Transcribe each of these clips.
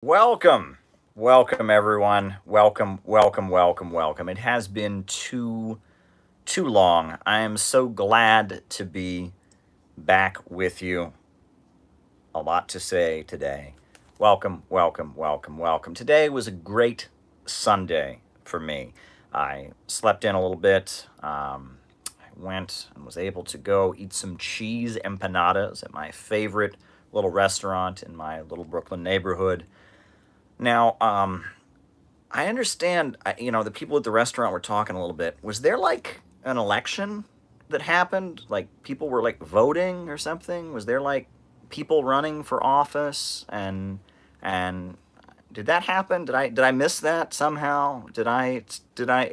Welcome everyone. Welcome. It has been too long. I am so glad to be back with you. A lot to say today. Welcome. Today was a great Sunday for me. I slept in a little bit. I went and was able to go eat some cheese empanadas at my favorite little restaurant in my little Brooklyn neighborhood. Now, I understand, the people at the restaurant were talking a little bit. Was there like an election that happened? Like people were like voting or something? Was there like people running for office and did that happen? Did I miss that somehow? Did I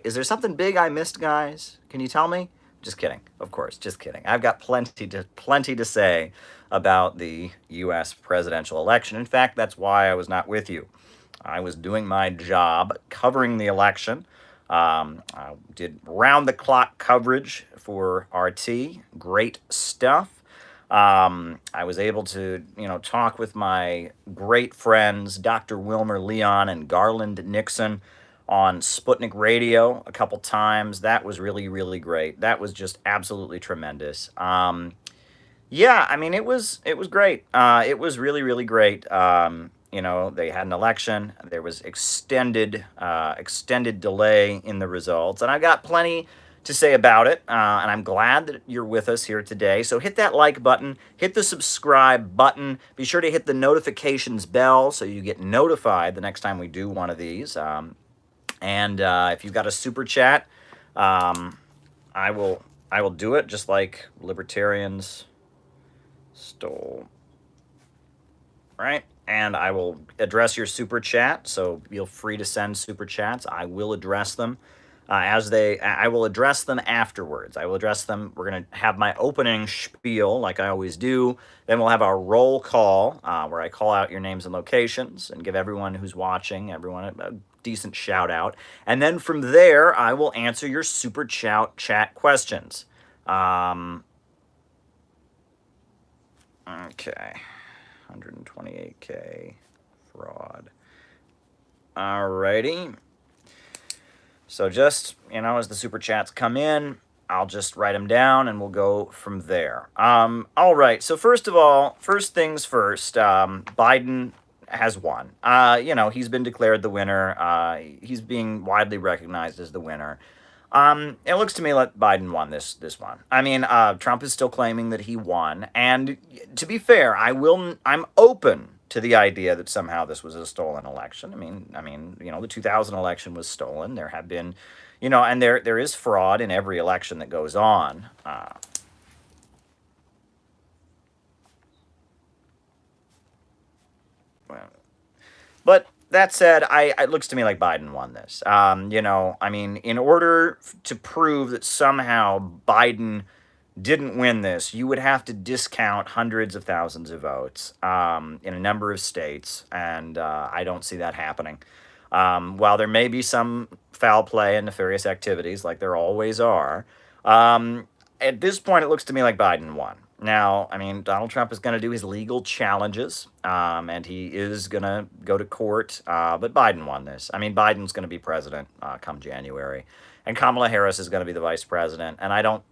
is there something big I missed, guys? Can you tell me? Just kidding. Of course, just kidding. I've got plenty to say about the US presidential election. In fact, that's why I was not with you. I was doing my job covering the election. I did round the clock coverage for RT. Great stuff. I was able to, talk with my great friends, Dr. Wilmer Leon and Garland Nixon, on Sputnik Radio a couple times. That was really great. That was just absolutely tremendous. Yeah, I mean it was great. It was really great. They had an election. There was extended delay in the results, and I got plenty to say about it. And I'm glad that you're with us here today. So hit that like button, hit the subscribe button. Be sure to hit the notifications bell so you get notified the next time we do one of these. And if you've got a super chat, I will do it just like libertarians stole, right? And I will address your super chat, so feel free to send super chats. I will address them I will address them afterwards. I will address them. We're going to have my opening spiel, like I always do. Then we'll have our roll call, where I call out your names and locations and give everyone who's watching, everyone a decent shout out. And then from there, I will answer your super chat questions. Okay. 128K fraud. Alrighty. So just, as the super chats come in, I'll just write them down and we'll go from there. All right. So first of all, first things first, Biden has won. He's been declared the winner. He's being widely recognized as the winner. It looks to me like Biden won this one. I mean, Trump is still claiming that he won, and to be fair, I'm open to the idea that somehow this was a stolen election. The 2000 election was stolen. There have been, and there is fraud in every election that goes on. But that said, it looks to me like Biden won this. In order to prove that somehow Biden didn't win this, you would have to discount hundreds of thousands of votes in a number of states, and I don't see that happening. While there may be some foul play and nefarious activities, like there always are, at this point, it looks to me like Biden won. Now, Donald Trump is going to do his legal challenges, and he is going to go to court, but Biden won this. Biden's going to be president come January, and Kamala Harris is going to be the vice president, and I don't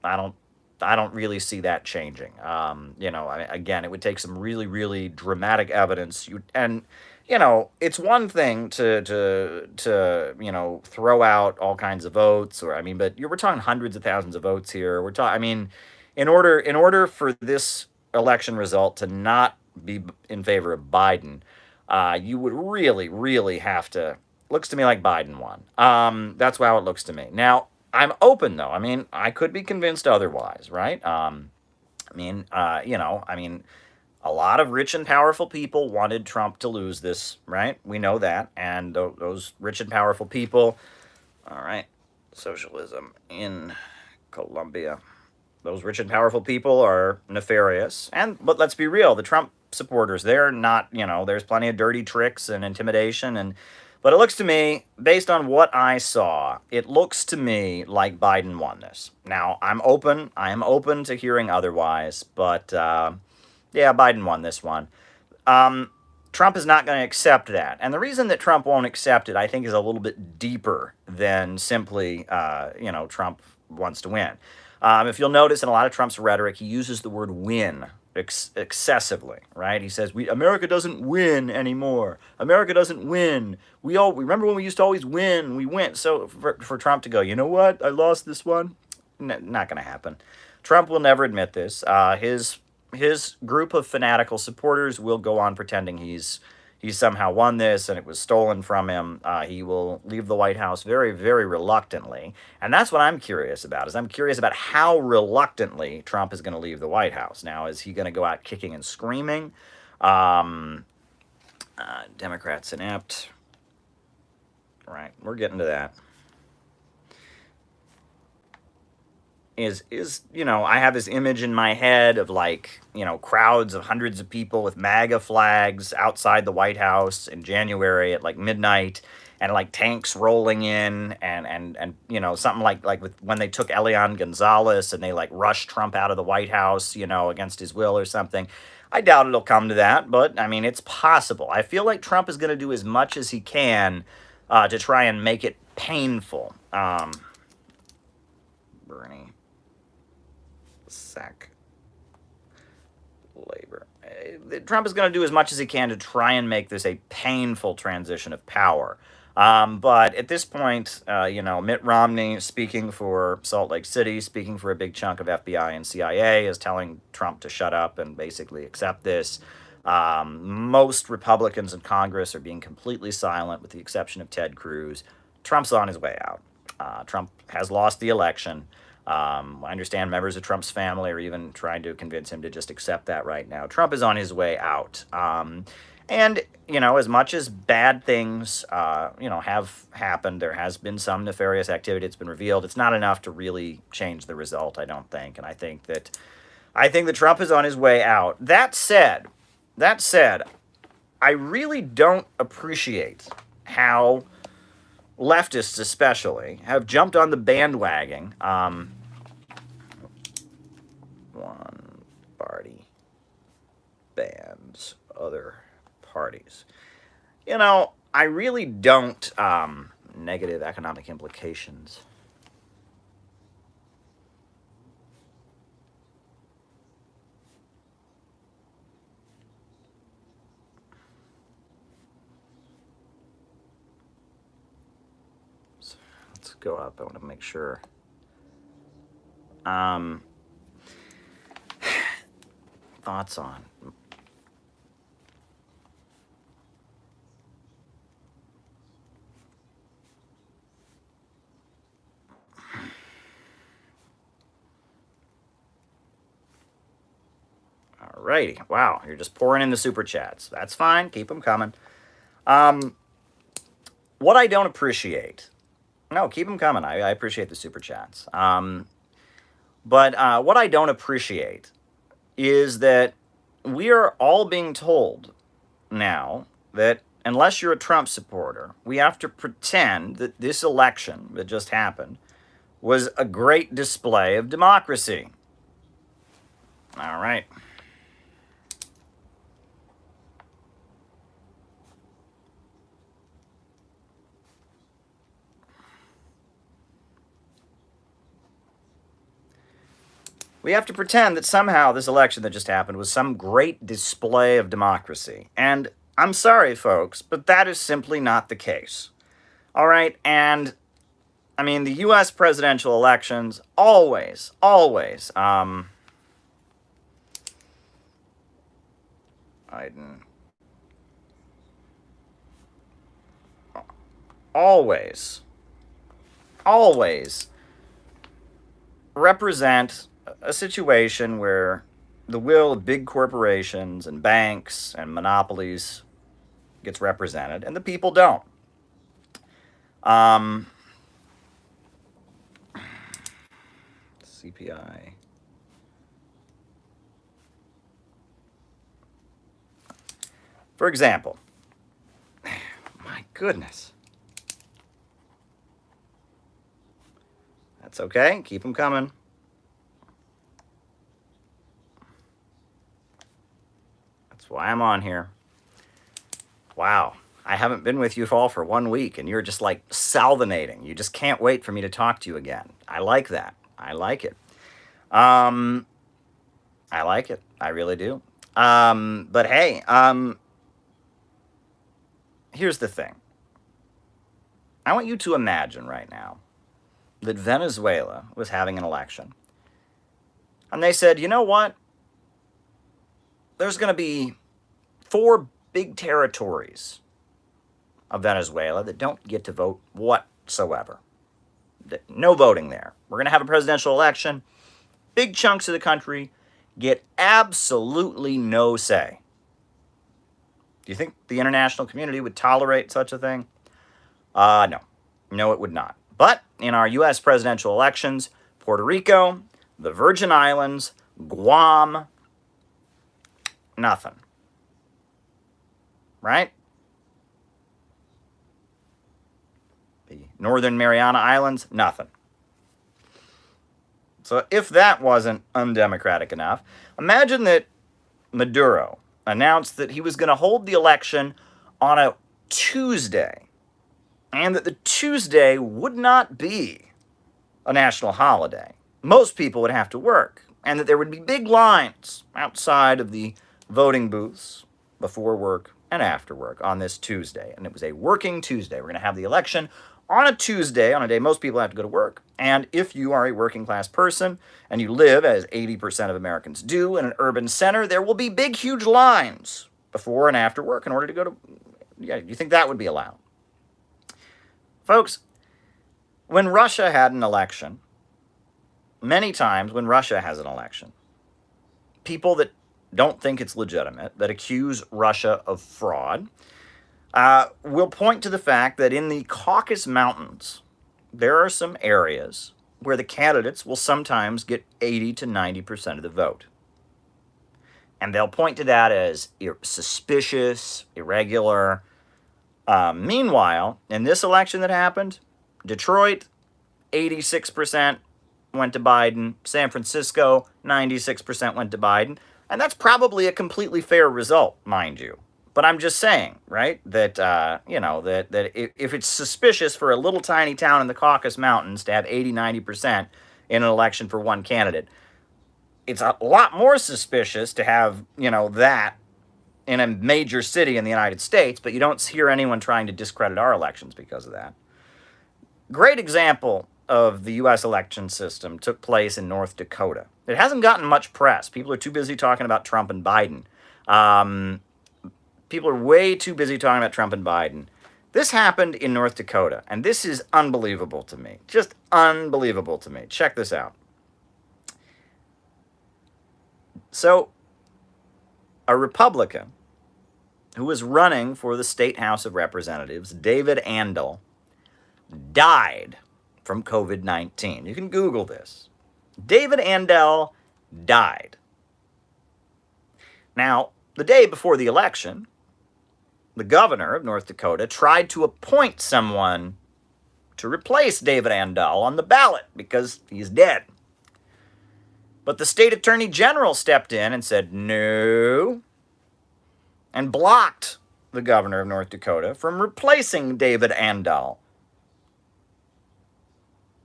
really see that changing. Again, it would take some really dramatic evidence. It's one thing to throw out all kinds of votes, but we're talking hundreds of thousands of votes here. We're talking, in order for this election result to not be in favor of Biden, you would really have to. Looks to me like Biden won. That's how it looks to me. Now, I'm open though. I could be convinced otherwise, right? A lot of rich and powerful people wanted Trump to lose this, right? We know that. And those rich and powerful people, all right, socialism in Colombia. Those rich and powerful people are nefarious. But let's be real, the Trump supporters, they're not, there's plenty of dirty tricks and intimidation. But it looks to me, based on what I saw, it looks to me like Biden won this. Now, I am open to hearing otherwise, but yeah, Biden won this one. Trump is not going to accept that. And the reason that Trump won't accept it, I think, is a little bit deeper than simply, Trump wants to win. If you'll notice in a lot of Trump's rhetoric, he uses the word win excessively, right? He says, America doesn't win anymore. America doesn't win. We remember when we used to always win. We win. So for Trump to go, you know what? I lost this one. Not going to happen. Trump will never admit this. His group of fanatical supporters will go on pretending he's somehow won this and it was stolen from him. He will leave the White House very, very reluctantly. And that's what I'm curious about, is I'm curious about how reluctantly Trump is going to leave the White House. Now, is he going to go out kicking and screaming? Democrats inept. Right, we're getting to that. Is I have this image in my head of crowds of hundreds of people with MAGA flags outside the White House in January at midnight, and tanks rolling in, and something like with when they took Elian Gonzalez and they rushed Trump out of the White House against his will or something. I doubt it'll come to that, but I mean, it's possible. I feel like Trump is going to do as much as he can to try and make it painful. Bernie. Sack labor. Trump is going to do as much as he can to try and make this a painful transition of power. But at this point, Mitt Romney, speaking for Salt Lake City, speaking for a big chunk of FBI and CIA, is telling Trump to shut up and basically accept this. Most Republicans in Congress are being completely silent, with the exception of Ted Cruz. Trump's on his way out. Trump has lost the election. I understand members of Trump's family are even trying to convince him to just accept that right now. Trump is on his way out. And, as much as bad things, have happened, there has been some nefarious activity that's been revealed. It's not enough to really change the result, I don't think. And I think that Trump is on his way out. That said, I really don't appreciate how leftists especially have jumped on the bandwagon. One party bans other parties. I really don't. Negative economic implications. Go up. I want to make sure. Thoughts on. Alrighty. Wow, you're just pouring in the super chats. That's fine. Keep them coming. What I don't appreciate. No, keep them coming. I appreciate the super chats. But what I don't appreciate is that we are all being told now that unless you're a Trump supporter, we have to pretend that this election that just happened was a great display of democracy. All right. We have to pretend that somehow this election that just happened was some great display of democracy. And I'm sorry, folks, but that is simply not the case. All right? And, I mean, the U.S. presidential elections always, Biden, always represent a situation where the will of big corporations and banks and monopolies gets represented, and the people don't. CPI. For example, my goodness. That's okay. Keep them coming. That's why I'm on here. Wow. I haven't been with you all for 1 week, and you're just like salivating. You just can't wait for me to talk to you again. I like that. I like it. I like it. I really do. But hey, here's the thing. I want you to imagine right now that Venezuela was having an election. And they said, you know what? There's going to be 4 big territories of Venezuela that don't get to vote whatsoever. No voting there. We're going to have a presidential election. Big chunks of the country get absolutely no say. Do you think the international community would tolerate such a thing? No. No, it would not. But in our U.S. presidential elections, Puerto Rico, the Virgin Islands, Guam, nothing. Right? The Northern Mariana Islands, nothing. So if that wasn't undemocratic enough, imagine that Maduro announced that he was going to hold the election on a Tuesday, and that the Tuesday would not be a national holiday. Most people would have to work, and that there would be big lines outside of the voting booths before work and after work on this Tuesday. And it was a working Tuesday. We're going to have the election on a Tuesday, on a day most people have to go to work. And if you are a working class person and you live, as 80% of Americans do, in an urban center, there will be big, huge lines before and after work in order to go to... Yeah, you think that would be allowed? Folks, when Russia had an election, many times when Russia has an election, people that don't think it's legitimate, that accuse Russia of fraud, will point to the fact that in the Caucasus Mountains, there are some areas where the candidates will sometimes get 80 to 90% of the vote. And they'll point to that as suspicious, irregular. Meanwhile, in this election that happened, Detroit, 86% went to Biden. San Francisco, 96% went to Biden. And that's probably a completely fair result, mind you. But I'm just saying, right, that, that if it's suspicious for a little tiny town in the Caucasus Mountains to have 80, 90% in an election for one candidate, it's a lot more suspicious to have, that in a major city in the United States, but you don't hear anyone trying to discredit our elections because of that. Great example of the U.S. election system took place in North Dakota. It hasn't gotten much press. People are too busy talking about Trump and Biden. People are way too busy talking about Trump and Biden. This happened in North Dakota, and this is unbelievable to me. Just unbelievable to me. Check this out. So, a Republican who was running for the State House of Representatives, David Andel, died from COVID-19. You can Google this. David Andel died. Now, the day before the election, the governor of North Dakota tried to appoint someone to replace David Andel on the ballot because he's dead. But the state attorney general stepped in and said no, and blocked the governor of North Dakota from replacing David Andel.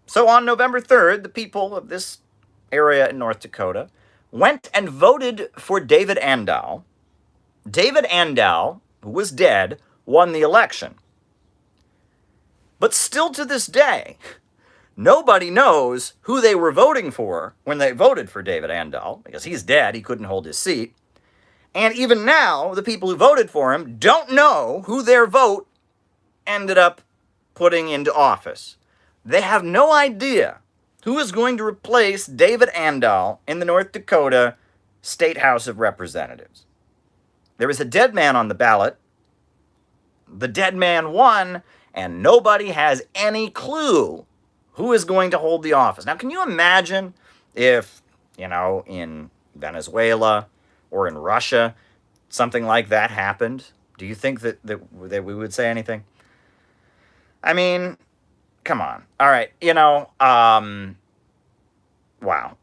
So on November 3rd, the people of this area in North Dakota went and voted for David Andel. David Andel, who was dead, won the election. But still to this day, nobody knows who they were voting for when they voted for David Andel, because he's dead, he couldn't hold his seat. And even now, the people who voted for him don't know who their vote ended up putting into office. They have no idea who is going to replace David Andel in the North Dakota State House of Representatives. There was a dead man on the ballot. The dead man won, and nobody has any clue who is going to hold the office. Now, can you imagine if, in Venezuela or in Russia, something like that happened? Do you think that we would say anything? I mean, come on. All right, wow.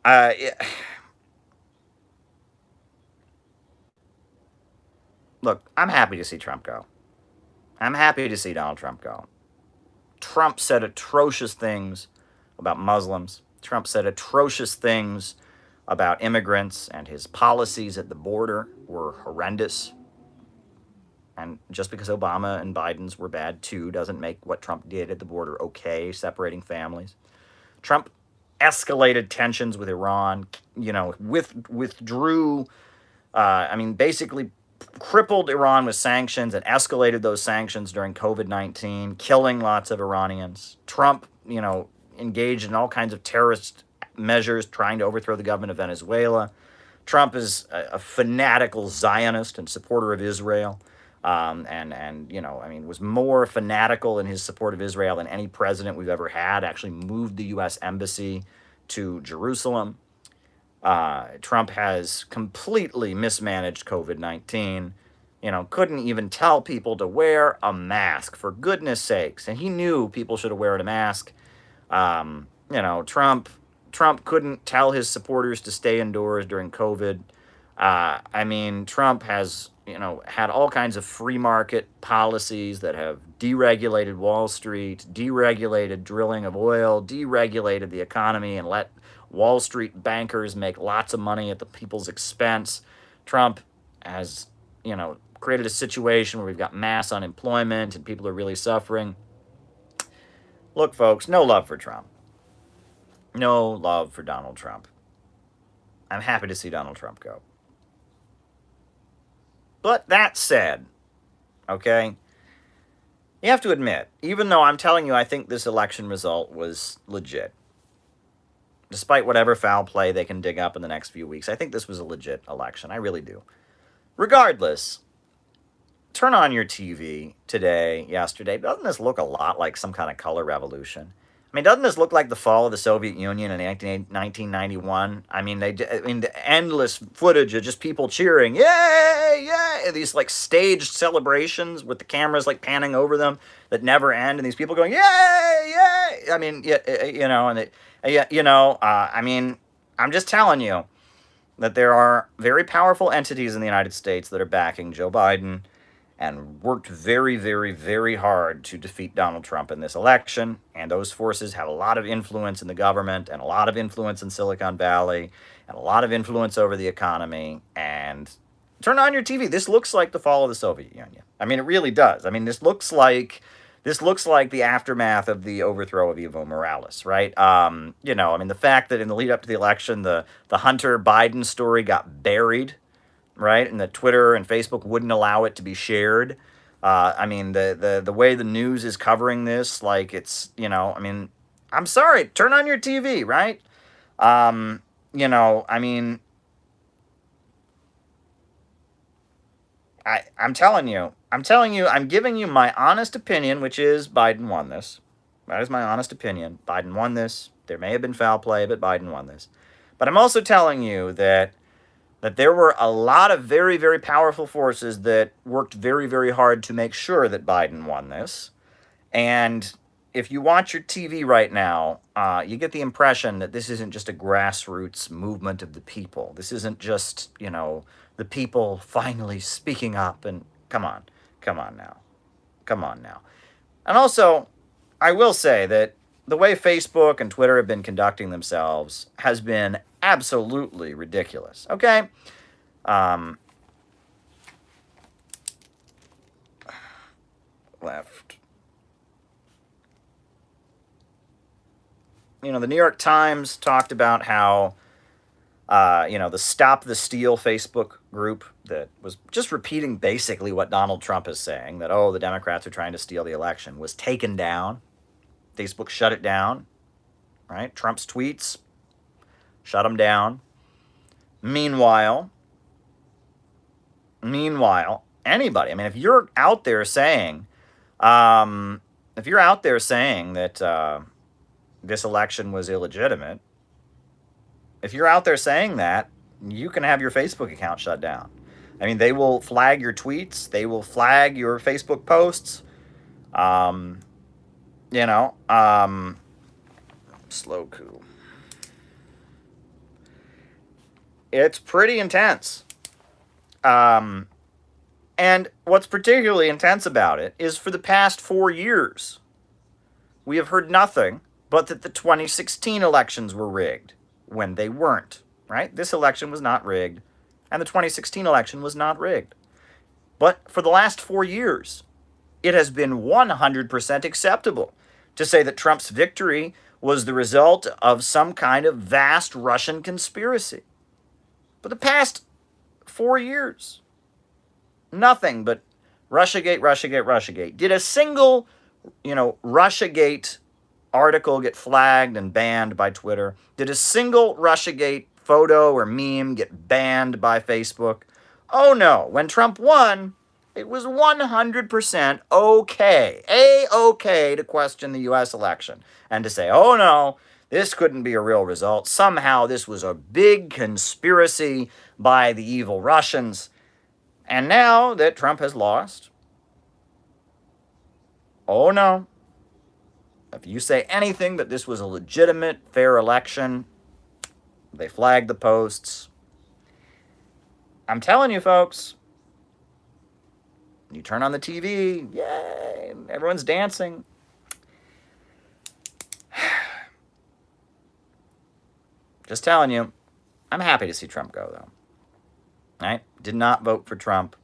Look, I'm happy to see Trump go. I'm happy to see Donald Trump go. Trump said atrocious things about Muslims. Trump said atrocious things about immigrants, and his policies at the border were horrendous. And just because Obama and Biden's were bad too doesn't make what Trump did at the border okay, separating families. Trump escalated tensions with Iran, withdrew, basically crippled Iran with sanctions and escalated those sanctions during COVID-19, killing lots of Iranians. Trump, engaged in all kinds of terrorist measures trying to overthrow the government of Venezuela. Trump is a fanatical Zionist and supporter of Israel. Was more fanatical in his support of Israel than any president we've ever had. Actually moved the U.S. embassy to Jerusalem. Trump has completely mismanaged COVID-19. Couldn't even tell people to wear a mask, for goodness sakes. And he knew people should have worn a mask. Trump couldn't tell his supporters to stay indoors during COVID. Trump has, had all kinds of free market policies that have deregulated Wall Street, deregulated drilling of oil, deregulated the economy, and let Wall Street bankers make lots of money at the people's expense. Trump has, created a situation where we've got mass unemployment and people are really suffering. Look, folks, no love for Trump. No love for Donald Trump. I'm happy to see Donald Trump go. But that said, okay, you have to admit, even though I'm telling you I think this election result was legit, despite whatever foul play they can dig up in the next few weeks, I think this was a legit election. I really do. Regardless, turn on your TV today, yesterday. Doesn't this look a lot like some kind of color revolution? Doesn't this look like the fall of the Soviet Union in 1991? The endless footage of just people cheering, yay, yay, these like staged celebrations with the cameras like panning over them that never end, and these people going, yay, yay. I'm just telling you that there are very powerful entities in the United States that are backing Joe Biden and worked very, very, very hard to defeat Donald Trump in this election. And those forces have a lot of influence in the government and a lot of influence in Silicon Valley and a lot of influence over the economy. And turn on your TV. This looks like the fall of the Soviet Union. It really does. This looks like the aftermath of the overthrow of Evo Morales, right? The fact that in the lead up to the election, the Hunter Biden story got buried, right? And that Twitter and Facebook wouldn't allow it to be shared. The way the news is covering this, like it's, I'm sorry, turn on your TV, right? I'm telling you, I'm giving you my honest opinion, which is Biden won this. That is my honest opinion. Biden won this. There may have been foul play, but Biden won this. But I'm also telling you that there were a lot of very, very powerful forces that worked very, very hard to make sure that Biden won this. And if you watch your TV right now, you get the impression that this isn't just a grassroots movement of the people. This isn't just, the people finally speaking up. And come on now. And also, I will say that the way Facebook and Twitter have been conducting themselves has been absolutely ridiculous, okay? Left. The New York Times talked about how, the Stop the Steal Facebook group that was just repeating basically what Donald Trump is saying, that, the Democrats are trying to steal the election, was taken down. Facebook shut it down, right? Trump's tweets shut them down. Meanwhile, anybody, if you're out there saying, that this election was illegitimate, if you're out there saying that, you can have your Facebook account shut down. They will flag your tweets. They will flag your Facebook posts. Slow coup. It's pretty intense. And what's particularly intense about it is for the past 4 years, we have heard nothing but that the 2016 elections were rigged when they weren't, right? This election was not rigged, and the 2016 election was not rigged. But for the last 4 years, it has been 100% acceptable to say that Trump's victory was the result of some kind of vast Russian conspiracy. For the past 4 years, nothing but Russiagate, Russiagate, Russiagate. Did a single, Russiagate article get flagged and banned by Twitter? Did a single Russiagate photo or meme get banned by Facebook? Oh no. When Trump won, it was 100% okay, A-okay to question the U.S. election and to say, oh no, this couldn't be a real result. Somehow this was a big conspiracy by the evil Russians. And now that Trump has lost, oh no, if you say anything that this was a legitimate, fair election, they flag the posts. I'm telling you, folks, you turn on the TV, yay, everyone's dancing. Just telling you, I'm happy to see Trump go, though. Right? Did not vote for Trump.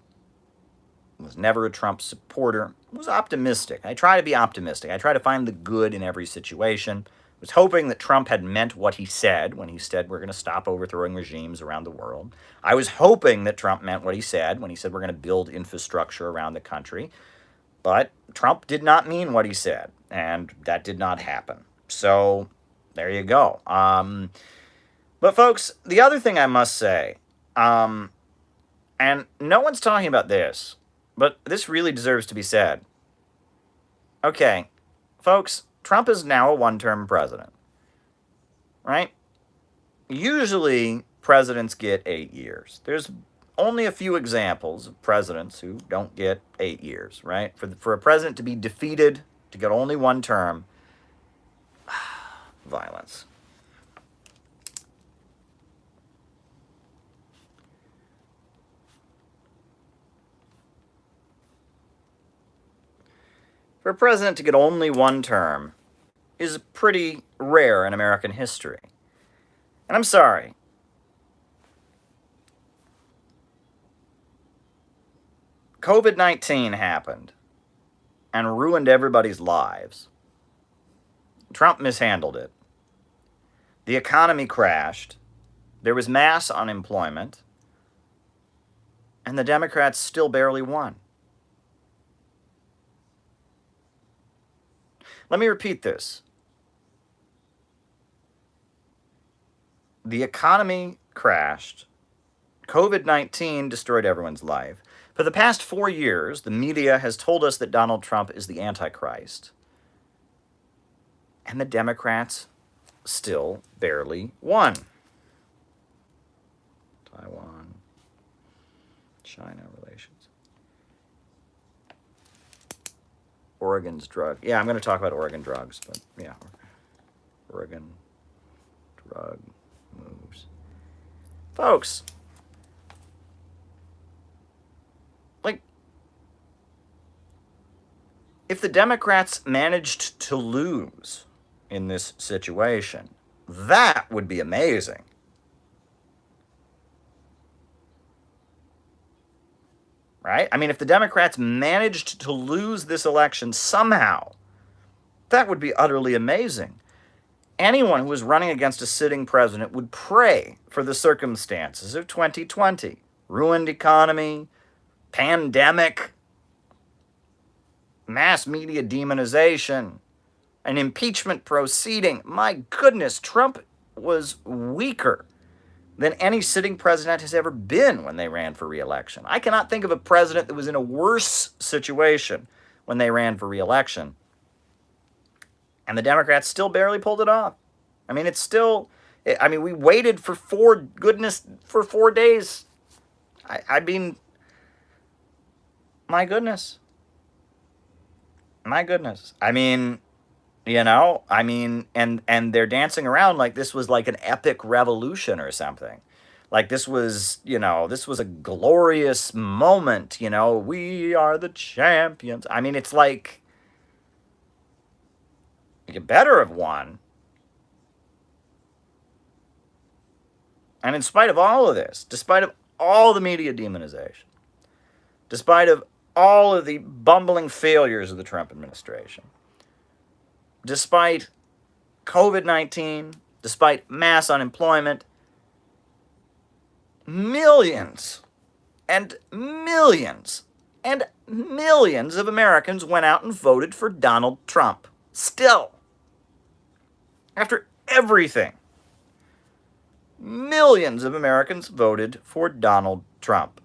Was never a Trump supporter. Was optimistic. I try to be optimistic. I try to find the good in every situation. Was hoping that Trump had meant what he said when he said we're going to stop overthrowing regimes around the world. I was hoping that Trump meant what he said when he said we're going to build infrastructure around the country. But Trump did not mean what he said, and that did not happen. So there you go. But folks, the other thing I must say, and no one's talking about this, but this really deserves to be said. Okay, folks, Trump is now a one-term president, right? Usually, presidents get 8 years. There's only a few examples of presidents who don't get 8 years, right? For a president to be defeated, to get only one term, violence. For a president to get only one term is pretty rare in American history. And I'm sorry. COVID-19 happened and ruined everybody's lives. Trump mishandled it. The economy crashed. There was mass unemployment. And the Democrats still barely won. Let me repeat this. The economy crashed. COVID-19 destroyed everyone's life. For the past 4 years, the media has told us that Donald Trump is the Antichrist. And the Democrats still barely won. Taiwan, China relations. Oregon's drug. Yeah, I'm going to talk about Oregon drugs, but yeah. Oregon drug moves. Folks, like, if the Democrats managed to lose in this situation, that would be amazing. Right? I mean, if the Democrats managed to lose this election somehow, that would be utterly amazing. Anyone who was running against a sitting president would pray for the circumstances of 2020. Ruined economy, pandemic, mass media demonization, an impeachment proceeding. My goodness, Trump was weaker than any sitting president has ever been when they ran for re-election. I cannot think of a president that was in a worse situation when they ran for re-election. And the Democrats still barely pulled it off. I mean, it's still, we waited for 4 days. I mean, my goodness. My goodness. I mean, and they're dancing around like this was like an epic revolution or something. Like this was, this was a glorious moment, we are the champions. I mean, it's like, you better have won. And in spite of all of this, despite of all the media demonization, despite of all of the bumbling failures of the Trump administration, despite COVID-19, despite mass unemployment, millions and millions and millions of Americans went out and voted for Donald Trump. Still, after everything, millions of Americans voted for Donald Trump.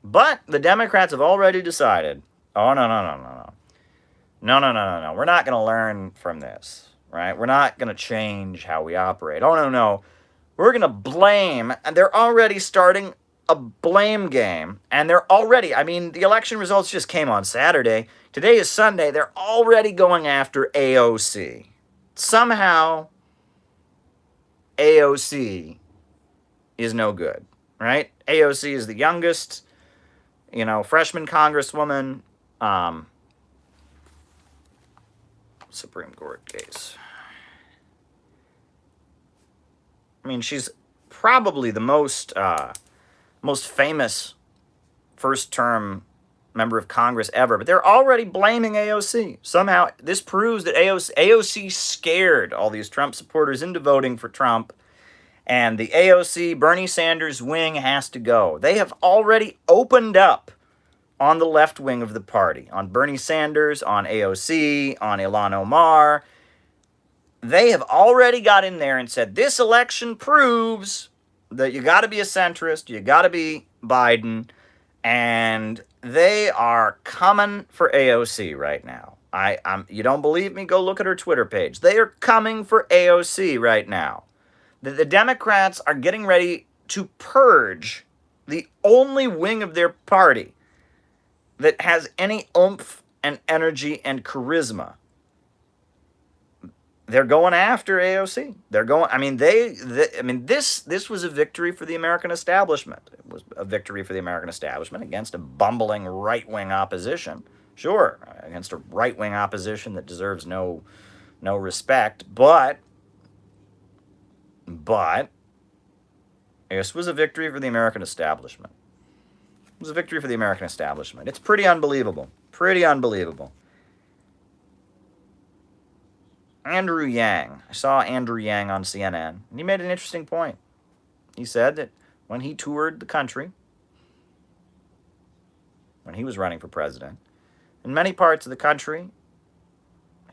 But the Democrats have already decided, oh, no. No. We're not going to learn from this, right? We're not going to change how we operate. Oh, no. We're going to blame, and they're already starting a blame game. And they're already, the election results just came on Saturday. Today is Sunday. They're already going after AOC. Somehow, AOC is no good, right? AOC is the youngest, freshman congresswoman, Supreme Court case. She's probably the most famous first-term member of Congress ever, but they're already blaming AOC. Somehow, this proves that AOC scared all these Trump supporters into voting for Trump, and the AOC, Bernie Sanders wing has to go. They have already opened up on the left wing of the party, on Bernie Sanders, on AOC, on Ilhan Omar. They have already got in there and said, this election proves that you got to be a centrist, you got to be Biden, and they are coming for AOC right now. You don't believe me? Go look at her Twitter page. They are coming for AOC right now. The Democrats are getting ready to purge the only wing of their party that has any oomph and energy and charisma. They're going after AOC. They're going, this was a victory for the American establishment. It was a victory for the American establishment against a bumbling right-wing opposition. Sure, against a right-wing opposition that deserves no respect, but this was a victory for the American establishment. It was a victory for the American establishment. It's pretty unbelievable. Pretty unbelievable. Andrew Yang. I saw Andrew Yang on CNN, and he made an interesting point. He said that when he toured the country, when he was running for president, in many parts of the country,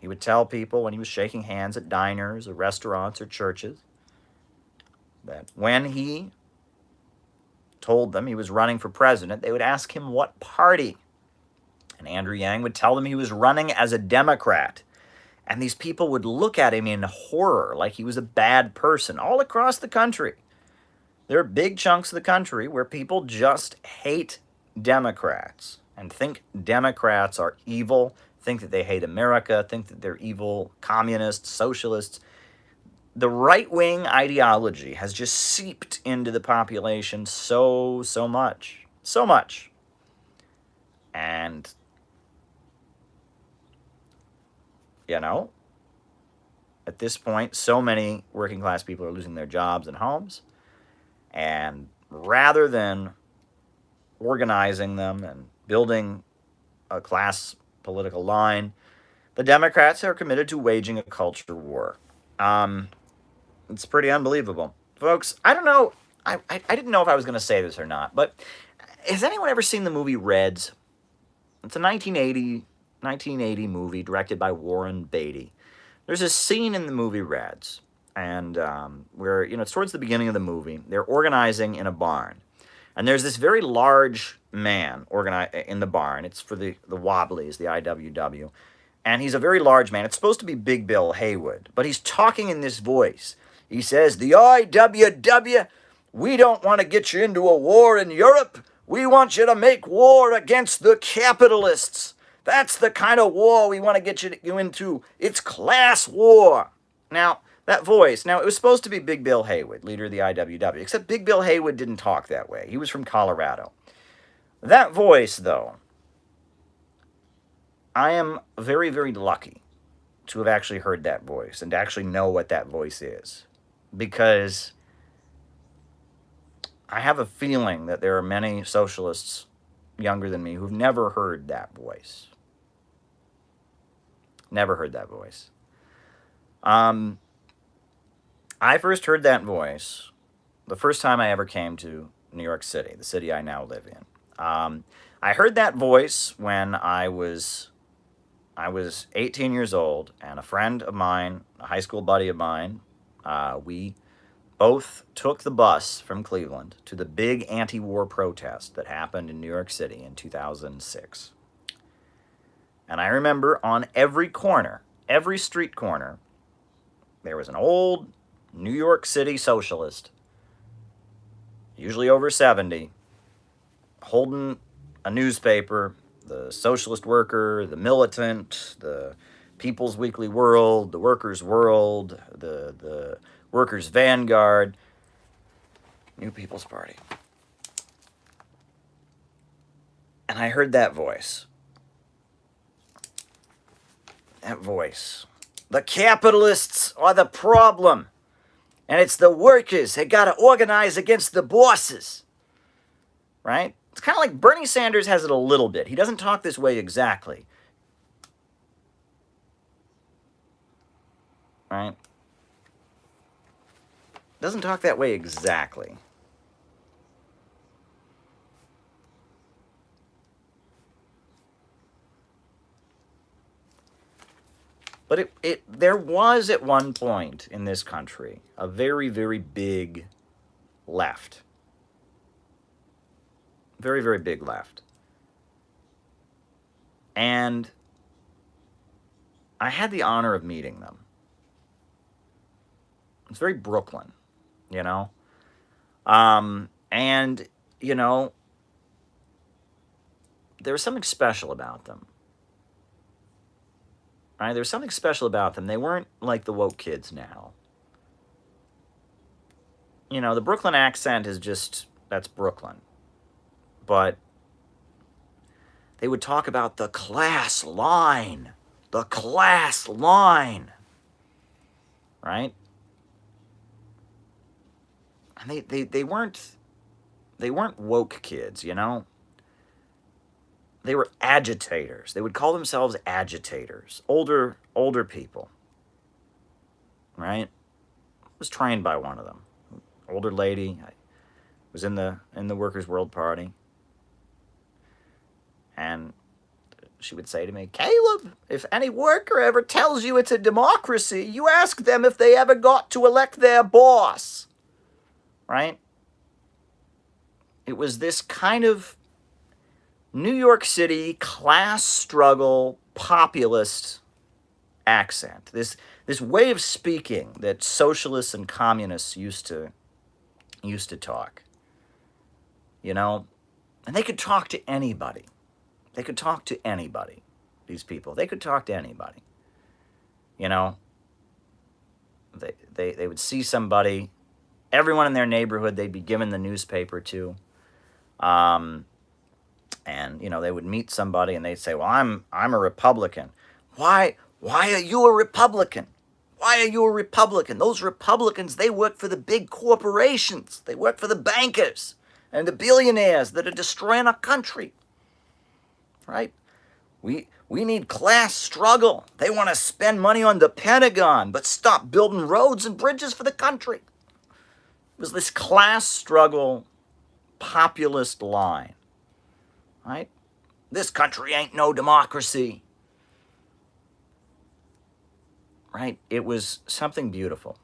he would tell people when he was shaking hands at diners or restaurants or churches that when he told them he was running for president, they would ask him what party. And Andrew Yang would tell them he was running as a Democrat. And these people would look at him in horror, like he was a bad person, all across the country. There are big chunks of the country where people just hate Democrats and think Democrats are evil, think that they hate America, think that they're evil communists, socialists. The right-wing ideology has just seeped into the population so much. So much. And at this point, so many working class people are losing their jobs and homes. And rather than organizing them and building a class political line, the Democrats are committed to waging a culture war. It's pretty unbelievable. Folks, I don't know. I didn't know if I was going to say this or not, but has anyone ever seen the movie Reds? It's a 1980 movie directed by Warren Beatty. There's a scene in the movie Reds, and where, it's towards the beginning of the movie. They're organizing in a barn, and there's this very large man in the barn. It's for the Wobblies, the IWW, and he's a very large man. It's supposed to be Big Bill Haywood, but he's talking in this voice. He says, the IWW, we don't want to get you into a war in Europe. We want you to make war against the capitalists. That's the kind of war we want to get you into. It's class war. Now, that voice, now it was supposed to be Big Bill Haywood, leader of the IWW, except Big Bill Haywood didn't talk that way. He was from Colorado. That voice, though, I am very, very lucky to have actually heard that voice and to actually know what that voice is. Because I have a feeling that there are many socialists younger than me who've never heard that voice. Never heard that voice. I first heard that voice the first time I ever came to New York City, the city I now live in. I heard that voice when I was 18 years old, and a friend of mine, a high school buddy of mine, we both took the bus from Cleveland to the big anti-war protest that happened in New York City in 2006. And I remember on every corner, every street corner, there was an old New York City socialist, usually over 70, holding a newspaper, the Socialist Worker, the Militant, the People's Weekly World, the Workers' World, the Workers' Vanguard, New People's Party. And I heard that voice. That voice. The capitalists are the problem. And it's the workers that got to organize against the bosses. Right? It's kind of like Bernie Sanders has it a little bit. He doesn't talk this way exactly. Right? Doesn't talk that way exactly. But there was at one point in this country a very, very big left. Very, very big left. And I had the honor of meeting them. It's very Brooklyn, you know? And, you know, there was something special about them. Right? There was something special about them. They weren't like the woke kids now. You know, the Brooklyn accent is just, that's Brooklyn. But they would talk about the class line. The class line. Right? And they weren't woke kids, you know? They were agitators. They would call themselves agitators. Older people. Right? I was trained by one of them. Older lady. I was in the Workers' World Party. And she would say to me, Caleb, if any worker ever tells you it's a democracy, you ask them if they ever got to elect their boss. Right? It was this kind of New York City class struggle populist accent. This way of speaking that socialists and communists used to talk. You know? And they could talk to anybody. They could talk to anybody, these people. They could talk to anybody. You know? They would see somebody, everyone in their neighborhood they'd be given the newspaper to. And, you know, they would meet somebody and they'd say, well, I'm a Republican. Why are you a Republican? Why are you a Republican? Those Republicans, they work for the big corporations. They work for the bankers and the billionaires that are destroying our country. Right? We need class struggle. They want to spend money on the Pentagon, but stop building roads and bridges for the country. It was this class struggle populist line. Right? This country ain't no democracy. Right? It was something beautiful.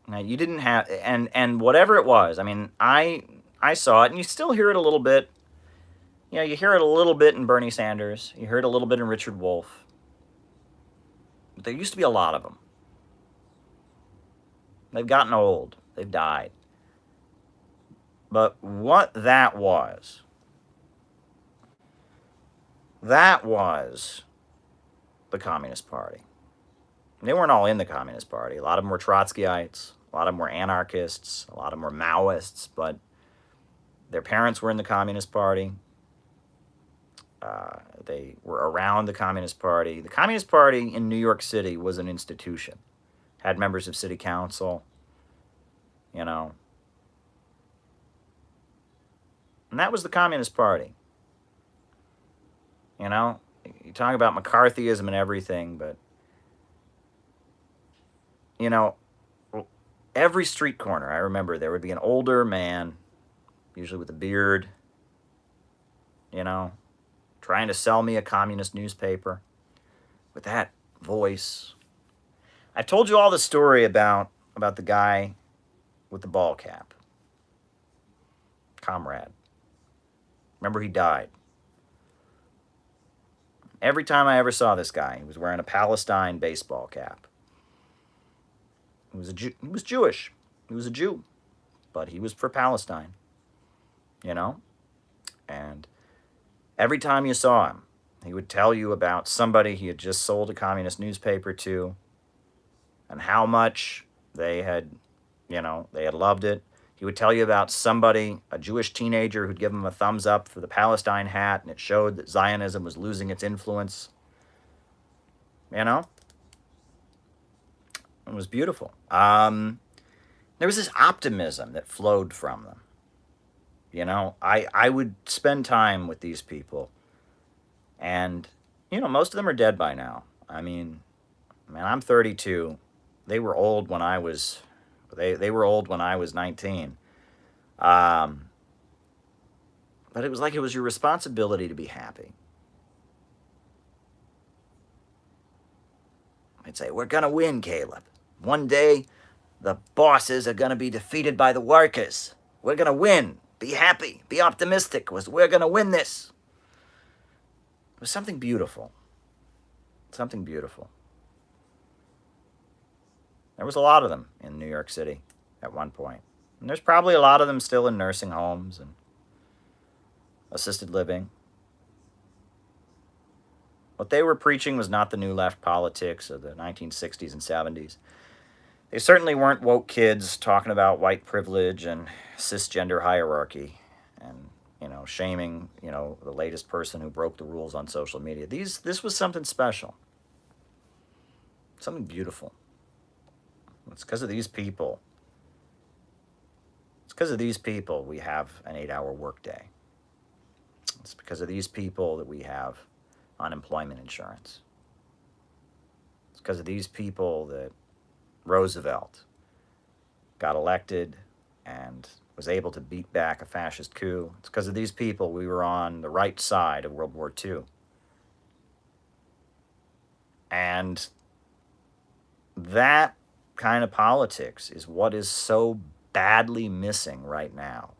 Now, you didn't have, and whatever it was, I mean, I saw it, and you still hear it a little bit. You know, you hear it a little bit in Bernie Sanders. You hear it a little bit in Richard Wolff. But there used to be a lot of them. They've gotten old. They've died. But what that was the Communist Party. They weren't all in the Communist Party. A lot of them were Trotskyites. A lot of them were anarchists. A lot of them were Maoists. But their parents were in the Communist Party. They were around the Communist Party. The Communist Party in New York City was an institution. Had members of city council, you know. And that was the Communist Party. You know, you talk about McCarthyism and everything, but, you know, every street corner, I remember there would be an older man, usually with a beard, you know, trying to sell me a communist newspaper with that voice. I told you all the story about the guy with the ball cap. Comrade. Remember, he died. Every time I ever saw this guy, he was wearing a Palestine baseball cap. He was Jewish. He was a Jew. But he was for Palestine. You know? And every time you saw him, he would tell you about somebody he had just sold a communist newspaper to and how much they had, you know, they had loved it. He would tell you about somebody, a Jewish teenager, who'd give him a thumbs up for the Palestine hat, and it showed that Zionism was losing its influence. You know? It was beautiful. There was this optimism that flowed from them. You know, I would spend time with these people, and, you know, most of them are dead by now. I mean, man, I'm 32. They were old when I was... They were old when I was 19. But it was like it was your responsibility to be happy. I'd say, we're going to win, Caleb. One day, the bosses are going to be defeated by the workers. We're going to win. Be happy. Be optimistic. We're going to win this. It was something beautiful. Something beautiful. There was a lot of them in New York City at one point. And there's probably a lot of them still in nursing homes and assisted living. What they were preaching was not the new left politics of the 1960s and 70s. They certainly weren't woke kids talking about white privilege and cisgender hierarchy and, you know, shaming, you know, the latest person who broke the rules on social media. This was something special. Something beautiful. It's because of these people. It's because of these people we have an 8-hour workday. It's because of these people that we have unemployment insurance. It's because of these people that Roosevelt got elected and was able to beat back a fascist coup. It's because of these people we were on the right side of World War II. And that kind of politics is what is so badly missing right now,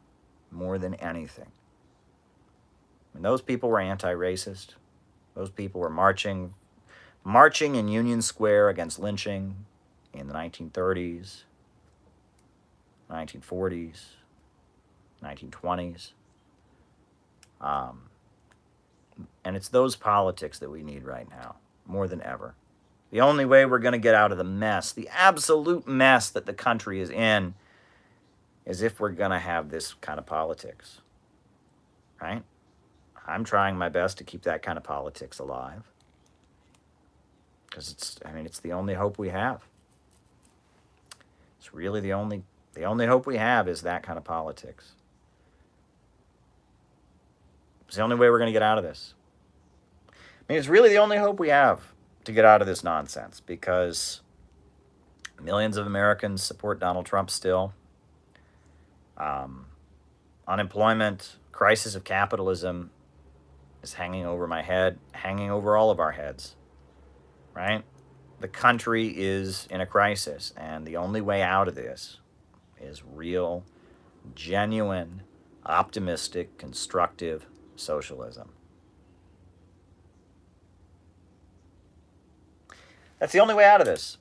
more than anything. And those people were anti-racist. Those people were marching in Union Square against lynching in the 1930s, 1940s, 1920s. And it's those politics that we need right now, more than ever. The only way we're going to get out of the mess, the absolute mess that the country is in, is if we're going to have this kind of politics, right? I'm trying my best to keep that kind of politics alive because it's the only hope we have. It's really the only hope we have is that kind of politics. It's the only way we're going to get out of this. I mean, it's really the only hope we have to get out of this nonsense, because millions of Americans support Donald Trump still. Unemployment, crisis of capitalism is hanging over my head, hanging over all of our heads, right? The country is in a crisis, and the only way out of this is real, genuine, optimistic, constructive socialism. That's the only way out of this.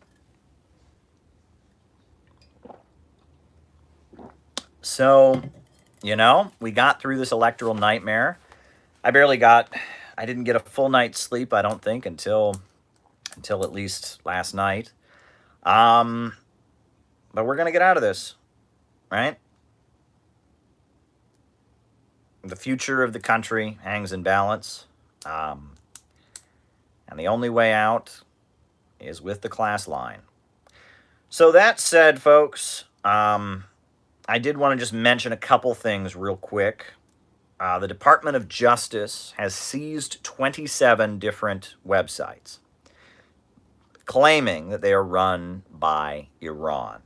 So, you know, we got through this electoral nightmare. I didn't get a full night's sleep, I don't think, until until at least last night. But we're going to get out of this, right? The future of the country hangs in balance. And the only way out is with the class line. So that said, folks, I did want to just mention a couple things real quick. The Department of Justice has seized 27 different websites, claiming that they are run by Iran.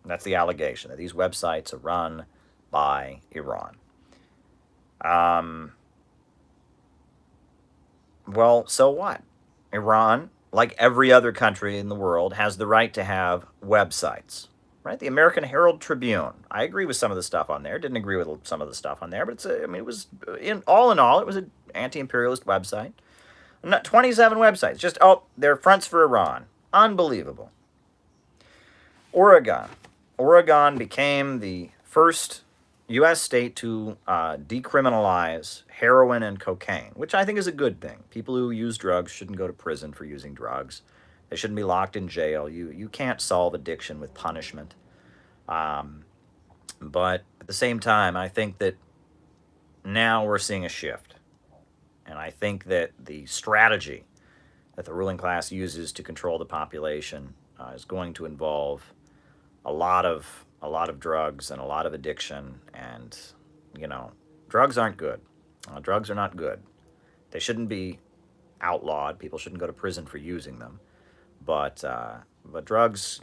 That's the allegation, that these websites are run by Iran. Well, so what? Iran, like every other country in the world, has the right to have websites, right? The American Herald Tribune. I agree with some of the stuff on there. Didn't agree with some of the stuff on there, but it was in all, it was an anti-imperialist website. Not 27 websites. Just they're fronts for Iran. Unbelievable. Oregon. Oregon became the first U.S. state to decriminalize heroin and cocaine, which I think is a good thing. People who use drugs shouldn't go to prison for using drugs. They shouldn't be locked in jail. You can't solve addiction with punishment. But at the same time, I think that now we're seeing a shift. And I think that the strategy that the ruling class uses to control the population is going to involve a lot of drugs and a lot of addiction. And, drugs aren't good. Drugs are not good. They shouldn't be outlawed. People shouldn't go to prison for using them. But drugs,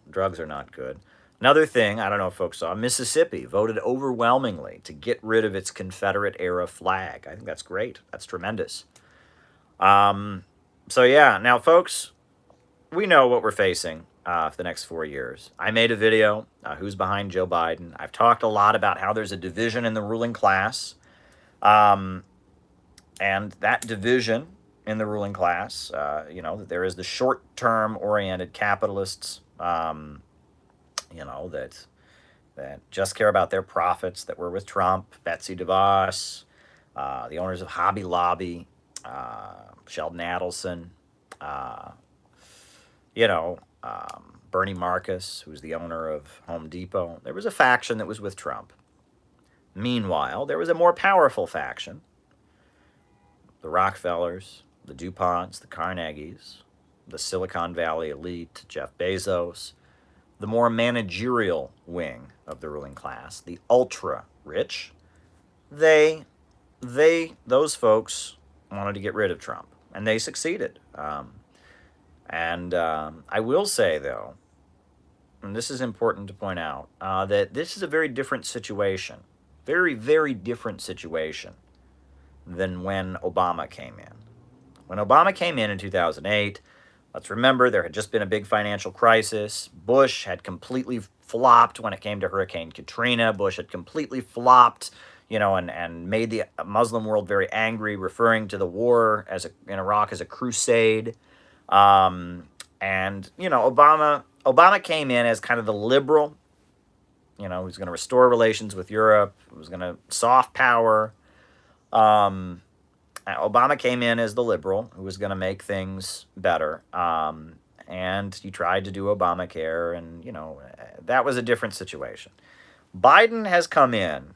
drugs are not good. Another thing, I don't know if folks saw, Mississippi voted overwhelmingly to get rid of its Confederate-era flag. I think that's great. That's tremendous. So yeah, now folks, we know what we're facing for the next 4 years. I made a video, Who's Behind Joe Biden. I've talked a lot about how there's a division in the ruling class. And that division in the ruling class, that there is the short-term oriented capitalists, that just care about their profits, that were with Trump, Betsy DeVos, the owners of Hobby Lobby, Sheldon Adelson, Bernie Marcus, who's the owner of Home Depot. There was a faction that was with Trump. Meanwhile, there was a more powerful faction, the Rockefellers, the DuPonts, the Carnegies, the Silicon Valley elite, Jeff Bezos, the more managerial wing of the ruling class, the ultra-rich. Those folks wanted to get rid of Trump, and they succeeded. I will say, though, and this is important to point out, that this is a very different situation, very, very different situation than when Obama came in. When Obama came in 2008, let's remember there had just been a big financial crisis. Bush had completely flopped when it came to Hurricane Katrina. Bush had completely flopped, and made the Muslim world very angry, referring to the war in Iraq as a crusade. Obama came in as kind of the liberal. He was going to restore relations with Europe. He was going to soft power. Obama came in as the liberal who was going to make things better. And he tried to do Obamacare, and, that was a different situation. Biden has come in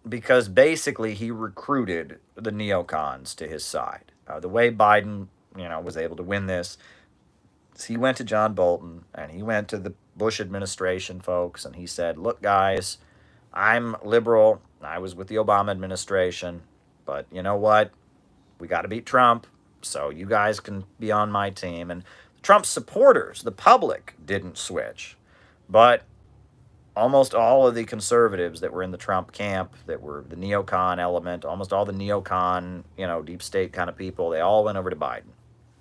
because basically he recruited the neocons to his side. The way Biden, was able to win this is he went to John Bolton and he went to the Bush administration folks and he said, look, guys, I'm liberal. I was with the Obama administration, but you know what? We got to beat Trump, so you guys can be on my team. And Trump's supporters, the public, didn't switch. But almost all of the conservatives that were in the Trump camp, that were the neocon element, almost all the neocon, deep state kind of people, they all went over to Biden,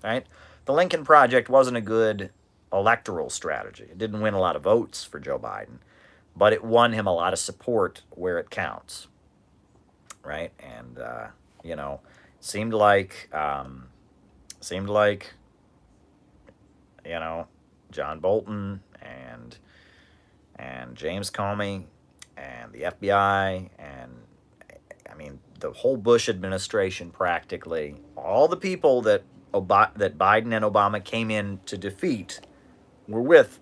right? The Lincoln Project wasn't a good electoral strategy. It didn't win a lot of votes for Joe Biden, but it won him a lot of support where it counts, right? And, seemed like John Bolton and James Comey and the FBI and the whole Bush administration, practically all the people that that Biden and Obama came in to defeat were with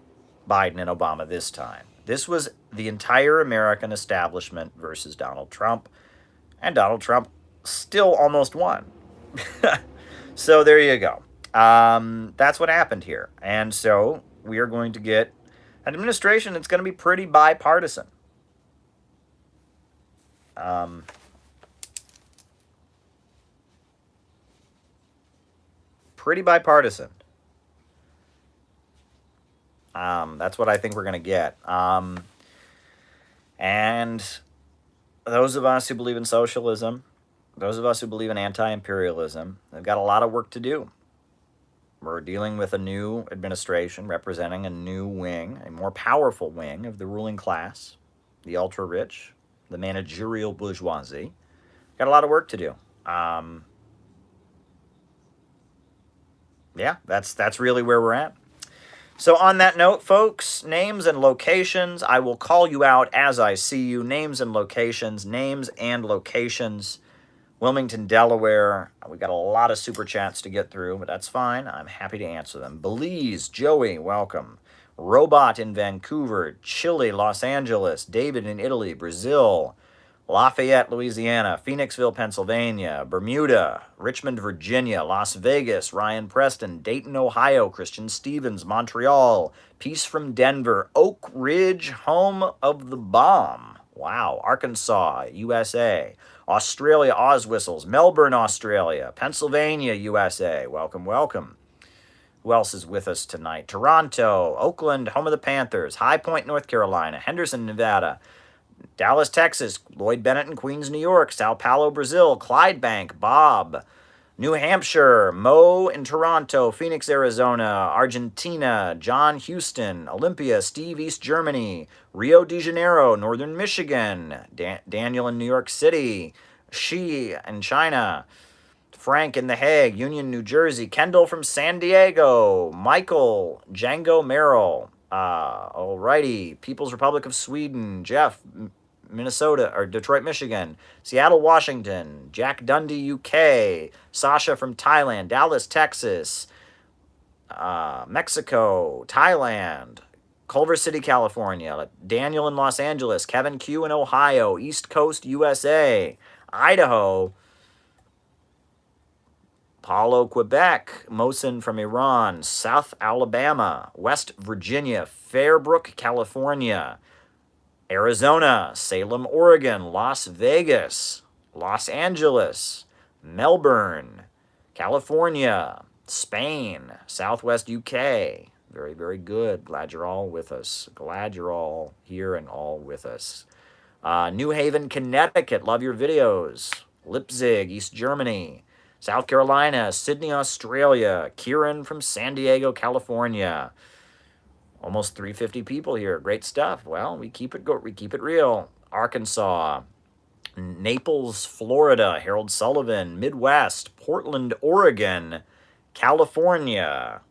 Biden and Obama this time. This was the entire American establishment versus Donald Trump, and Donald Trump still almost won. So there you go. That's what happened here. And so we are going to get an administration that's going to be pretty bipartisan. Pretty bipartisan. That's what I think we're going to get. And those of us who believe in socialism, those of us who believe in anti-imperialism, they've got a lot of work to do. We're dealing with a new administration representing a new wing, a more powerful wing of the ruling class, the ultra-rich, the managerial bourgeoisie. Got a lot of work to do. Yeah, that's really where we're at. So on that note, folks, names and locations, I will call you out as I see you. Names and locations. Wilmington, Delaware. We got a lot of super chats to get through, but that's fine. I'm happy to answer them. Belize, Joey, welcome. Robot in Vancouver, Chile, Los Angeles, David in Italy, Brazil, Lafayette, Louisiana, Phoenixville, Pennsylvania, Bermuda, Richmond, Virginia, Las Vegas, Ryan Preston, Dayton, Ohio, Christian Stevens, Montreal, Peace from Denver, Oak Ridge, home of the bomb. Wow. Arkansas, USA, Australia, Oswhistles, Melbourne, Australia, Pennsylvania, USA. Welcome, welcome. Who else is with us tonight? Toronto, Oakland, home of the Panthers, High Point, North Carolina, Henderson, Nevada, Dallas, Texas, Lloyd Bennett in Queens, New York, Sao Paulo, Brazil, Clydebank, Bob, New Hampshire, Mo in Toronto, Phoenix, Arizona, Argentina, John, Houston, Olympia, Steve, East Germany, Rio de Janeiro, Northern Michigan, Daniel in New York City, Xi in China, Frank in The Hague, Union, New Jersey, Kendall from San Diego, Michael, Django Merrill, alrighty, People's Republic of Sweden, Jeff, Minnesota, or Detroit, Michigan, Seattle, Washington, Jack Dundee, UK, Sasha from Thailand, Dallas, Texas, Mexico, Thailand, Culver City, California, Daniel in Los Angeles, Kevin Q in Ohio, East Coast, USA, Idaho, Paulo, Quebec, Mohsen from Iran, South Alabama, West Virginia, Fairbrook, California, Arizona, Salem, Oregon, Las Vegas, Los Angeles, Melbourne, California, Spain, Southwest UK. Very, very good. Glad you're all with us. Glad you're all here and all with us. New Haven, Connecticut. Love your videos. Leipzig, East Germany. South Carolina, Sydney, Australia. Kieran from San Diego, California. Almost 350 people here. Great stuff. Well, we keep it real. Arkansas, Naples, Florida. Harold Sullivan, Midwest, Portland, Oregon, California.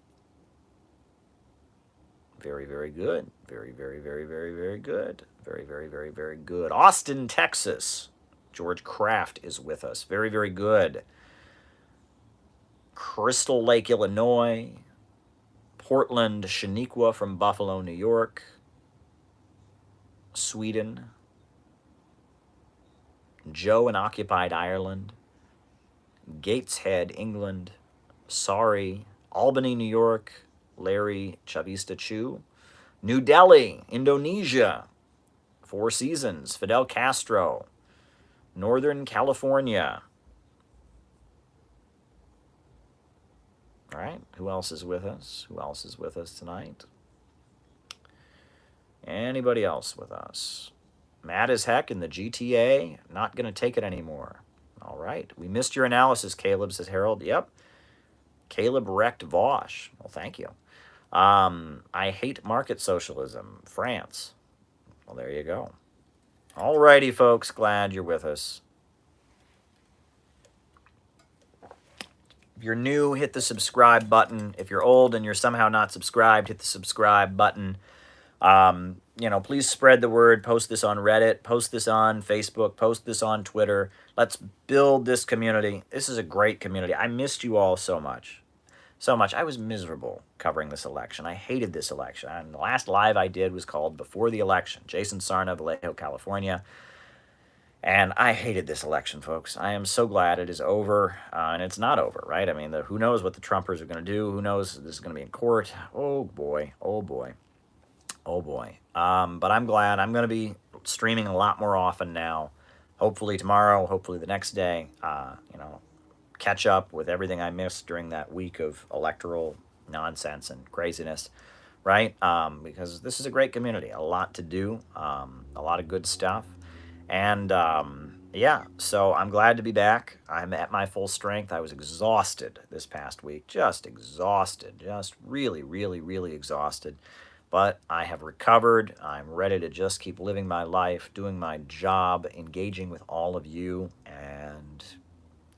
Very, very good. Very, very, very, very, very good. Very, very, very, very good. Austin, Texas. George Kraft is with us. Very, very good. Crystal Lake, Illinois. Portland, Shaniqua from Buffalo, New York. Sweden. Joe in occupied Ireland. Gateshead, England. Sorry, Albany, New York. Larry Chavista Chu. New Delhi, Indonesia. Four Seasons, Fidel Castro. Northern California. All right, who else is with us? Who else is with us tonight? Anybody else with us? Mad as heck in the GTA. Not going to take it anymore. All right, we missed your analysis, Caleb, says Harold. Yep. Caleb wrecked Vosh. Well, thank you. I hate market socialism. France. Well, there you go. All righty, folks. Glad you're with us. If you're new, hit the subscribe button. If you're old and you're somehow not subscribed, hit the subscribe button. Please spread the word. Post this on Reddit. Post this on Facebook. Post this on Twitter. Let's build this community. This is a great community. I missed you all so much. so much. I was miserable covering this election. I hated this election. And the last live I did was called Before the Election. Jason Sarna, Vallejo, California. And I hated this election, folks. I am so glad it is over, and it's not over, right? I mean, who knows what the Trumpers are going to do? Who knows this is going to be in court? Oh boy, oh boy, oh boy. But I'm glad. I'm going to be streaming a lot more often now. Hopefully tomorrow, hopefully the next day. Catch up with everything I missed during that week of electoral nonsense and craziness, right? Because this is a great community, a lot to do, a lot of good stuff. And yeah, so I'm glad to be back. I'm at my full strength. I was exhausted this past week, just exhausted, just really, really, really exhausted. But I have recovered. I'm ready to just keep living my life, doing my job, engaging with all of you, and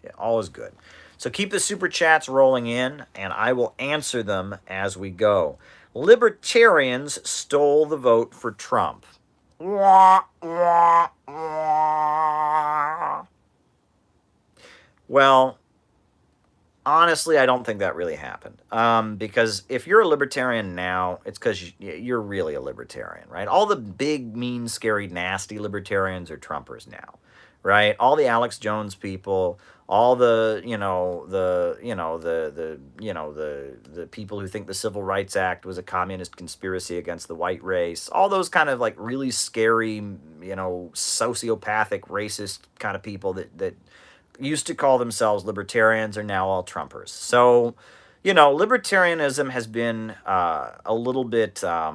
yeah, all is good. So keep the super chats rolling in, and I will answer them as we go. Libertarians stole the vote for Trump. Well, honestly, I don't think that really happened. Because if you're a libertarian now, it's because you're really a libertarian, right? All the big, mean, scary, nasty libertarians are Trumpers now, right? All the Alex Jones people, all the people who think the Civil Rights Act was a communist conspiracy against the white race, all those kind of like really scary, sociopathic, racist kind of people that used to call themselves libertarians are now all Trumpers. So, libertarianism has been a little bit, how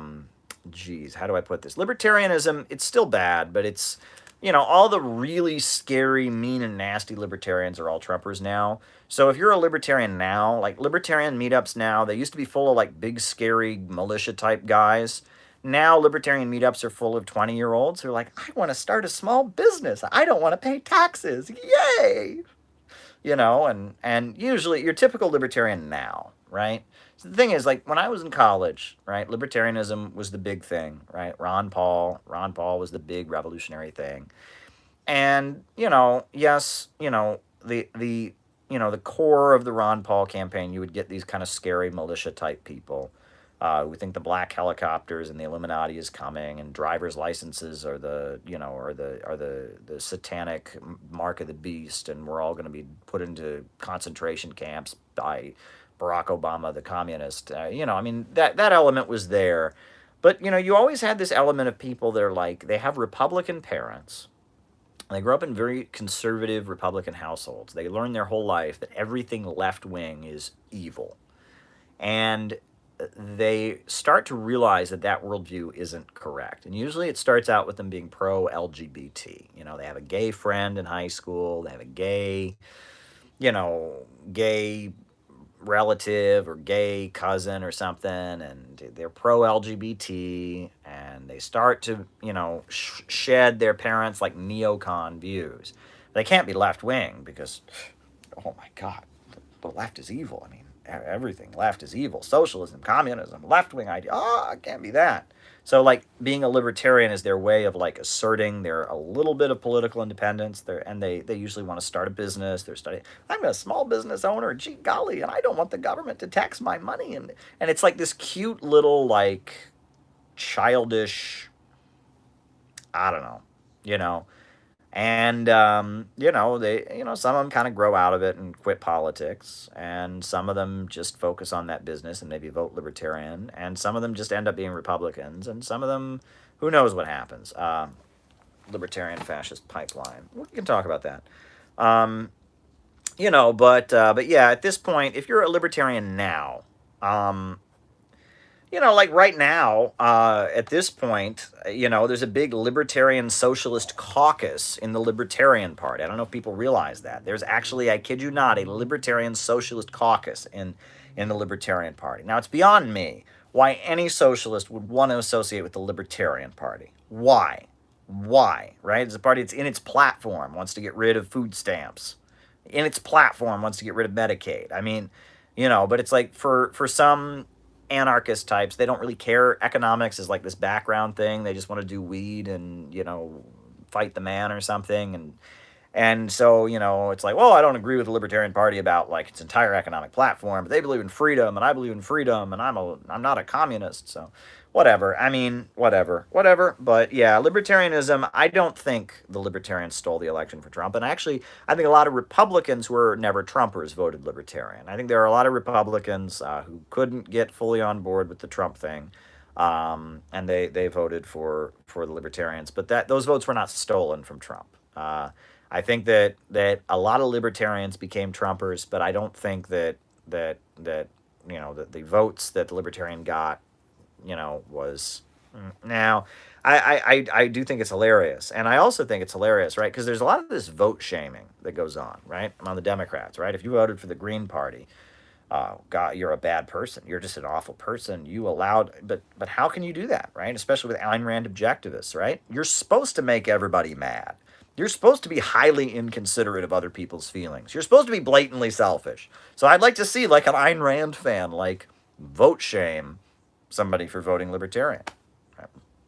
do I put this? Libertarianism, it's still bad, but it's, all the really scary, mean, and nasty libertarians are all Trumpers now. So if you're a libertarian now, like libertarian meetups now, they used to be full of like big, scary militia type guys. Now libertarian meetups are full of 20-year-olds who are like, I want to start a small business. I don't want to pay taxes. Yay! And usually your typical libertarian now, right? So the thing is, like, when I was in college, right, libertarianism was the big thing, right? Ron Paul was the big revolutionary thing. And, yes, the core of the Ron Paul campaign, you would get these kind of scary militia type people who think the black helicopters and the Illuminati is coming, and driver's licenses are the satanic mark of the beast, and we're all going to be put into concentration camps by Barack Obama, the communist. That element was there. But, you always had this element of people that are like, they have Republican parents. They grew up in very conservative Republican households. They learned their whole life that everything left-wing is evil. And they start to realize that worldview isn't correct. And usually it starts out with them being pro-LGBT. They have a gay friend in high school. They have a gay relative or gay cousin or something, and they're pro-LGBT, and they start to, shed their parents' like neocon views. They can't be left-wing because, oh my God, the left is evil. I mean, everything left is evil. Socialism, communism, left-wing idea. It can't be that. So, like, being a libertarian is their way of, like, asserting their a little bit of political independence. They usually want to start a business. They're studying, I'm a small business owner, gee golly, and I don't want the government to tax my money. And it's like this cute little, like, childish, I don't know, And, some of them kind of grow out of it and quit politics, and some of them just focus on that business and maybe vote libertarian, and some of them just end up being Republicans, and some of them, who knows what happens. Libertarian fascist pipeline. We can talk about that. But yeah, at this point, if you're a libertarian now, like right now, at this point, there's a big libertarian socialist caucus in the Libertarian Party. I don't know if people realize that. There's actually, I kid you not, a libertarian socialist caucus in the Libertarian Party. Now, it's beyond me why any socialist would want to associate with the Libertarian Party. Why? Right? It's a party that's in its platform, wants to get rid of food stamps. In its platform, wants to get rid of Medicaid. I mean, but it's like for some anarchist types, they don't really care. Economics is like this background thing. They just want to do weed and fight the man or something. And so, it's like, well, I don't agree with the Libertarian Party about like its entire economic platform, but they believe in freedom and I believe in freedom and I'm not a communist. So whatever. I mean, whatever. But yeah, libertarianism, I don't think the libertarians stole the election for Trump. And actually, I think a lot of Republicans who were never Trumpers voted libertarian. I think there are a lot of Republicans who couldn't get fully on board with the Trump thing. And they voted for the libertarians, but those votes were not stolen from Trump. I think that a lot of libertarians became Trumpers, but I don't think that the votes that the libertarian got, was now. I do think it's hilarious, and I also think it's hilarious, right? Because there's a lot of this vote shaming that goes on, right, among the Democrats, right? If you voted for the Green Party, God, you're a bad person. You're just an awful person. But how can you do that, right? Especially with Ayn Rand objectivists, right? You're supposed to make everybody mad. You're supposed to be highly inconsiderate of other people's feelings. You're supposed to be blatantly selfish. So I'd like to see like an Ayn Rand fan like vote shame somebody for voting libertarian.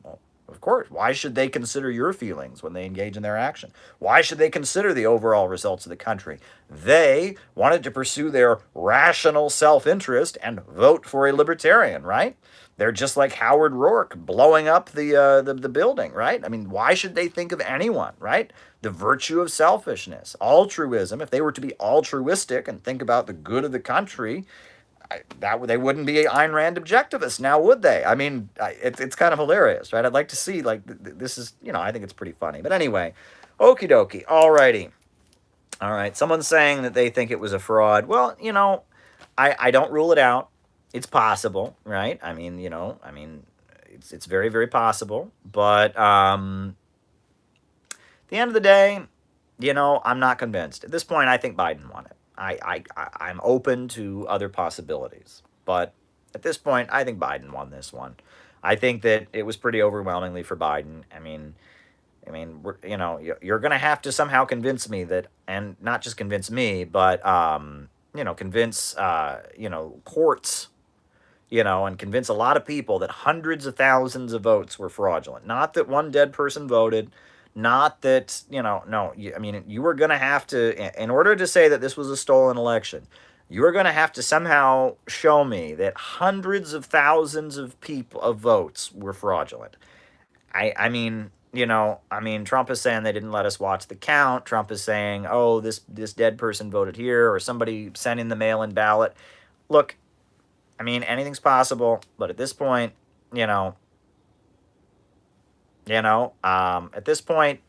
Well, of course. Why should they consider your feelings when they engage in their action? Why should they consider the overall results of the country? They wanted to pursue their rational self-interest and vote for a libertarian, right? They're just like Howard Rourke blowing up the building, right? I mean, why should they think of anyone, right? The virtue of selfishness, altruism. If they were to be altruistic and think about the good of the country, they wouldn't be Ayn Rand objectivists now, would they? I mean, it's kind of hilarious, right? I'd like to see, like, this is, I think it's pretty funny. But anyway, okie dokie, alrighty. All right, someone's saying that they think it was a fraud. Well, I don't rule it out. It's possible, right? I mean, it's very, very possible. But at the end of the day, I'm not convinced. At this point, I think Biden won it. I'm open to other possibilities. But at this point, I think Biden won this one. I think that it was pretty overwhelmingly for Biden. I mean, you're going to have to somehow convince me that, and not just convince me, but, convince, courts, and convince a lot of people that hundreds of thousands of votes were fraudulent. Not that one dead person voted, not that, no, you were going to have to, in order to say that this was a stolen election, you are going to have to somehow show me that hundreds of thousands of votes were fraudulent. Trump is saying they didn't let us watch the count. Trump is saying, oh, this dead person voted here, or somebody sent in the mail-in ballot. Look, anything's possible, but at this point, at this point,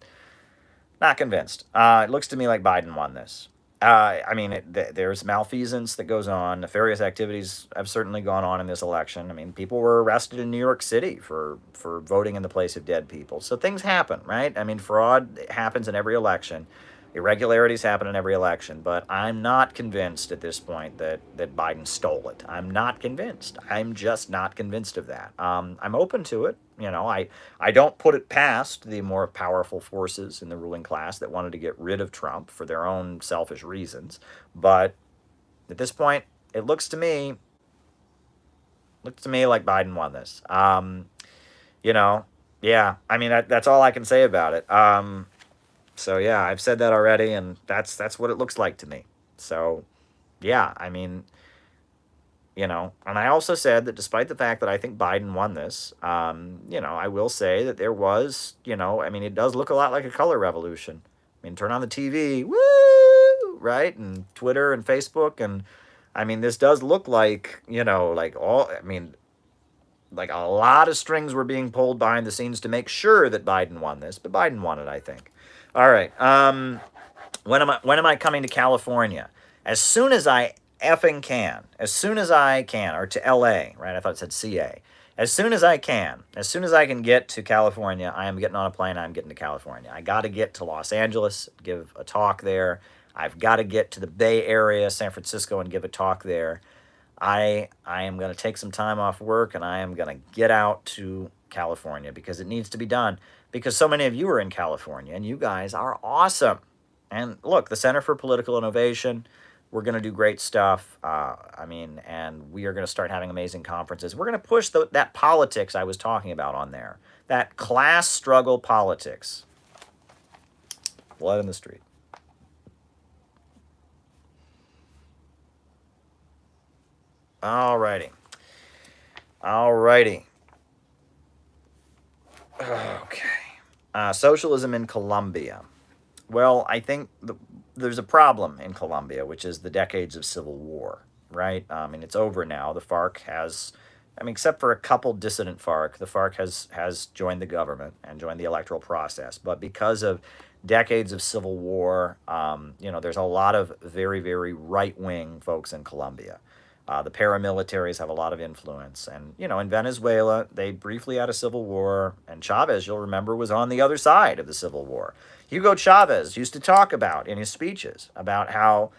not convinced. It looks to me like Biden won this. There's malfeasance that goes on. Nefarious activities have certainly gone on in this election. People were arrested in New York City for voting in the place of dead people. So things happen, right? Fraud happens in every election. Irregularities happen in every election. But I'm not convinced at this point that Biden stole it. I'm not convinced. I'm just not convinced of that. I'm open to it. I don't put it past the more powerful forces in the ruling class that wanted to get rid of Trump for their own selfish reasons. But at this point, it looks to me like Biden won this. Yeah, that's all I can say about it. So yeah, I've said that already, and that's what it looks like to me. So yeah, and I also said that despite the fact that I think Biden won this, I will say that there was, it does look a lot like a color revolution. Turn on the TV, woo, right? And Twitter and Facebook. And this does look like, like a lot of strings were being pulled behind the scenes to make sure that Biden won this, but Biden won it, I think. All right. When am I coming to California? As soon as I effing can. As soon as I can, or to LA, right? I thought it said CA. As soon as I can get to California, I am getting on a plane, I'm getting to California. I got to get to Los Angeles, give a talk there. I've got to get to the Bay Area, San Francisco, and give a talk there. I am going to take some time off work, and I am going to get out to California because it needs to be done. Because so many of you are in California, and you guys are awesome. And look, the Center for Political Innovation, we're going to do great stuff. And we are going to start having amazing conferences. We're going to push that politics I was talking about on there. That class struggle politics. Blood in the street. Alrighty. Alrighty. Okay. Socialism in Colombia. Well, I think there's a problem in Colombia, which is the decades of civil war, right? And it's over now. The FARC has, I mean, except for a couple dissident FARC, the FARC has joined the government and joined the electoral process. But because of decades of civil war, there's a lot of very, very right-wing folks in Colombia. The paramilitaries have a lot of influence. And, in Venezuela, they briefly had a civil war, and Chavez, you'll remember, was on the other side of the civil war. Hugo Chavez used to talk about in his speeches about how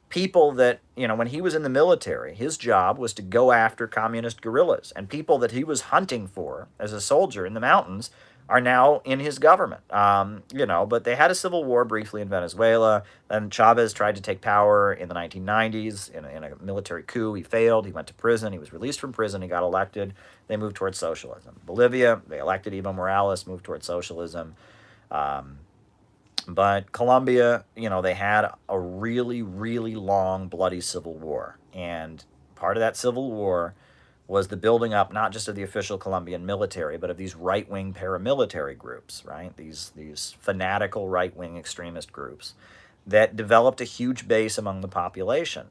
people that, when he was in the military, his job was to go after communist guerrillas, and people that he was hunting for as a soldier in the mountains are now in his government. But they had a civil war briefly in Venezuela. Then Chavez tried to take power in the 1990s in a military coup. He failed. He went to prison. He was released from prison. He got elected. They moved towards socialism. Bolivia, they elected Evo Morales, moved towards socialism. But Colombia, they had a really, really long, bloody civil war. And part of that civil war was the building up not just of the official Colombian military, but of these right-wing paramilitary groups, right? These fanatical right-wing extremist groups that developed a huge base among the population.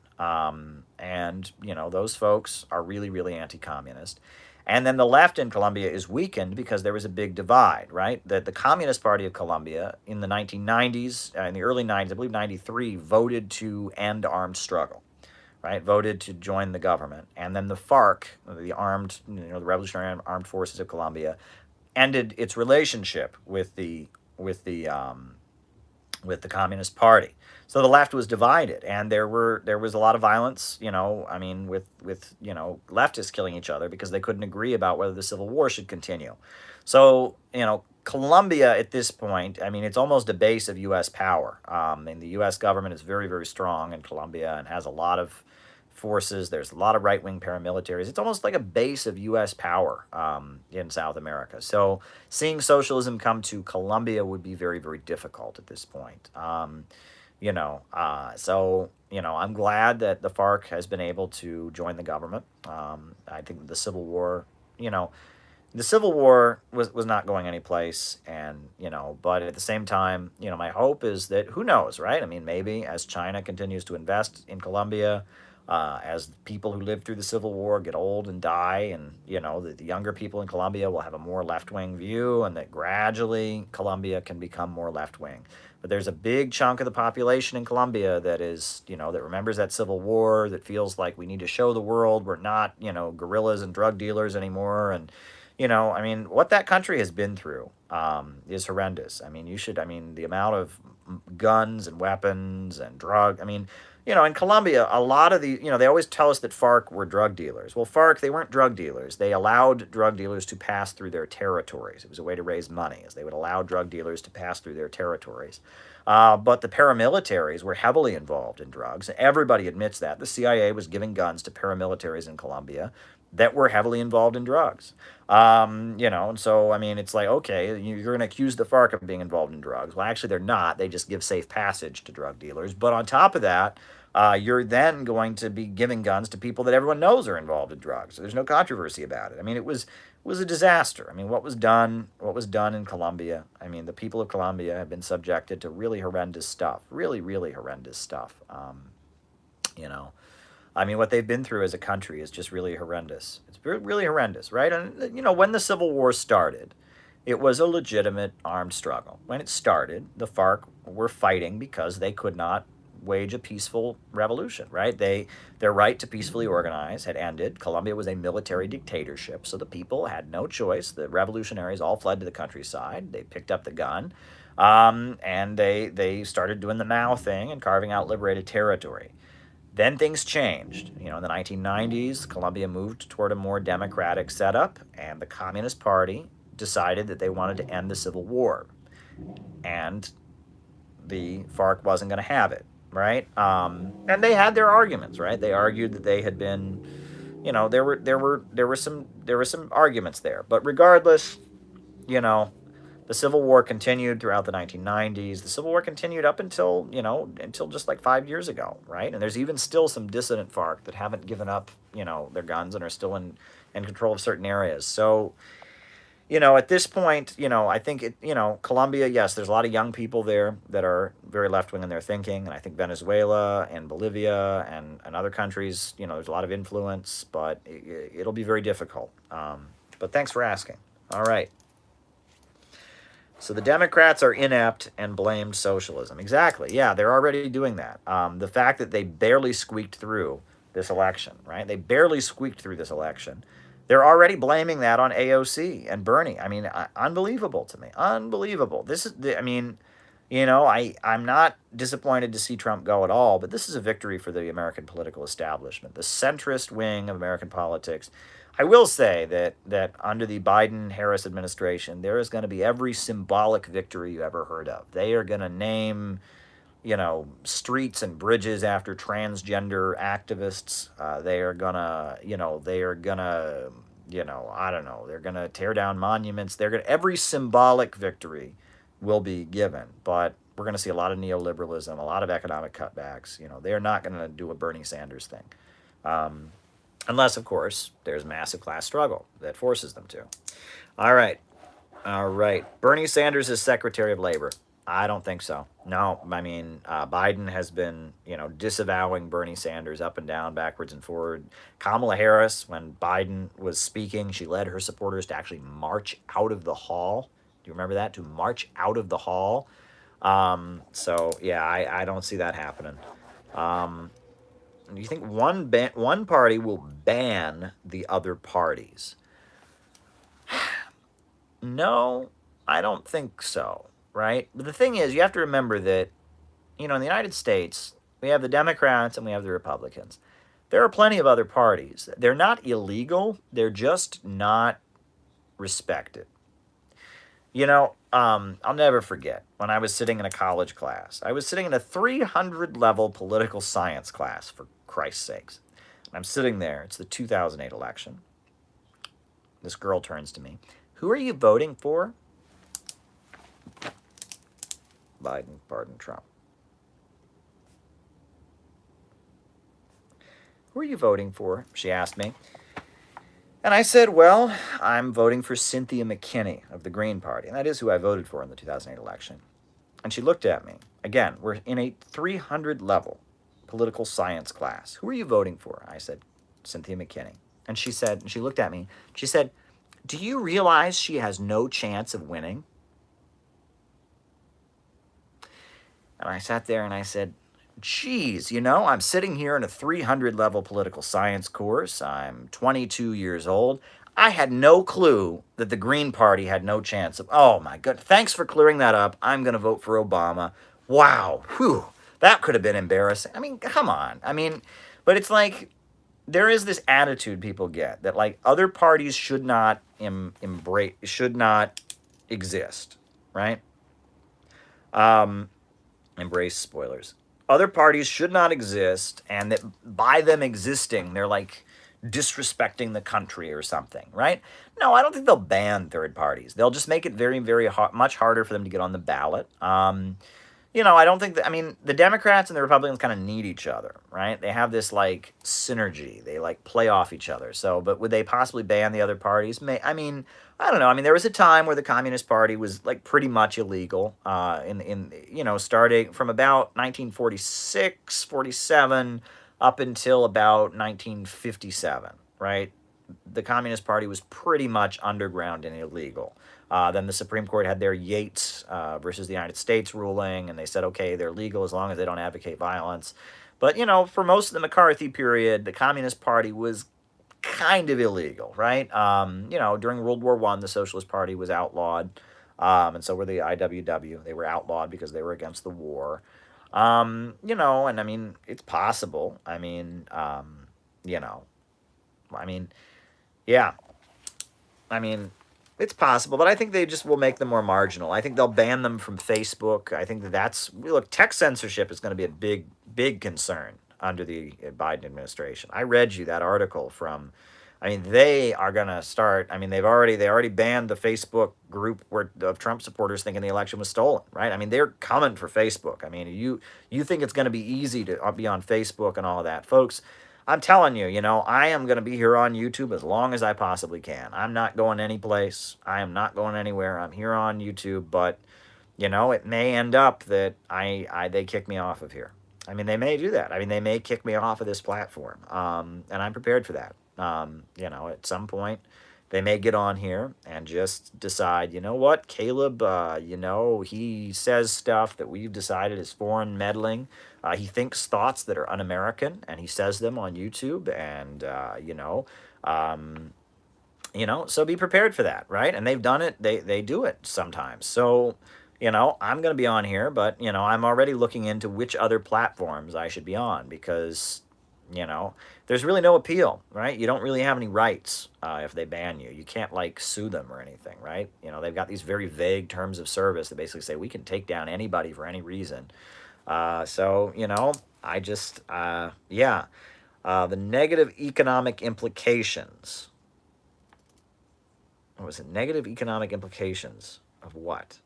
Those folks are really, really anti-communist. And then the left in Colombia is weakened because there was a big divide, right? That the Communist Party of Colombia in the 1990s, in the early 90s, I believe 93, voted to end armed struggle, right? Voted to join the government. And then the FARC, the Revolutionary Armed Forces of Colombia, ended its relationship with the Communist Party. So the left was divided, and there was a lot of violence, with leftists killing each other because they couldn't agree about whether the Civil War should continue. So, Colombia at this point, it's almost a base of U.S. power. And the U.S. government is very, very strong in Colombia and has a lot of forces. There's a lot of right-wing paramilitaries. It's almost like a base of U.S. power in South America. So seeing socialism come to Colombia would be very, very difficult at this point. I'm glad that the FARC has been able to join the government. I think the Civil War, was not going anyplace, but at the same time, my hope is that, who knows, right? Maybe as China continues to invest in Colombia, as people who lived through the Civil War get old and die, and the younger people in Colombia will have a more left-wing view, and that gradually Colombia can become more left-wing. But there's a big chunk of the population in Colombia that is, that remembers that Civil War, that feels like we need to show the world we're not, guerrillas and drug dealers anymore. And, what that country has been through is horrendous. The amount of guns and weapons and in Colombia, a lot of they always tell us that FARC were drug dealers. Well, FARC, they weren't drug dealers. They allowed drug dealers to pass through their territories. It was a way to raise money, as they would allow drug dealers to pass through their territories. But the paramilitaries were heavily involved in drugs. Everybody admits that. The CIA was giving guns to paramilitaries in Colombia that were heavily involved in drugs. And so, it's like, okay, you're going to accuse the FARC of being involved in drugs. Well, actually, they're not. They just give safe passage to drug dealers. But on top of that, you're then going to be giving guns to people that everyone knows are involved in drugs. So there's no controversy about it. It was a disaster. What was done in Colombia. The people of Colombia have been subjected to really horrendous stuff. Really, really horrendous stuff. What they've been through as a country is just really horrendous. It's really horrendous, right? And, when the Civil War started, it was a legitimate armed struggle. When it started, the FARC were fighting because they could not wage a peaceful revolution, right? Their right to peacefully organize had ended. Colombia was a military dictatorship, so the people had no choice. The revolutionaries all fled to the countryside. They picked up the gun, and they started doing the Mao thing and carving out liberated territory. Then things changed. In the 1990s, Colombia moved toward a more democratic setup, and the Communist Party decided that they wanted to end the Civil War. And the FARC wasn't going to have it, right? And they had their arguments, right? They argued that they had been, there were some arguments there. But regardless, The Civil War continued throughout the 1990s. The Civil War continued up until, until just like 5 years ago, right? And there's even still some dissident FARC that haven't given up, their guns and are still in control of certain areas. So, at this point, I think Colombia, yes, there's a lot of young people there that are very left-wing in their thinking. And I think Venezuela and Bolivia and other countries, there's a lot of influence, but it'll be very difficult. But thanks for asking. All right. So the Democrats are inept and blamed socialism. Exactly. Yeah, they're already doing that. The fact that they barely squeaked through this election, right? They barely squeaked through this election. They're already blaming that on AOC and Bernie. I mean, unbelievable to me. Unbelievable. This is, I'm not disappointed to see Trump go at all, but this is a victory for the American political establishment, the centrist wing of American politics. I will say that under the Biden-Harris administration, there is going to be every symbolic victory you ever heard of. They are going to name, streets and bridges after transgender activists. They are gonna, I don't know. They're gonna tear down monuments. Every symbolic victory will be given, but we're gonna see a lot of neoliberalism, a lot of economic cutbacks. They're not gonna do a Bernie Sanders thing. Unless, of course, there's massive class struggle that forces them to. All right. Bernie Sanders is Secretary of Labor. I don't think so. No, I mean, Biden has been, disavowing Bernie Sanders up and down, backwards and forward. Kamala Harris, when Biden was speaking, she led her supporters to actually march out of the hall. Do you remember that? To march out of the hall. So, yeah, I don't see that happening. Do you think one party will ban the other parties? No, I don't think so, right? But the thing is, you have to remember that, in the United States, we have the Democrats and we have the Republicans. There are plenty of other parties. They're not illegal. They're just not respected. I'll never forget when I was sitting in a college class. I was sitting in a 300-level political science class, for Christ's sakes. And I'm sitting there. It's the 2008 election. This girl turns to me. Who are you voting for? Biden, pardon, Trump. Who are you voting for? She asked me. And I said, well, I'm voting for Cynthia McKinney of the Green Party. And that is who I voted for in the 2008 election. And she looked at me. Again, we're in a 300-level political science class. Who are you voting for? I said, Cynthia McKinney. And she looked at me. She said, do you realize she has no chance of winning? And I sat there and I said, geez, I'm sitting here in a 300-level political science course. I'm 22 years old. I had no clue that the Green Party had no chance of, oh my God, thanks for clearing that up. I'm going to vote for Obama. Wow, whew, that could have been embarrassing. I mean, come on. But it's like, there is this attitude people get that like other parties should not should not exist, right? Embrace spoilers. Other parties should not exist, and that by them existing, they're like disrespecting the country or something, right? No, I don't think they'll ban third parties. They'll just make it very, very much harder for them to get on the ballot. I don't think that, the Democrats and the Republicans kind of need each other, right? They have this like synergy. They like play off each other. So, but would they possibly ban the other parties? I don't know. There was a time where the Communist Party was like pretty much illegal, starting from about 1946, 47 up until about 1957, right? The Communist Party was pretty much underground and illegal. Then the Supreme Court had their Yates versus the United States ruling, and they said, okay, they're legal as long as they don't advocate violence. But, for most of the McCarthy period, the Communist Party was kind of illegal, right? During World War I, the Socialist Party was outlawed, and so were the IWW. They were outlawed because they were against the war. It's possible. Yeah. It's possible, but I think they just will make them more marginal. I think they'll ban them from Facebook. I think tech censorship is going to be a big, big concern under the Biden administration. I read you that article from I mean, they are going to start. I mean, they already banned the Facebook group of Trump supporters thinking the election was stolen, right? I mean, they're coming for Facebook. I mean, you think it's going to be easy to be on Facebook and all of that, folks? I'm telling you, I am going to be here on YouTube as long as I possibly can. I'm not going anyplace. I am not going anywhere. I'm here on YouTube, but it may end up that they kick me off of here. I mean, they may do that. I mean, they may kick me off of this platform, and I'm prepared for that. At some point, they may get on here and just decide, you know what, Caleb, he says stuff that we've decided is foreign meddling. He thinks thoughts that are un-American, and he says them on YouTube, and, so be prepared for that, right? And they've done it. They do it sometimes. So, I'm going to be on here, but, I'm already looking into which other platforms I should be on because, there's really no appeal, right? You don't really have any rights if they ban you. You can't, sue them or anything, right? They've got these very vague terms of service that basically say we can take down anybody for any reason. So, I just, yeah. The negative economic implications. What was it? Negative economic implications of what?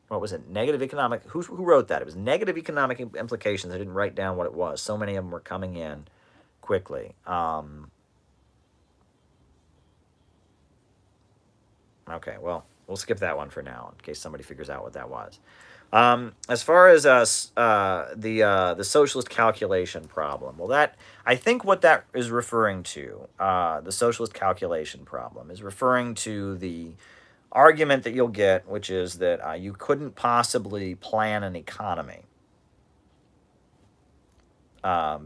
What was it? Negative economic. Who wrote that? It was negative economic implications. I didn't write down what it was. So many of them were coming in quickly. Okay, well, we'll skip that one for now in case somebody figures out what that was. As far as the socialist calculation problem, well, I think what that is referring to, the socialist calculation problem, is referring to the argument that you'll get, which is that you couldn't possibly plan an economy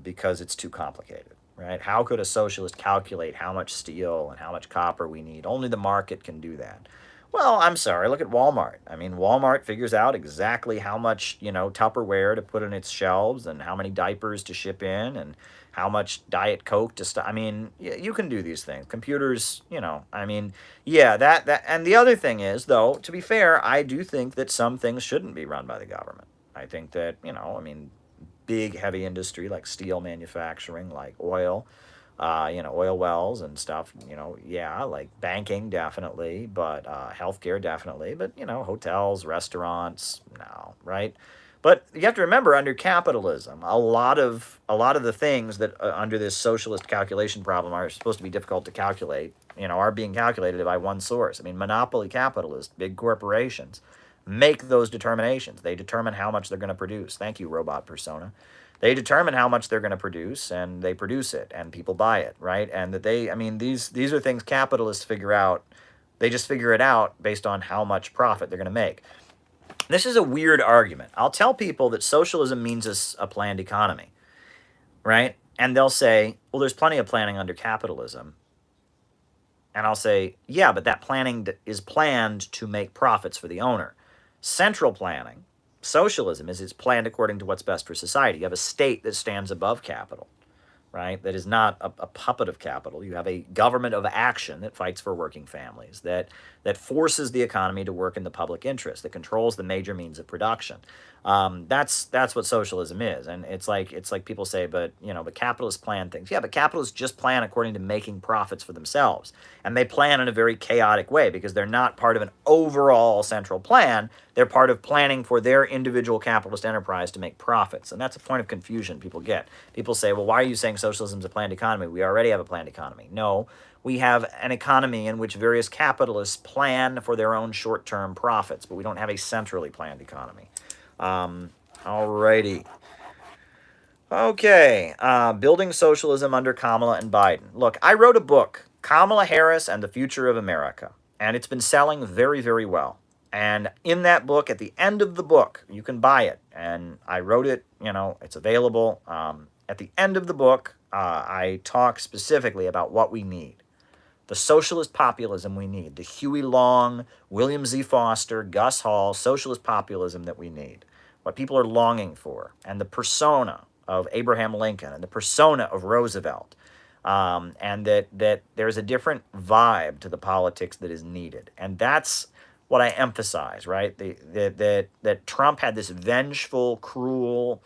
because it's too complicated, right? How could a socialist calculate how much steel and how much copper we need? Only the market can do that. Well, I'm sorry, look at Walmart. I mean, Walmart figures out exactly how much, Tupperware to put in its shelves and how many diapers to ship in and how much Diet Coke to I mean, you can do these things. Computers, I mean, yeah, that. And the other thing is, though, to be fair, I do think that some things shouldn't be run by the government. I think that, I mean, big, heavy industry like steel manufacturing, like oil, oil wells and stuff, yeah, like banking, definitely, but healthcare, definitely, but, hotels, restaurants, no, right? But you have to remember, under capitalism, a lot of the things that under this socialist calculation problem are supposed to be difficult to calculate, are being calculated by one source. I mean, monopoly capitalists, big corporations, make those determinations. They determine how much they're going to produce. Thank you, robot persona. They determine how much they're going to produce, and they produce it, and people buy it, right? And that I mean, these are things capitalists figure out. They just figure it out based on how much profit they're going to make. This is a weird argument. I'll tell people that socialism means a planned economy, right? And they'll say, well, there's plenty of planning under capitalism. And I'll say, yeah, but that planning is planned to make profits for the owner. Central planning, socialism, is it's planned according to what's best for society. You have a state that stands above capital, right? That is not a puppet of capital. You have a government of action that fights for working families, that forces the economy to work in the public interest, that controls the major means of production. That's what socialism is. And it's like people say, but capitalists plan things. Yeah, but capitalists just plan according to making profits for themselves. And they plan in a very chaotic way because they're not part of an overall central plan. They're part of planning for their individual capitalist enterprise to make profits. And that's a point of confusion people get. People say, well, why are you saying socialism is a planned economy? We already have a planned economy. No, we have an economy in which various capitalists plan for their own short-term profits, but we don't have a centrally planned economy. Alrighty. Okay, Building Socialism Under Kamala and Biden. Look, I wrote a book, Kamala Harris and the Future of America, and it's been selling very, very well. And in that book, at the end of the book, you can buy it. And I wrote it, it's available. At the end of the book, I talk specifically about what we need. The socialist populism we need. The Huey Long, William Z. Foster, Gus Hall, socialist populism that we need. What people are longing for. And the persona of Abraham Lincoln and the persona of Roosevelt. And that there's a different vibe to the politics that is needed. And that's what I emphasize, right? That Trump had this vengeful, cruel,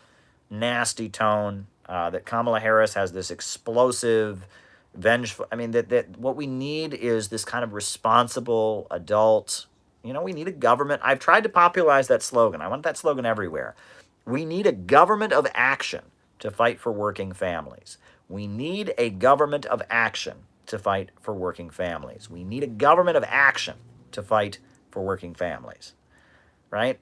nasty tone. That Kamala Harris has this explosive, vengeful. I mean, that what we need is this kind of responsible adult. We need a government. I've tried to popularize that slogan. I want that slogan everywhere. We need a government of action to fight for working families. We need a government of action to fight for working families. We need a government of action to fight for working families, right?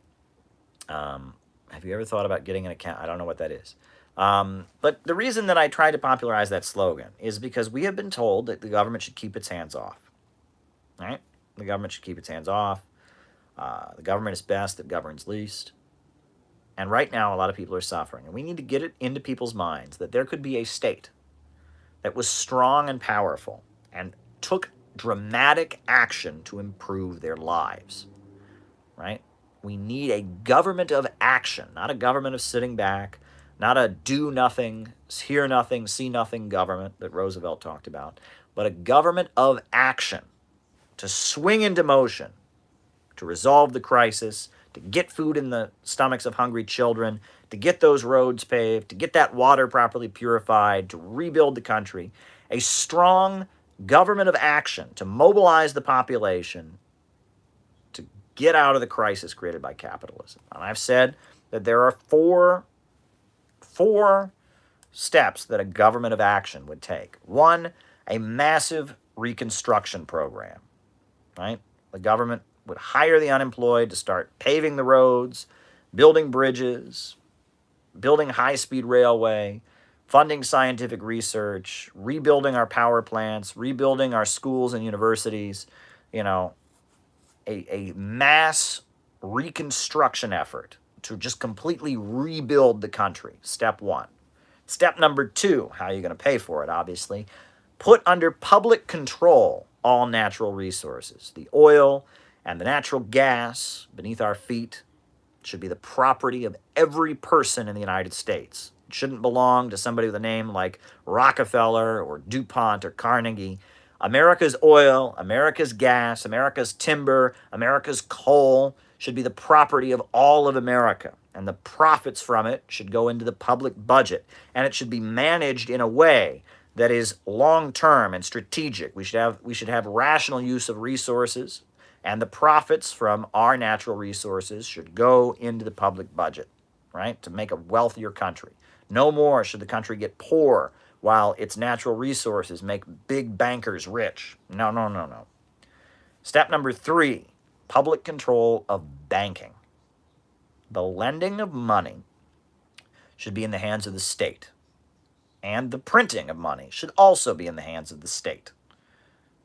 Have you ever thought about getting an account? I don't know what that is. But the reason that I try to popularize that slogan is because we have been told that the government should keep its hands off, right? The government should keep its hands off. The government is best that governs least. And right now, a lot of people are suffering. And we need to get it into people's minds that there could be a state that was strong and powerful and took dramatic action to improve their lives, right? We need a government of action, not a government of sitting back, not a do nothing, hear nothing, see nothing government that Roosevelt talked about, but a government of action to swing into motion, to resolve the crisis, to get food in the stomachs of hungry children, to get those roads paved, to get that water properly purified, to rebuild the country. A strong government of action to mobilize the population to get out of the crisis created by capitalism. And I've said that there are four steps that a government of action would take. One, a massive reconstruction program, right? The government would hire the unemployed to start paving the roads, building bridges, building high-speed railway, funding scientific research, rebuilding our power plants, rebuilding our schools and universities, a mass reconstruction effort to just completely rebuild the country, step one. Step number two, how are you going to pay for it, obviously? Put under public control all natural resources. The oil and the natural gas beneath our feet should be the property of every person in the United States. It shouldn't belong to somebody with a name like Rockefeller or DuPont or Carnegie. America's oil, America's gas, America's timber, America's coal should be the property of all of America. And the profits from it should go into the public budget. And it should be managed in a way that is long-term and strategic. We should have rational use of resources, and the profits from our natural resources should go into the public budget, right, to make a wealthier country. No more should the country get poor while its natural resources make big bankers rich. No, no, no, no. Step number three, public control of banking. The lending of money should be in the hands of the state. And the printing of money should also be in the hands of the state,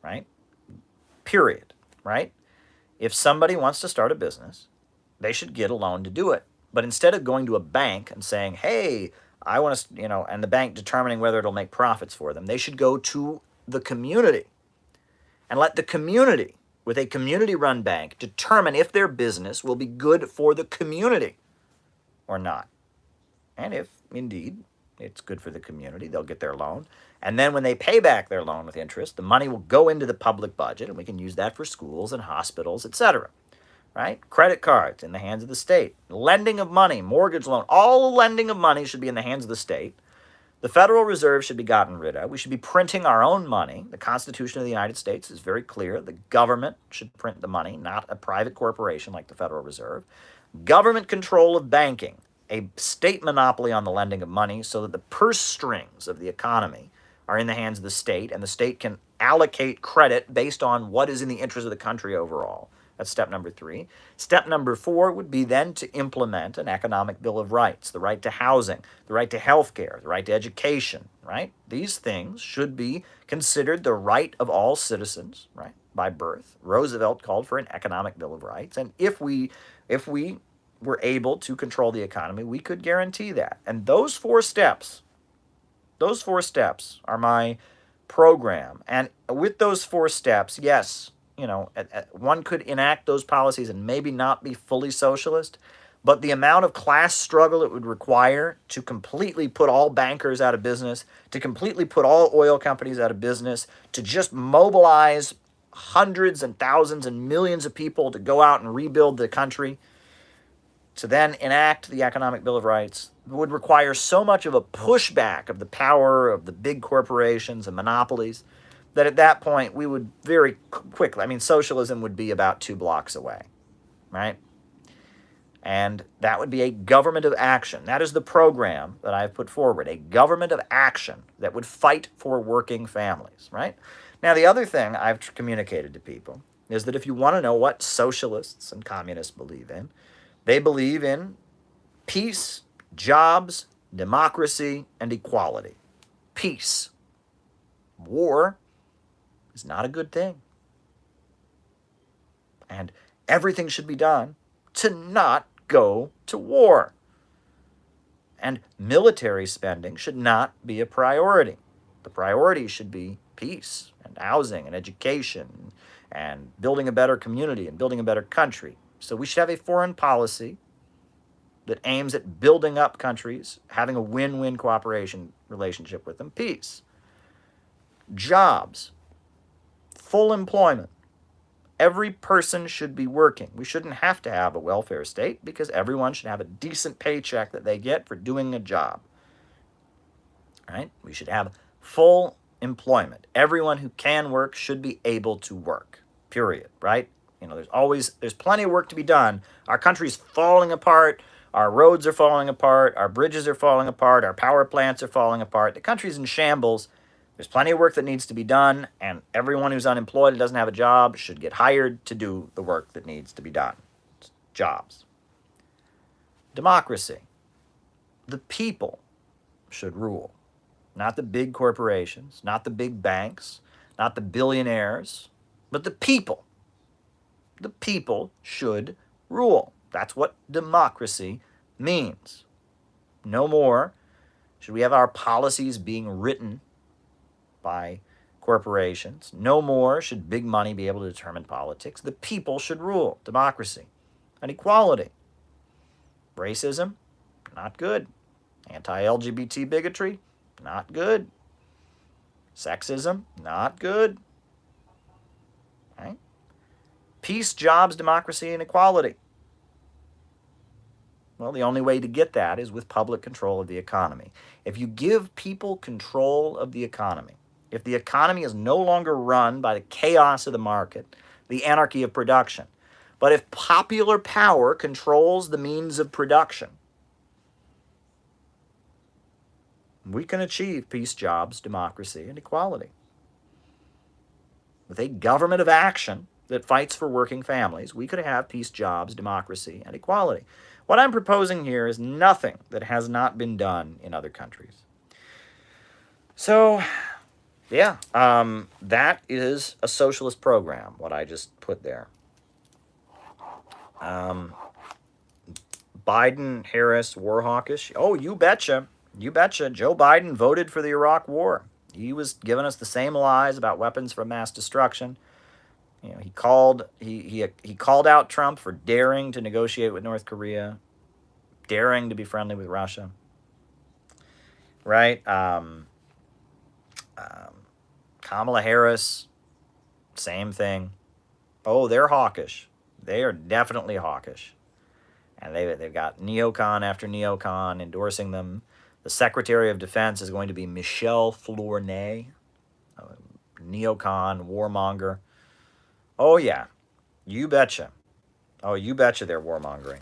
right? Period, right? If somebody wants to start a business, they should get a loan to do it. But instead of going to a bank and saying, hey, I want to, and the bank determining whether it'll make profits for them, they should go to the community and let the community, with a community-run bank, determine if their business will be good for the community or not. And if, indeed, it's good for the community, they'll get their loan. And then when they pay back their loan with interest, the money will go into the public budget, and we can use that for schools and hospitals, etc. Right? Credit cards in the hands of the state. Lending of money, mortgage loan, all lending of money should be in the hands of the state. The Federal Reserve should be gotten rid of. We should be printing our own money. The Constitution of the United States is very clear. The government should print the money, not a private corporation like the Federal Reserve. Government control of banking. A state monopoly on the lending of money so that the purse strings of the economy are in the hands of the state, and the state can allocate credit based on what is in the interest of the country overall. That's step number three. Step number four would be then to implement an economic bill of rights, the right to housing, the right to health care, the right to education, right? These things should be considered the right of all citizens, right, by birth. Roosevelt called for an economic bill of rights, and if we were able to control the economy, we could guarantee that. And those four steps are my program. And with those four steps, yes, one could enact those policies and maybe not be fully socialist, but the amount of class struggle it would require to completely put all bankers out of business, to completely put all oil companies out of business, to just mobilize hundreds and thousands and millions of people to go out and rebuild the country, to then enact the Economic Bill of Rights, would require so much of a pushback of the power of the big corporations and monopolies that at that point we would very quickly, I mean, socialism would be about 2 blocks away, right? And that would be a government of action. That is the program that I've put forward, a government of action that would fight for working families, right? Now, the other thing I've communicated to people is that if you want to know what socialists and communists believe in, they believe in peace, jobs, democracy, and equality. Peace. War is not a good thing. And everything should be done to not go to war. And military spending should not be a priority. The priority should be peace and housing and education and building a better community and building a better country. So we should have a foreign policy that aims at building up countries, having a win-win cooperation relationship with them. Peace. Jobs. Full employment. Every person should be working. We shouldn't have to have a welfare state because everyone should have a decent paycheck that they get for doing a job. Right? We should have full employment. Everyone who can work should be able to work. Period. Right? You know, there's plenty of work to be done. Our country's falling apart. Our roads are falling apart. Our bridges are falling apart. Our power plants are falling apart. The country's in shambles. There's plenty of work that needs to be done, and everyone who's unemployed and doesn't have a job should get hired to do the work that needs to be done. It's jobs. Democracy. The people should rule. Not the big corporations, not the big banks, not the billionaires, but the people. The people should rule. That's what democracy means. No more should we have our policies being written by corporations. No more should big money be able to determine politics. The people should rule. Democracy. And equality. Racism, not good. Anti-LGBT bigotry, not good. Sexism, not good. Right? Peace, jobs, democracy, and equality. Well, the only way to get that is with public control of the economy. If you give people control of the economy, if the economy is no longer run by the chaos of the market, the anarchy of production, but if popular power controls the means of production, we can achieve peace, jobs, democracy, and equality. With a government of action that fights for working families, we could have peace, jobs, democracy, and equality. What I'm proposing here is nothing that has not been done in other countries. So, yeah, that is a socialist program, what I just put there. Biden, Harris, war hawkish. Oh, you betcha. You betcha. Joe Biden voted for the Iraq War. He was giving us the same lies about weapons for mass destruction. You know, he called out Trump for daring to negotiate with North Korea, daring to be friendly with Russia. Right? Kamala Harris, same thing. Oh, they're hawkish. They are definitely hawkish. And they've got neocon after neocon endorsing them. The Secretary of Defense is going to be Michelle Flournoy, neocon, warmonger. Oh, yeah. You betcha. Oh, you betcha they're warmongering.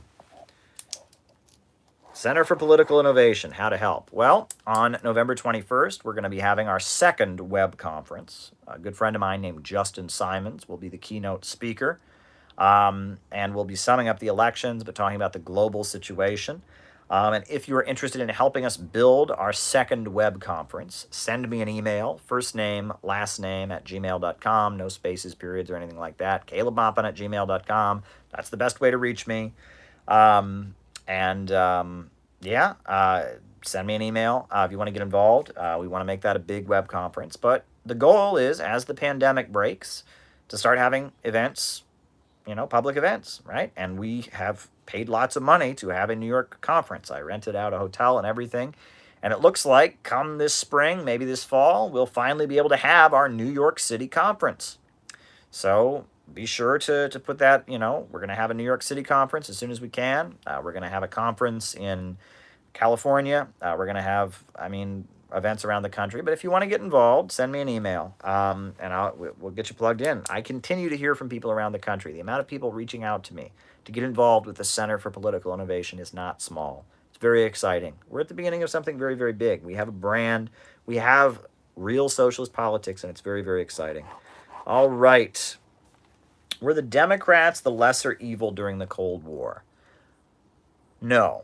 Center for Political Innovation, how to help. Well, on November 21st, we're going to be having our second web conference. A good friend of mine named Justin Simons will be the keynote speaker. And we'll be summing up the elections, but talking about the global situation. And if you're interested in helping us build our second web conference, send me an email, first name, last name @gmail.com, no spaces, periods, or anything like that, calebmaupin@gmail.com. That's the best way to reach me. Send me an email if you want to get involved. We want to make that a big web conference. But the goal is, as the pandemic breaks, to start having events, public events, right? And we have paid lots of money to have a New York conference. I rented out a hotel and everything. And it looks like come this spring, maybe this fall, we'll finally be able to have our New York City conference. So be sure to put that, we're going to have a New York City conference as soon as we can. We're going to have a conference in California, we're going to have, events around the country. But if you want to get involved, send me an email, and we'll get you plugged in. I continue to hear from people around the country. The amount of people reaching out to me to get involved with the Center for Political Innovation is not small. It's very exciting. We're at the beginning of something very, very big. We have a brand. We have real socialist politics, and it's very, very exciting. All right. Were the Democrats the lesser evil during the Cold War? No.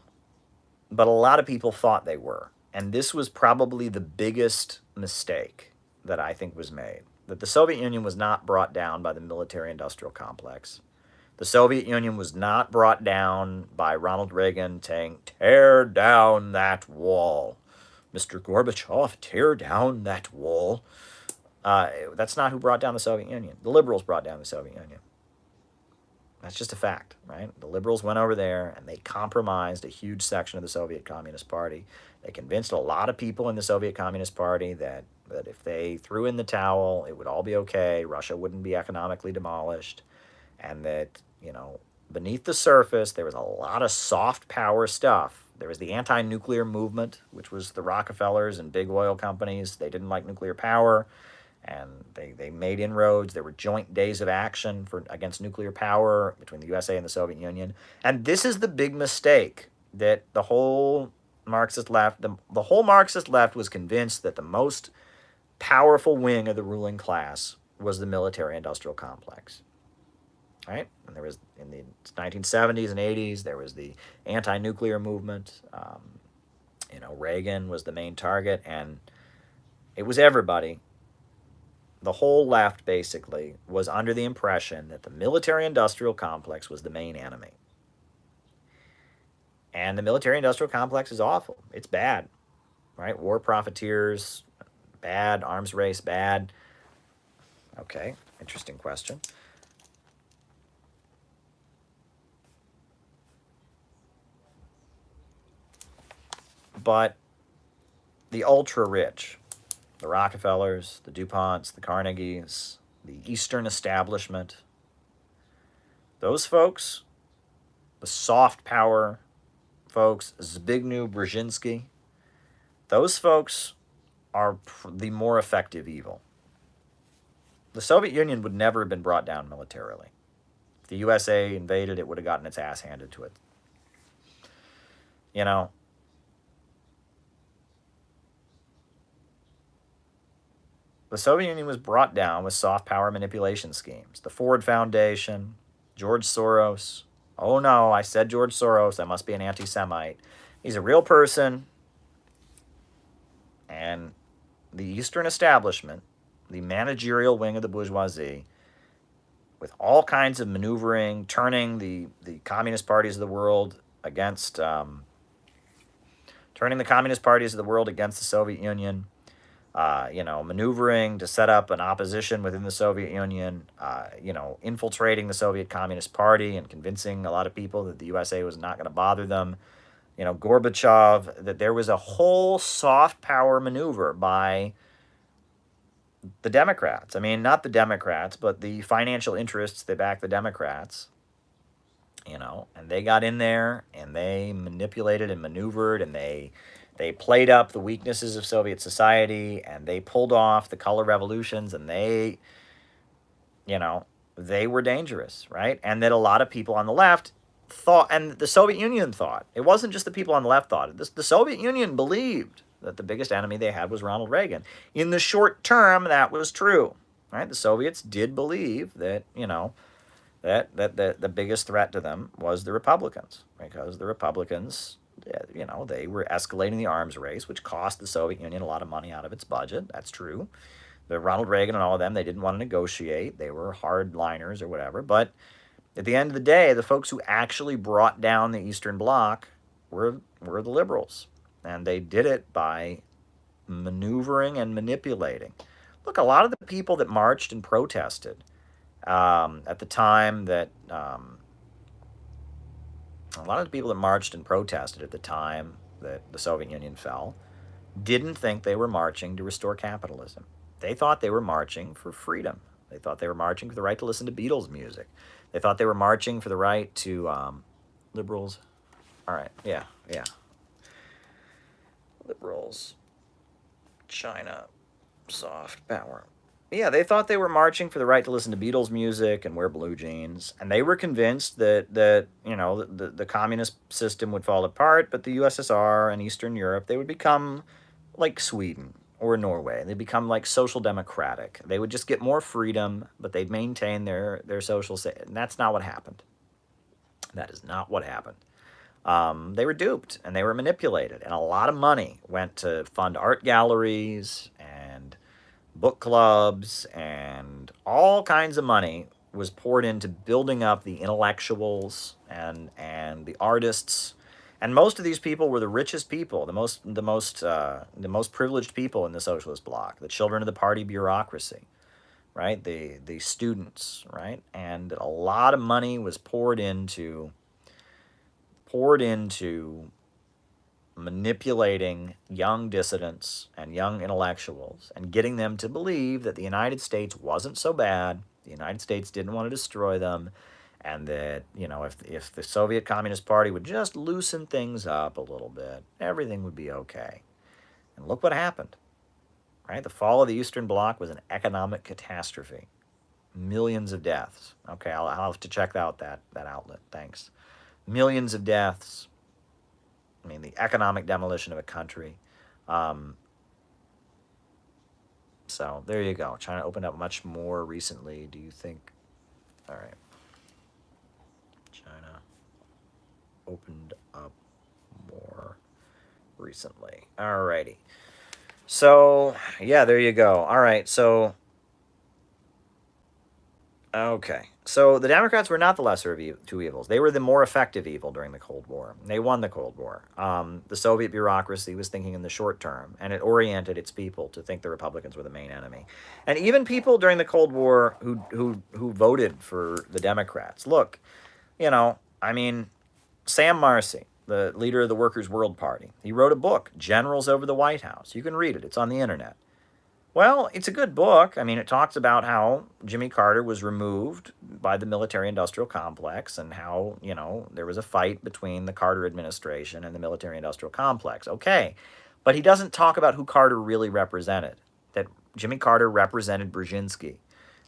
But a lot of people thought they were. And this was probably the biggest mistake that I think was made. That the Soviet Union was not brought down by the military-industrial complex. The Soviet Union was not brought down by Ronald Reagan saying, "Tear down that wall. Mr. Gorbachev, tear down that wall." That's not who brought down the Soviet Union. The liberals brought down the Soviet Union. That's just a fact, right? The liberals went over there and they compromised a huge section of the Soviet Communist Party. They convinced a lot of people in the Soviet Communist Party that if they threw in the towel, it would all be okay. Russia wouldn't be economically demolished. And that, beneath the surface, there was a lot of soft power stuff. There was the anti-nuclear movement, which was the Rockefellers and big oil companies. They didn't like nuclear power, and they made inroads. There were joint days of action against nuclear power between the USA and the Soviet Union. And this is the big mistake that the whole Marxist left, the whole Marxist left was convinced that the most powerful wing of the ruling class was the military-industrial complex. Right? And there was, in the 1970s and 80s, there was the anti-nuclear movement. Reagan was the main target, and it was everybody. The whole left, basically, was under the impression that the military-industrial complex was the main enemy. And the military-industrial complex is awful. It's bad, right? War profiteers, bad. Arms race, bad. Okay, interesting question. But the ultra-rich, the Rockefellers, the DuPonts, the Carnegies, the Eastern establishment, those folks, the soft power folks, Zbigniew Brzezinski, those folks are the more effective evil. The Soviet Union would never have been brought down militarily. If the USA invaded, it would have gotten its ass handed to it. The Soviet Union was brought down with soft power manipulation schemes. The Ford Foundation, George Soros. Oh no, I said George Soros. I must be an anti-Semite. He's a real person. And the Eastern establishment, the managerial wing of the bourgeoisie, with all kinds of maneuvering, turning the communist parties of the world against, turning the communist parties of the world against the Soviet Union, maneuvering to set up an opposition within the Soviet Union, infiltrating the Soviet Communist Party and convincing a lot of people that the USA was not going to bother them. Gorbachev, that there was a whole soft power maneuver by the Democrats. Not the Democrats, but the financial interests that back the Democrats, and they got in there and they manipulated and maneuvered, and they played up the weaknesses of Soviet society, and they pulled off the color revolutions, and they were dangerous, right? And that a lot of people on the left thought, and the Soviet Union thought, it wasn't just the people on the left thought, the Soviet Union believed that the biggest enemy they had was Ronald Reagan. In the short term, that was true, right? The Soviets did believe that, that the biggest threat to them was the Republicans, because the Republicans, they were escalating the arms race, which cost the Soviet Union a lot of money out of its budget. That's true. The Ronald Reagan and all of them, they didn't want to negotiate. They were hardliners or whatever. But at the end of the day, the folks who actually brought down the Eastern Bloc were the liberals. And they did it by maneuvering and manipulating. Look, a lot of the people that marched and protested at the time that... a lot of the people that marched and protested at the time that the Soviet Union fell didn't think they were marching to restore capitalism. They thought they were marching for freedom. They thought they were marching for the right to listen to Beatles music. They thought they were marching for the right to liberals. All right, yeah. Liberals, China, soft power. Yeah, they thought they were marching for the right to listen to Beatles music and wear blue jeans, and they were convinced that the communist system would fall apart, but the USSR and Eastern Europe, they would become like Sweden or Norway. They'd become like social democratic. They would just get more freedom, but they'd maintain their social state. And that's not what happened. That is not what happened. They were duped and they were manipulated, and a lot of money went to fund art galleries and book clubs, and all kinds of money was poured into building up the intellectuals and the artists. And most of these people were the richest people, the most privileged people in the socialist bloc, the children of the party bureaucracy, right? The students, right? And a lot of money was poured into manipulating young dissidents and young intellectuals and getting them to believe that the United States wasn't so bad, the United States didn't want to destroy them, and that, if the Soviet Communist Party would just loosen things up a little bit, everything would be okay. And look what happened, right? The fall of the Eastern Bloc was an economic catastrophe. Millions of deaths. Okay, I'll have to check out that outlet. Thanks. Millions of deaths. I mean, the economic demolition of a country. So there you go. China opened up much more recently. Do you think? All right. China opened up more recently. All righty. So, yeah, there you go. All right. So, okay. So the Democrats were not the lesser of two evils. They were the more effective evil during the Cold War. They won the Cold War. The Soviet bureaucracy was thinking in the short term, and it oriented its people to think the Republicans were the main enemy. And even people during the Cold War who voted for the Democrats. Look, Sam Marcy, the leader of the Workers' World Party, he wrote a book, Generals Over the White House. You can read it. It's on the internet. Well, it's a good book. I mean, it talks about how Jimmy Carter was removed by the military-industrial complex and how, there was a fight between the Carter administration and the military-industrial complex. Okay, but he doesn't talk about who Carter really represented, that Jimmy Carter represented Brzezinski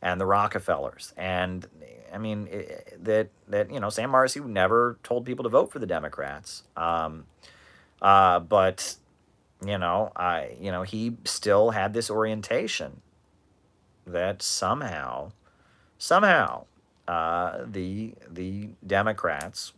and the Rockefellers. And, I mean, Sam Marcy never told people to vote for the Democrats. But he still had this orientation that somehow, the Democrats,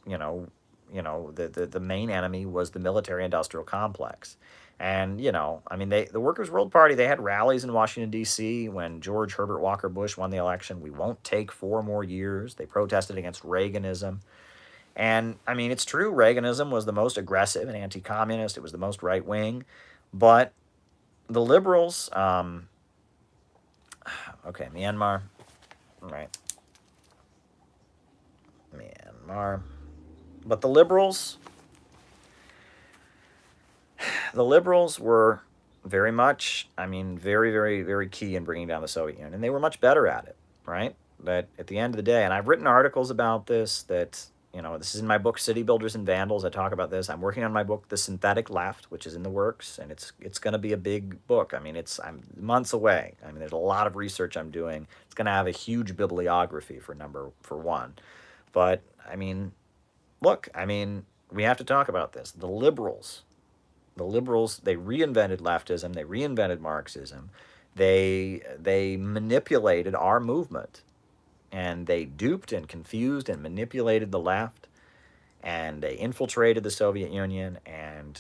the main enemy was the military-industrial complex. And, the Workers' World Party, they had rallies in Washington, D.C. when George Herbert Walker Bush won the election. We won't take 4 more years. They protested against Reaganism. And, it's true, Reaganism was the most aggressive and anti-communist. It was the most right-wing. But the liberals, okay, Myanmar, right, Myanmar. But the liberals were very much, very, very, very key in bringing down the Soviet Union. And they were much better at it, right? But at the end of the day, and I've written articles about this that... this is in my book, City Builders and Vandals. I talk about this. I'm working on my book, The Synthetic Left, which is in the works, and it's going to be a big book. I'm months away. There's a lot of research I'm doing. It's going to have a huge bibliography for one. But, look, we have to talk about this. The liberals, they reinvented leftism. They reinvented Marxism. They manipulated our movement. And they duped and confused and manipulated the left, and they infiltrated the Soviet Union, and,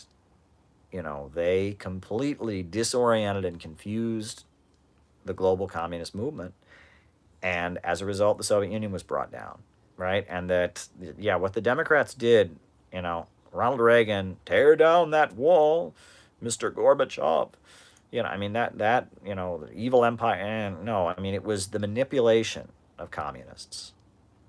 they completely disoriented and confused the global communist movement. And as a result, the Soviet Union was brought down, right? And what the Democrats did, Ronald Reagan, tear down that wall, Mr. Gorbachev. The evil empire. And no, it was the manipulation of communists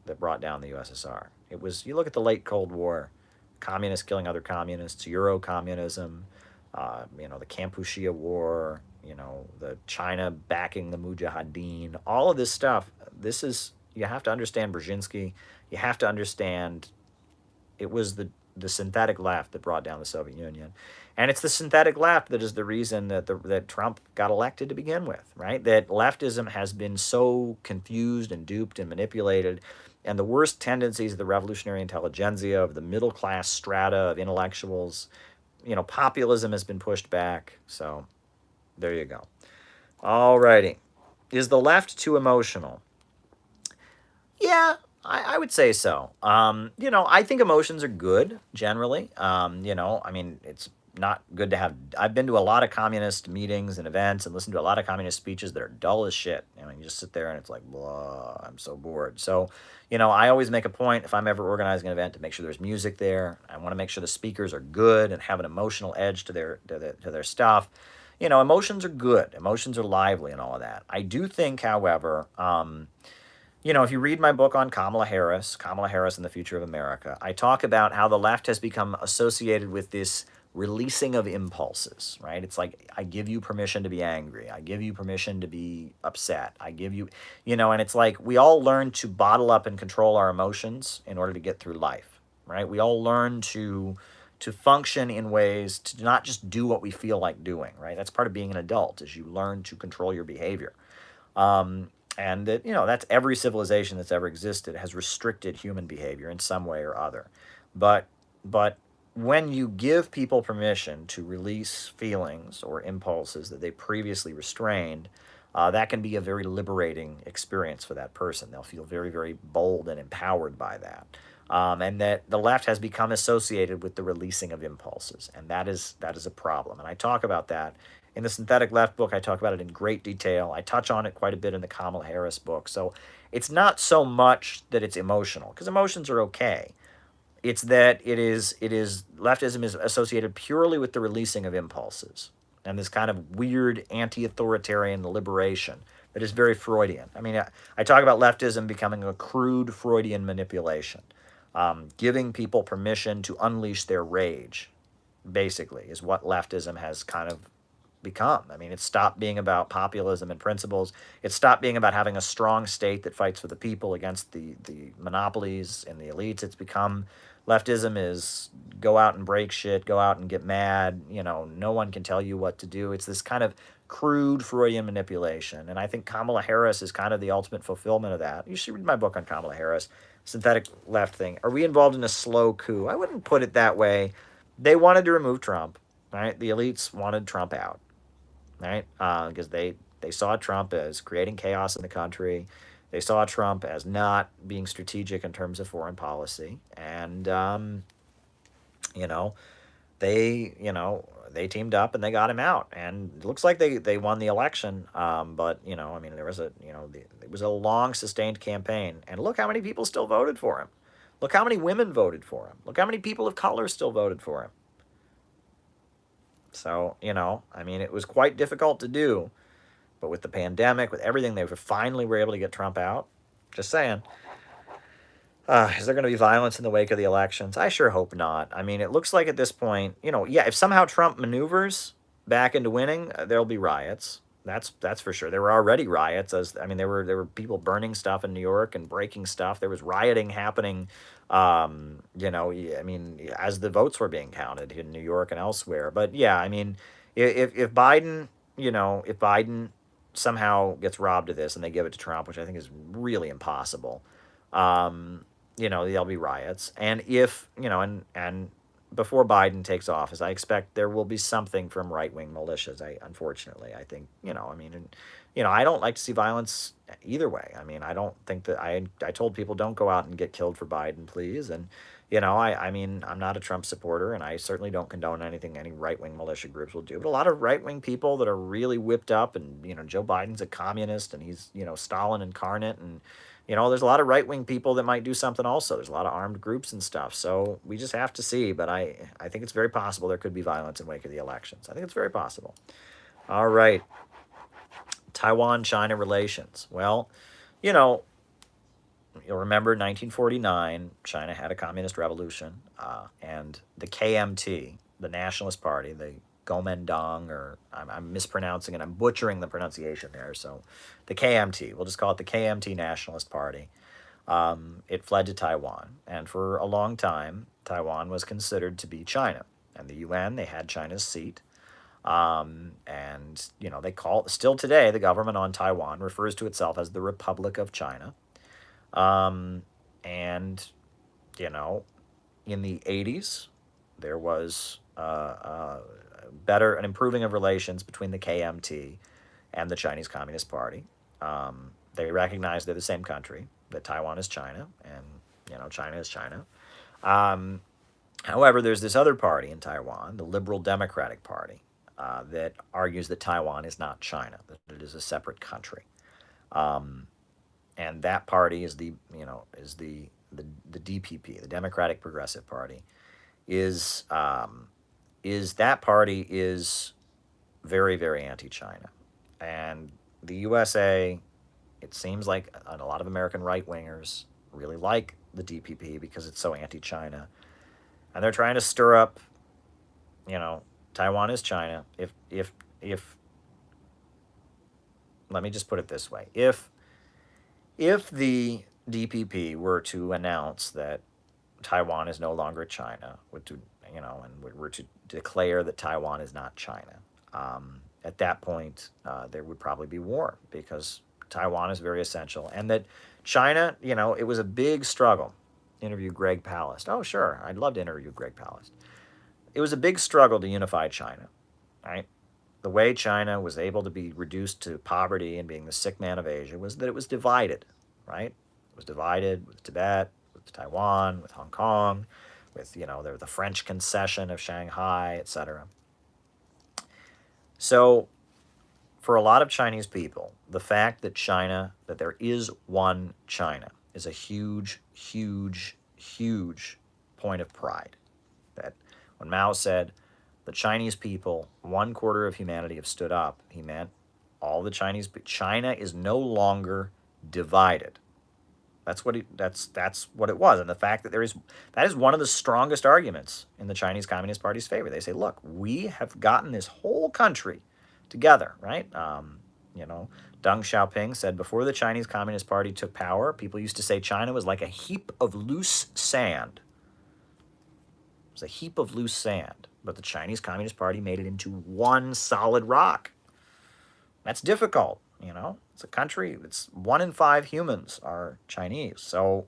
that brought down the USSR. It was, you look at the late Cold War, communists killing other communists, Euro-communism, the Kampuchea War, the China backing the Mujahideen, all of this stuff. You have to understand Brzezinski. You have to understand it was the synthetic left that brought down the Soviet Union. And it's the synthetic left that is the reason that that Trump got elected to begin with, right? That leftism has been so confused and duped and manipulated, and the worst tendencies of the revolutionary intelligentsia, of the middle class strata of intellectuals, populism has been pushed back. So there you go. All righty. Is the left too emotional? Yeah, I would say so. I think emotions are good generally. It's not good to have. I've been to a lot of communist meetings and events and listened to a lot of communist speeches that are dull as shit. You just sit there and it's like, blah, I'm so bored. So, I always make a point if I'm ever organizing an event to make sure there's music there. I want to make sure the speakers are good and have an emotional edge to their stuff. Emotions are good. Emotions are lively and all of that. I do think, however, if you read my book on Kamala Harris and the Future of America, I talk about how the left has become associated with this releasing of impulses, right? It's like, I give you permission to be angry. I give you permission to be upset. I give you, and it's like we all learn to bottle up and control our emotions in order to get through life, right? We all learn to function in ways to not just do what we feel like doing, right? That's part of being an adult, is you learn to control your behavior. And that, that's every civilization that's ever existed has restricted human behavior in some way or other. But when you give people permission to release feelings or impulses that they previously restrained, that can be a very liberating experience for that person. They'll feel very, very bold and empowered by that. And that the left has become associated with the releasing of impulses, and that is a problem. And I talk about that in the Synthetic Left book. I talk about it in great detail. I touch on it quite a bit in the Kamala Harris book. So it's not so much that it's emotional, because emotions are okay. It's that leftism is associated purely with the releasing of impulses and this kind of weird anti-authoritarian liberation that is very Freudian. I talk about leftism becoming a crude Freudian manipulation, giving people permission to unleash their rage, basically, is what leftism has kind of become. It stopped being about populism and principles. It stopped being about having a strong state that fights for the people against the monopolies and the elites. It's become, leftism is go out and break shit, go out and get mad. No one can tell you what to do. It's this kind of crude Freudian manipulation. And I think Kamala Harris is kind of the ultimate fulfillment of that. You should read my book on Kamala Harris, Synthetic Left thing. Are we involved in a slow coup? I wouldn't put it that way. They wanted to remove Trump, right? The elites wanted Trump out, right? Because they saw Trump as creating chaos in the country. They saw Trump as not being strategic in terms of foreign policy. And, they teamed up and they got him out. And it looks like they won the election. But, there was it was a long, sustained campaign. And look how many people still voted for him. Look how many women voted for him. Look how many people of color still voted for him. So, it was quite difficult to do. But with the pandemic, with everything, they finally were able to get Trump out. Just saying. Is there going to be violence in the wake of the elections? I sure hope not. It looks like at this point, if somehow Trump maneuvers back into winning, there'll be riots. That's for sure. There were already riots. There were people burning stuff in New York and breaking stuff. There was rioting happening, as the votes were being counted in New York and elsewhere. But yeah, if Biden, if Biden somehow gets robbed of this and they give it to Trump, which I think is really impossible, there'll be riots. And if, and before Biden takes office, I expect there will be something from right-wing militias. Unfortunately, I think, I don't like to see violence either way. I don't think that I told people don't go out and get killed for Biden, please. And, I'm not a Trump supporter, and I certainly don't condone anything any right-wing militia groups will do. But a lot of right-wing people that are really whipped up, and, Joe Biden's a communist, and he's, Stalin incarnate, and, there's a lot of right-wing people that might do something also. There's a lot of armed groups and stuff. So we just have to see. But I think it's very possible there could be violence in wake of the elections. I think it's very possible. All right. Taiwan-China relations. Well, you'll remember 1949, China had a communist revolution. And the KMT, the Nationalist Party, the Kuomintang, or I'm mispronouncing it. I'm butchering the pronunciation there. So the KMT, we'll just call it the KMT Nationalist Party. It fled to Taiwan. And for a long time, Taiwan was considered to be China. And the UN, they had China's seat. And, you know, they call, still today, the government on Taiwan refers to itself as the Republic of China. And, you know, in the 80s, there was an improving of relations between the KMT and the Chinese Communist Party. They recognize they're the same country, that Taiwan is China, and, you know, China is China. However, there's this other party in Taiwan, the Liberal Democratic Party, that argues that Taiwan is not China, that it is a separate country. And that party is the DPP, the Democratic Progressive Party, is that party is very, very anti-China. And the USA, it seems like a lot of American right-wingers really like the DPP because it's so anti-China. And they're trying to stir up, you know, Taiwan is China. If let me just put it this way. If the DPP were to announce that Taiwan is no longer China, and were to declare that Taiwan is not China, at that point, there would probably be war because Taiwan is very essential. And that China, you know, it was a big struggle. Interview Greg Palast. Oh, sure. I'd love to interview Greg Palast. It was a big struggle to unify China, right? The way China was able to be reduced to poverty and being the sick man of Asia was that it was divided, right? It was divided with Tibet, with Taiwan, with Hong Kong, with, you know, the French concession of Shanghai, etc. So for a lot of Chinese people, the fact that there is one China is a huge, huge, huge point of pride. That when Mao said, the Chinese people, 1/4 of humanity have stood up, he meant all the Chinese, China is no longer divided. That's what it was. And the fact that that is one of the strongest arguments in the Chinese Communist Party's favor. They say, look, we have gotten this whole country together, right? Deng Xiaoping said before the Chinese Communist Party took power, people used to say China was like a heap of loose sand. It was a heap of loose sand. But the Chinese Communist Party made it into one solid rock. That's difficult, you know. It's a country, it's 1 in 5 humans are Chinese. So,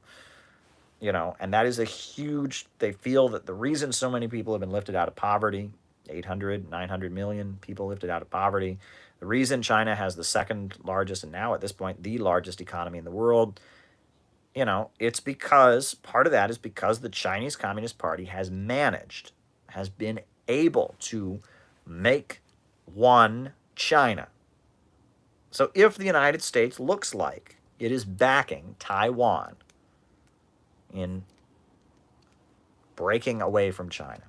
you know, and that is a huge, they feel that the reason so many people have been lifted out of poverty, 800, 900 million people lifted out of poverty, the reason China has the second largest, and now at this point, the largest economy in the world, you know, it's because, part of that is because the Chinese Communist Party has been able to make one China. So if the United States looks like it is backing Taiwan in breaking away from China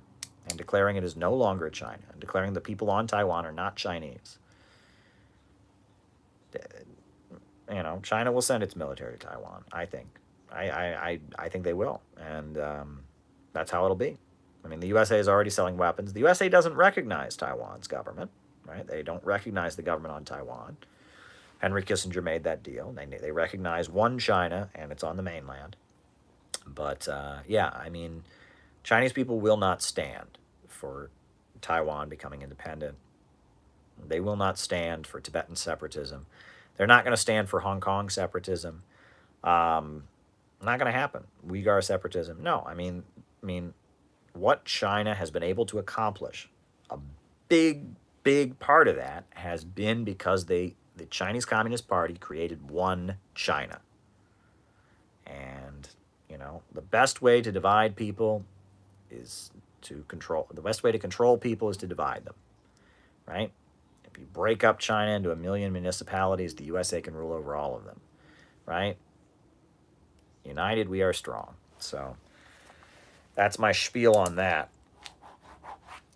and declaring it is no longer China, and declaring the people on Taiwan are not Chinese, you know, China will send its military to Taiwan, I think. I think they will. And that's how it'll be. I mean, the USA is already selling weapons. The USA doesn't recognize Taiwan's government, right? They don't recognize the government on Taiwan. Henry Kissinger made that deal. They recognize one China, and it's on the mainland. But, yeah, I mean, Chinese people will not stand for Taiwan becoming independent. They will not stand for Tibetan separatism. They're not going to stand for Hong Kong separatism. Not going to happen. Uyghur separatism. No, I mean, what China has been able to accomplish, a big, big part of that has been because the Chinese Communist Party created one China. And, you know, the best way to divide people is to control. The best way to control people is to divide them, right? If you break up China into 1 million municipalities, the USA can rule over all of them, right? United, we are strong. So that's my spiel on that.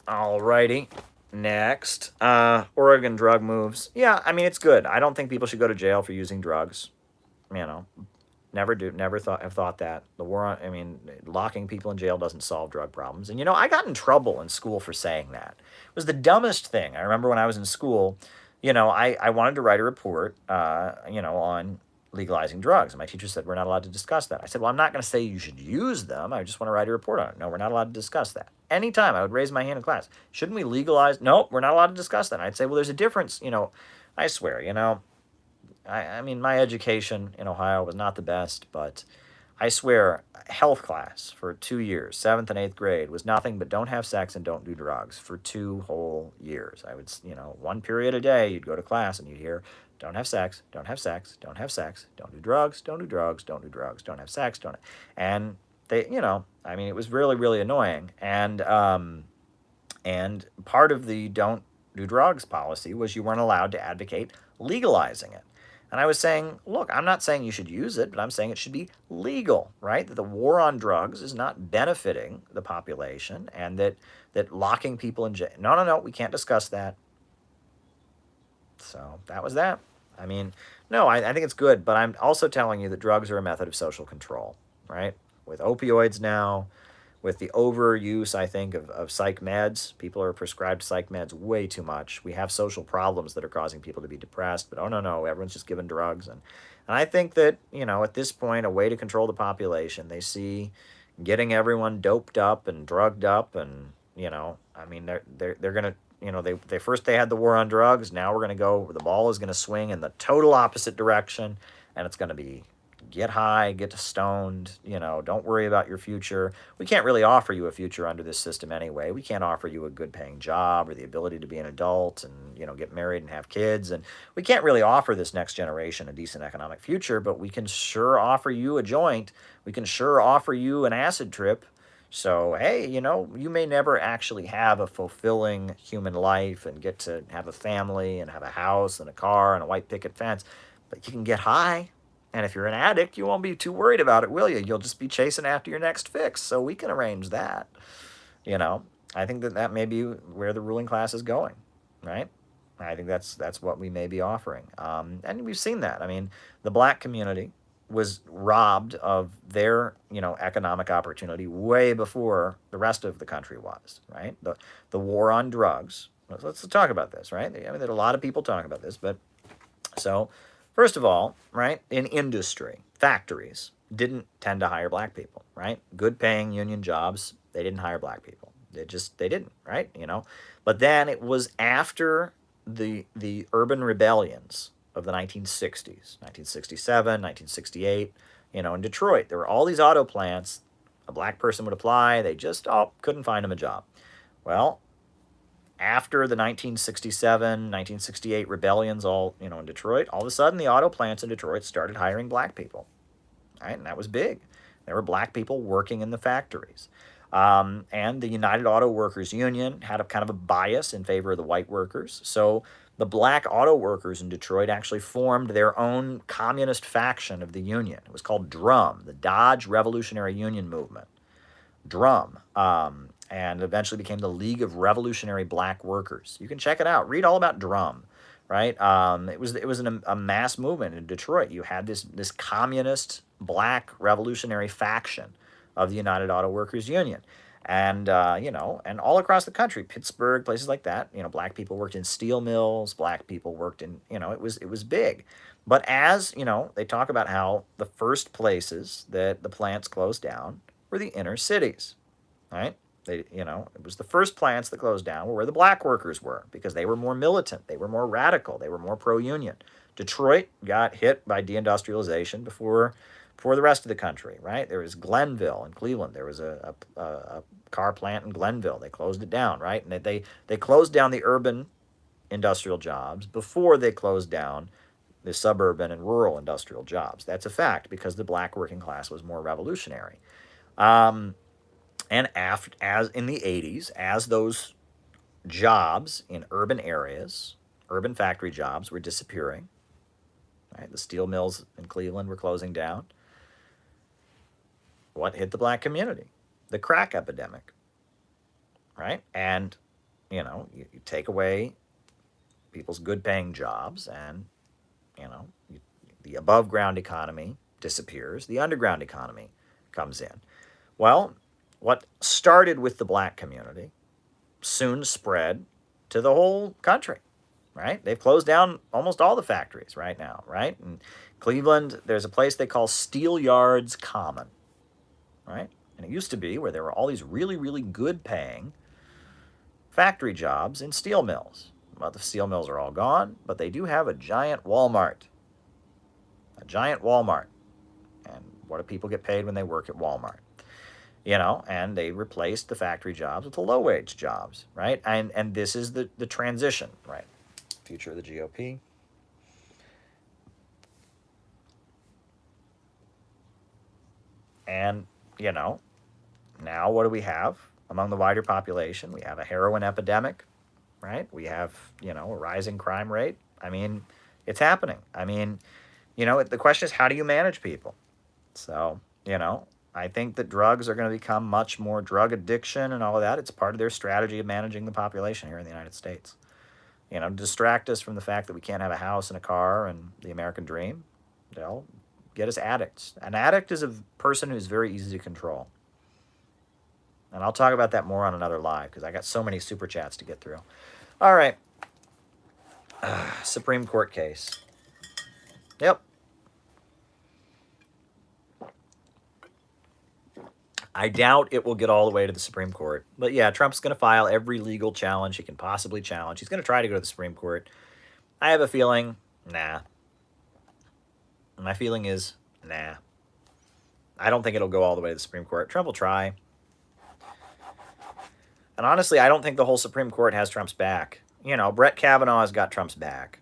Alrighty. Next, Oregon drug moves. Yeah, I mean, it's good. I don't think people should go to jail for using drugs. You know, never have thought that. The war on, I mean, locking people in jail doesn't solve drug problems. And, you know, I got in trouble in school for saying that. It was the dumbest thing. I remember when I was in school, you know, I wanted to write a report, you know, on legalizing drugs. And my teacher said, we're not allowed to discuss that. I said, well, I'm not going to say you should use them. I just want to write a report on it. No, we're not allowed to discuss that. Anytime I would raise my hand in class, shouldn't we legalize? No, we're not allowed to discuss that. And I'd say, well, there's a difference. I swear, I mean, my education in Ohio was not the best, but I swear, health class for 2 years, 7th and 8th grade, was nothing but don't have sex and don't do drugs for 2 whole years. I would, one period a day, you'd go to class and you'd hear, don't have sex, don't have sex, don't have sex, don't do drugs, don't do drugs, don't do drugs, don't have sex, don't. And they, I mean, it was really, really annoying. And part of the don't do drugs policy was you weren't allowed to advocate legalizing it. And I was saying, look, I'm not saying you should use it, but I'm saying it should be legal, right? That the war on drugs is not benefiting the population, and that locking people in jail. No, we can't discuss that. So that was that. I mean, no, I think it's good, but I'm also telling you that drugs are a method of social control, right? With opioids now, with the overuse, I think, of psych meds. People are prescribed psych meds way too much. We have social problems that are causing people to be depressed, but no, everyone's just given drugs. And I think that, at this point, a way to control the population, they see getting everyone doped up and drugged up, and, I mean, they're going to, they first they had the war on drugs. Now we're going to the ball is going to swing in the total opposite direction, and it's going to be get high, get stoned, don't worry about your future. We can't really offer you a future under this system anyway. We can't offer you a good paying job or the ability to be an adult and, get married and have kids. And we can't really offer this next generation a decent economic future, but we can sure offer you a joint. We can sure offer you an acid trip. So, hey, you may never actually have a fulfilling human life and get to have a family and have a house and a car and a white picket fence, but you can get high. And if you're an addict, you won't be too worried about it, will you? You'll just be chasing after your next fix. So we can arrange that. I think that may be where the ruling class is going, right? I think that's what we may be offering. And we've seen that. I mean, the black community was robbed of their, economic opportunity way before the rest of the country was, right? The war on drugs. Let's talk about this, right? I mean, there are a lot of people talking about this, but so... First of all, right, in industry, factories didn't tend to hire black people, right? Good paying union jobs, they didn't hire black people. They didn't, right? But then it was after the urban rebellions of the 1960s, 1967, 1968, in Detroit, there were all these auto plants. A black person would apply, they just couldn't find him a job. Well, after the 1967, 1968 rebellions in Detroit, all of a sudden the auto plants in Detroit started hiring black people, right? And that was big. There were black people working in the factories. And the United Auto Workers Union had a kind of a bias in favor of the white workers. So the black auto workers in Detroit actually formed their own communist faction of the union. It was called DRUM, the Dodge Revolutionary Union Movement. DRUM. And eventually became the League of Revolutionary Black Workers. You can check it out. Read all about DRUM, right? It was a mass movement in Detroit. You had this communist black revolutionary faction of the United Auto Workers Union. And, and all across the country, Pittsburgh, places like that, black people worked in steel mills, black people worked in, it was big. But as, they talk about how the first places that the plants closed down were the inner cities, right? It was the first plants that closed down were where the black workers were, because they were more militant, they were more radical, they were more pro-union. Detroit got hit by deindustrialization before the rest of the country, right? There was Glenville in Cleveland. There was a car plant in Glenville. They closed it down, right? And they closed down the urban industrial jobs before they closed down the suburban and rural industrial jobs. That's a fact, because the black working class was more revolutionary. And as in the 80s, as those jobs in urban areas, urban factory jobs were disappearing, right? The steel mills in Cleveland were closing down. What hit the black community? The crack epidemic, right? And, you take away people's good-paying jobs, and, the above-ground economy disappears. The underground economy comes in. Well, what started with the black community soon spread to the whole country, right? They've closed down almost all the factories right now, right? In Cleveland, there's a place they call Steel Yards Common, right? And it used to be where there were all these really, really good paying factory jobs in steel mills. Well, the steel mills are all gone, but they do have a giant Walmart. A giant Walmart. And what do people get paid when they work at Walmart? You know, and they replaced the factory jobs with the low-wage jobs, right? And this is the transition, right? Future of the GOP. And, you know, now what do we have among the wider population? We have a heroin epidemic, right? We have, you know, a rising crime rate. I mean, it's happening. I mean, you know, the question is, how do you manage people? So, you know, I think that drugs are going to become much more drug addiction and all of that. It's part of their strategy of managing the population here in the United States. You know, distract us from the fact that we can't have a house and a car and the American dream. They'll get us addicts. An addict is a person who's very easy to control. And I'll talk about that more on another live because I got so many super chats to get through. All right. Supreme Court case. Yep. I doubt it will get all the way to the Supreme Court. But yeah, Trump's going to file every legal challenge he can possibly challenge. He's going to try to go to the Supreme Court. I have a feeling, nah. My feeling is, nah. I don't think it'll go all the way to the Supreme Court. Trump will try. And honestly, I don't think the whole Supreme Court has Trump's back. You know, Brett Kavanaugh has got Trump's back.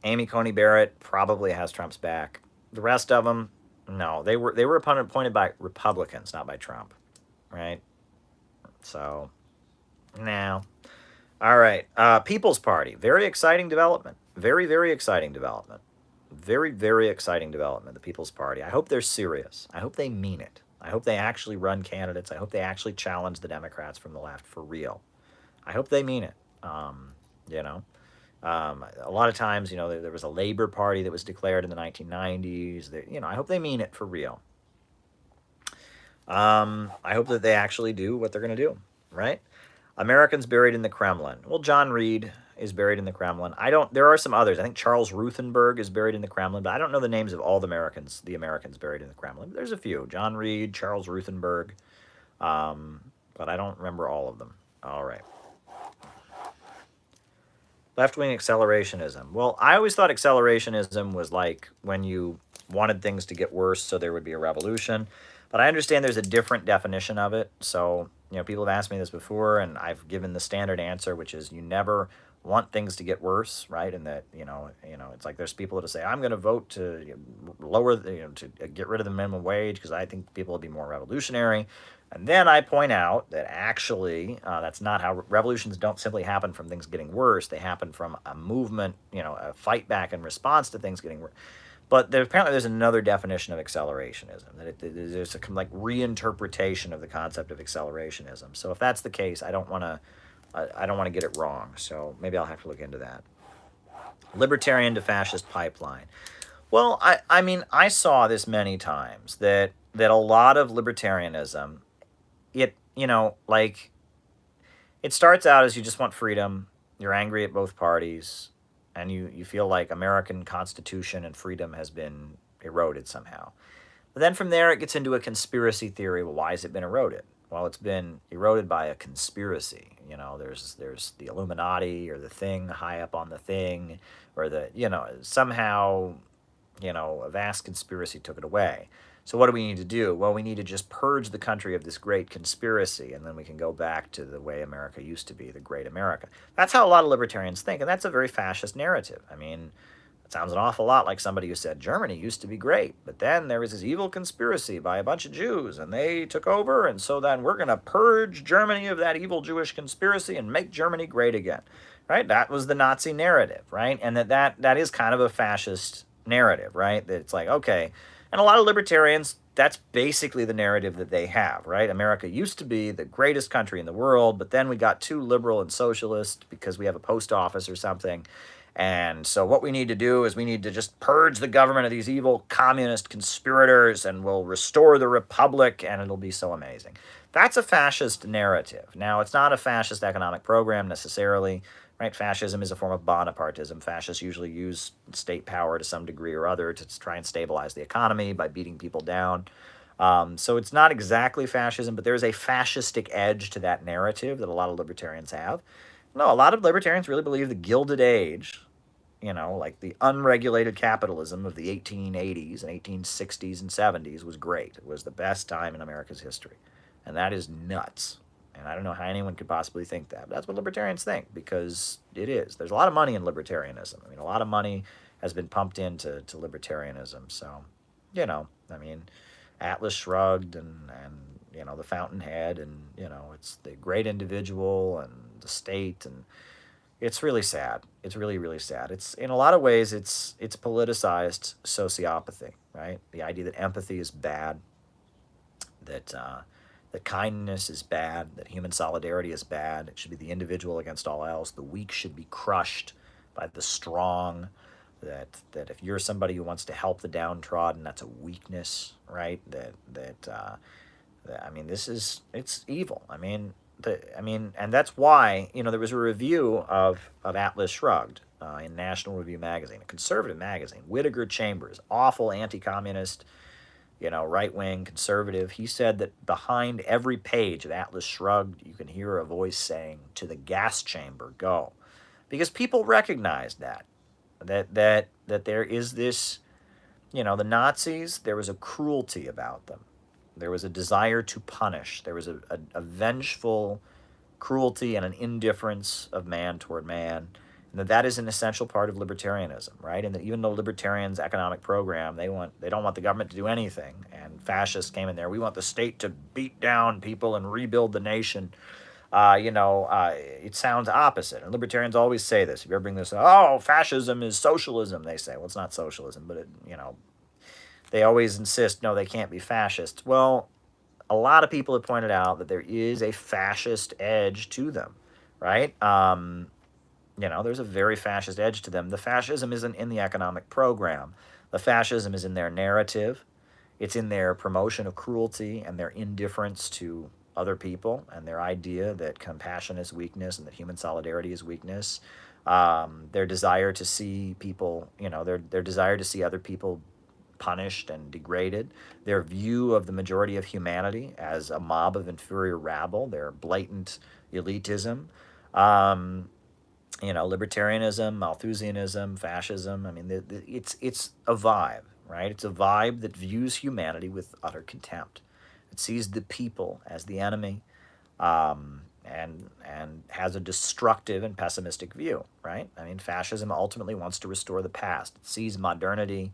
Amy Coney Barrett probably has Trump's back. The rest of them, no. They were appointed by Republicans, not by Trump, right? So, no. All right. People's Party. Very exciting development. Very, very exciting development. Very, very exciting development, the People's Party. I hope they're serious. I hope they mean it. I hope they actually run candidates. I hope they actually challenge the Democrats from the left for real. I hope they mean it. You know, a lot of times, you know, there was a Labor Party that was declared in the 1990s. You know, I hope they mean it for real. I hope that they actually do what they're going to do, right? Americans buried in the Kremlin. Well, John Reed is buried in the Kremlin. There are some others. I think Charles Ruthenberg is buried in the Kremlin, but I don't know the names of all the Americans buried in the Kremlin. There's a few. John Reed, Charles Ruthenberg, but I don't remember all of them. All right. Left-wing accelerationism. Well, I always thought accelerationism was like when you wanted things to get worse so there would be a revolution. But I understand there's a different definition of it. So, you know, people have asked me this before, and I've given the standard answer, which is you never want things to get worse, right? And that, you know, it's like there's people that say, I'm going to vote to lower, to get rid of the minimum wage because I think people will be more revolutionary. And then I point out that actually that's not how revolutions don't simply happen from things getting worse. They happen from a movement, a fight back in response to things getting worse. But apparently there's another definition of accelerationism, that there's a like reinterpretation of the concept of accelerationism. So if that's the case, I don't want to get it wrong. So maybe I'll have to look into that. Libertarian to fascist pipeline. Well, I mean, I saw this many times that a lot of libertarianism, it starts out as you just want freedom. You're angry at both parties, and you feel like American Constitution and freedom has been eroded somehow. But then from there, it gets into a conspiracy theory. Well, why has it been eroded? Well, it's been eroded by a conspiracy. There's the Illuminati or the thing high up on the thing, or somehow, a vast conspiracy took it away. So what do we need to do? Well, we need to just purge the country of this great conspiracy, and then we can go back to the way America used to be, the great America. That's how a lot of libertarians think, and that's a very fascist narrative. I mean, it sounds an awful lot like somebody who said Germany used to be great, but then there was this evil conspiracy by a bunch of Jews, and they took over, and so then we're going to purge Germany of that evil Jewish conspiracy and make Germany great again, right? That was the Nazi narrative, right? And that is kind of a fascist narrative, right? That it's like, okay. And a lot of libertarians, that's basically the narrative that they have, right? America used to be the greatest country in the world, but then we got too liberal and socialist because we have a post office or something. And so what we need to do is we need to just purge the government of these evil communist conspirators, and we'll restore the republic, and it'll be so amazing. That's a fascist narrative. Now, it's not a fascist economic program necessarily, right? right? Fascism is a form of Bonapartism. Fascists usually use state power to some degree or other to try and stabilize the economy by beating people down. So it's not exactly fascism, but there is a fascistic edge to that narrative that a lot of libertarians have. No, a lot of libertarians really believe the Gilded Age, like the unregulated capitalism of the 1880s and 1860s and 70s was great. It was the best time in America's history. And that is nuts. And I don't know how anyone could possibly think that. But that's what libertarians think, because it is. There's a lot of money in libertarianism. I mean, a lot of money has been pumped into libertarianism. So, I mean, Atlas Shrugged and the Fountainhead, and, it's the great individual and the state, and it's really sad. It's really, really sad. It's, in a lot of ways, it's politicized sociopathy, right? The idea that empathy is bad, that kindness is bad, that human solidarity is bad. It should be the individual against all else. The weak should be crushed by the strong. That if you're somebody who wants to help the downtrodden, that's a weakness, right? I mean, it's evil. I mean, and that's why, there was a review of Atlas Shrugged in National Review magazine, a conservative magazine. Whittaker Chambers, awful anti-communist, right-wing conservative. He said that behind every page of Atlas Shrugged, you can hear a voice saying, "To the gas chamber, go," because people recognized that there is this, the Nazis. There was a cruelty about them. There was a desire to punish. There was a vengeful cruelty and an indifference of man toward man. And that is an essential part of libertarianism, right? And that even though libertarians' economic program, they don't want the government to do anything, and fascists came in there, we want the state to beat down people and rebuild the nation. It sounds opposite. And libertarians always say this. If you ever bring this up, oh, fascism is socialism, they say. Well, it's not socialism, but they always insist, no, they can't be fascists. Well, a lot of people have pointed out that there is a fascist edge to them, right? There's a very fascist edge to them. The fascism isn't in the economic program. The fascism is in their narrative. It's in their promotion of cruelty and their indifference to other people, and their idea that compassion is weakness and that human solidarity is weakness. Their desire to see people, their desire to see other people punished and degraded. Their view of the majority of humanity as a mob of inferior rabble. Their blatant elitism. Libertarianism, Malthusianism, fascism. I mean, it's a vibe, right? It's a vibe that views humanity with utter contempt. It sees the people as the enemy, and has a destructive and pessimistic view, right? I mean, fascism ultimately wants to restore the past. It sees modernity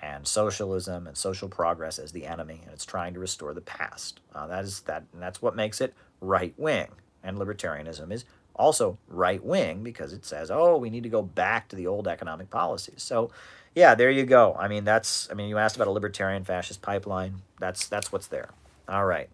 and socialism and social progress as the enemy, and it's trying to restore the past. And that's what makes it right-wing. And libertarianism is also right-wing because it says, oh, we need to go back to the old economic policies. So, yeah, there you go. I mean, you asked about a libertarian fascist pipeline. That's what's there. All right.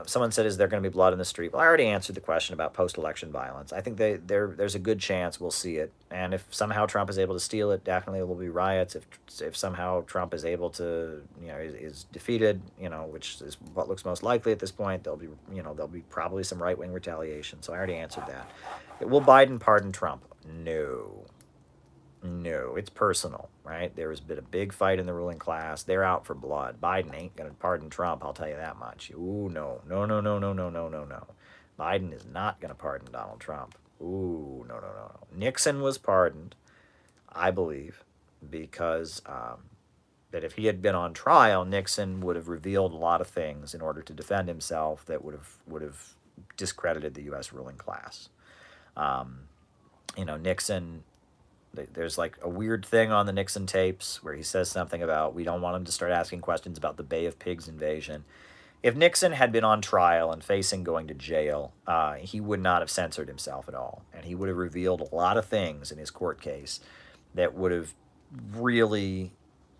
Someone said, is there going to be blood in the street? Well, I already answered the question about post-election violence. I think there's a good chance we'll see it. And if somehow Trump is able to steal it, definitely there will be riots. If somehow Trump is able to, is defeated, which is what looks most likely at this point, there'll be probably some right-wing retaliation. So I already answered that. Will Biden pardon Trump? No, it's personal, right? There has been a big fight in the ruling class. They're out for blood. Biden ain't going to pardon Trump, I'll tell you that much. Ooh, no. Biden is not going to pardon Donald Trump. Ooh, no. Nixon was pardoned, I believe, because that if he had been on trial, Nixon would have revealed a lot of things in order to defend himself that would have discredited the U.S. ruling class. Nixon... There's like a weird thing on the Nixon tapes where he says something about we don't want him to start asking questions about the Bay of Pigs invasion. If Nixon had been on trial and facing going to jail, he would not have censored himself at all. And he would have revealed a lot of things in his court case that would have really,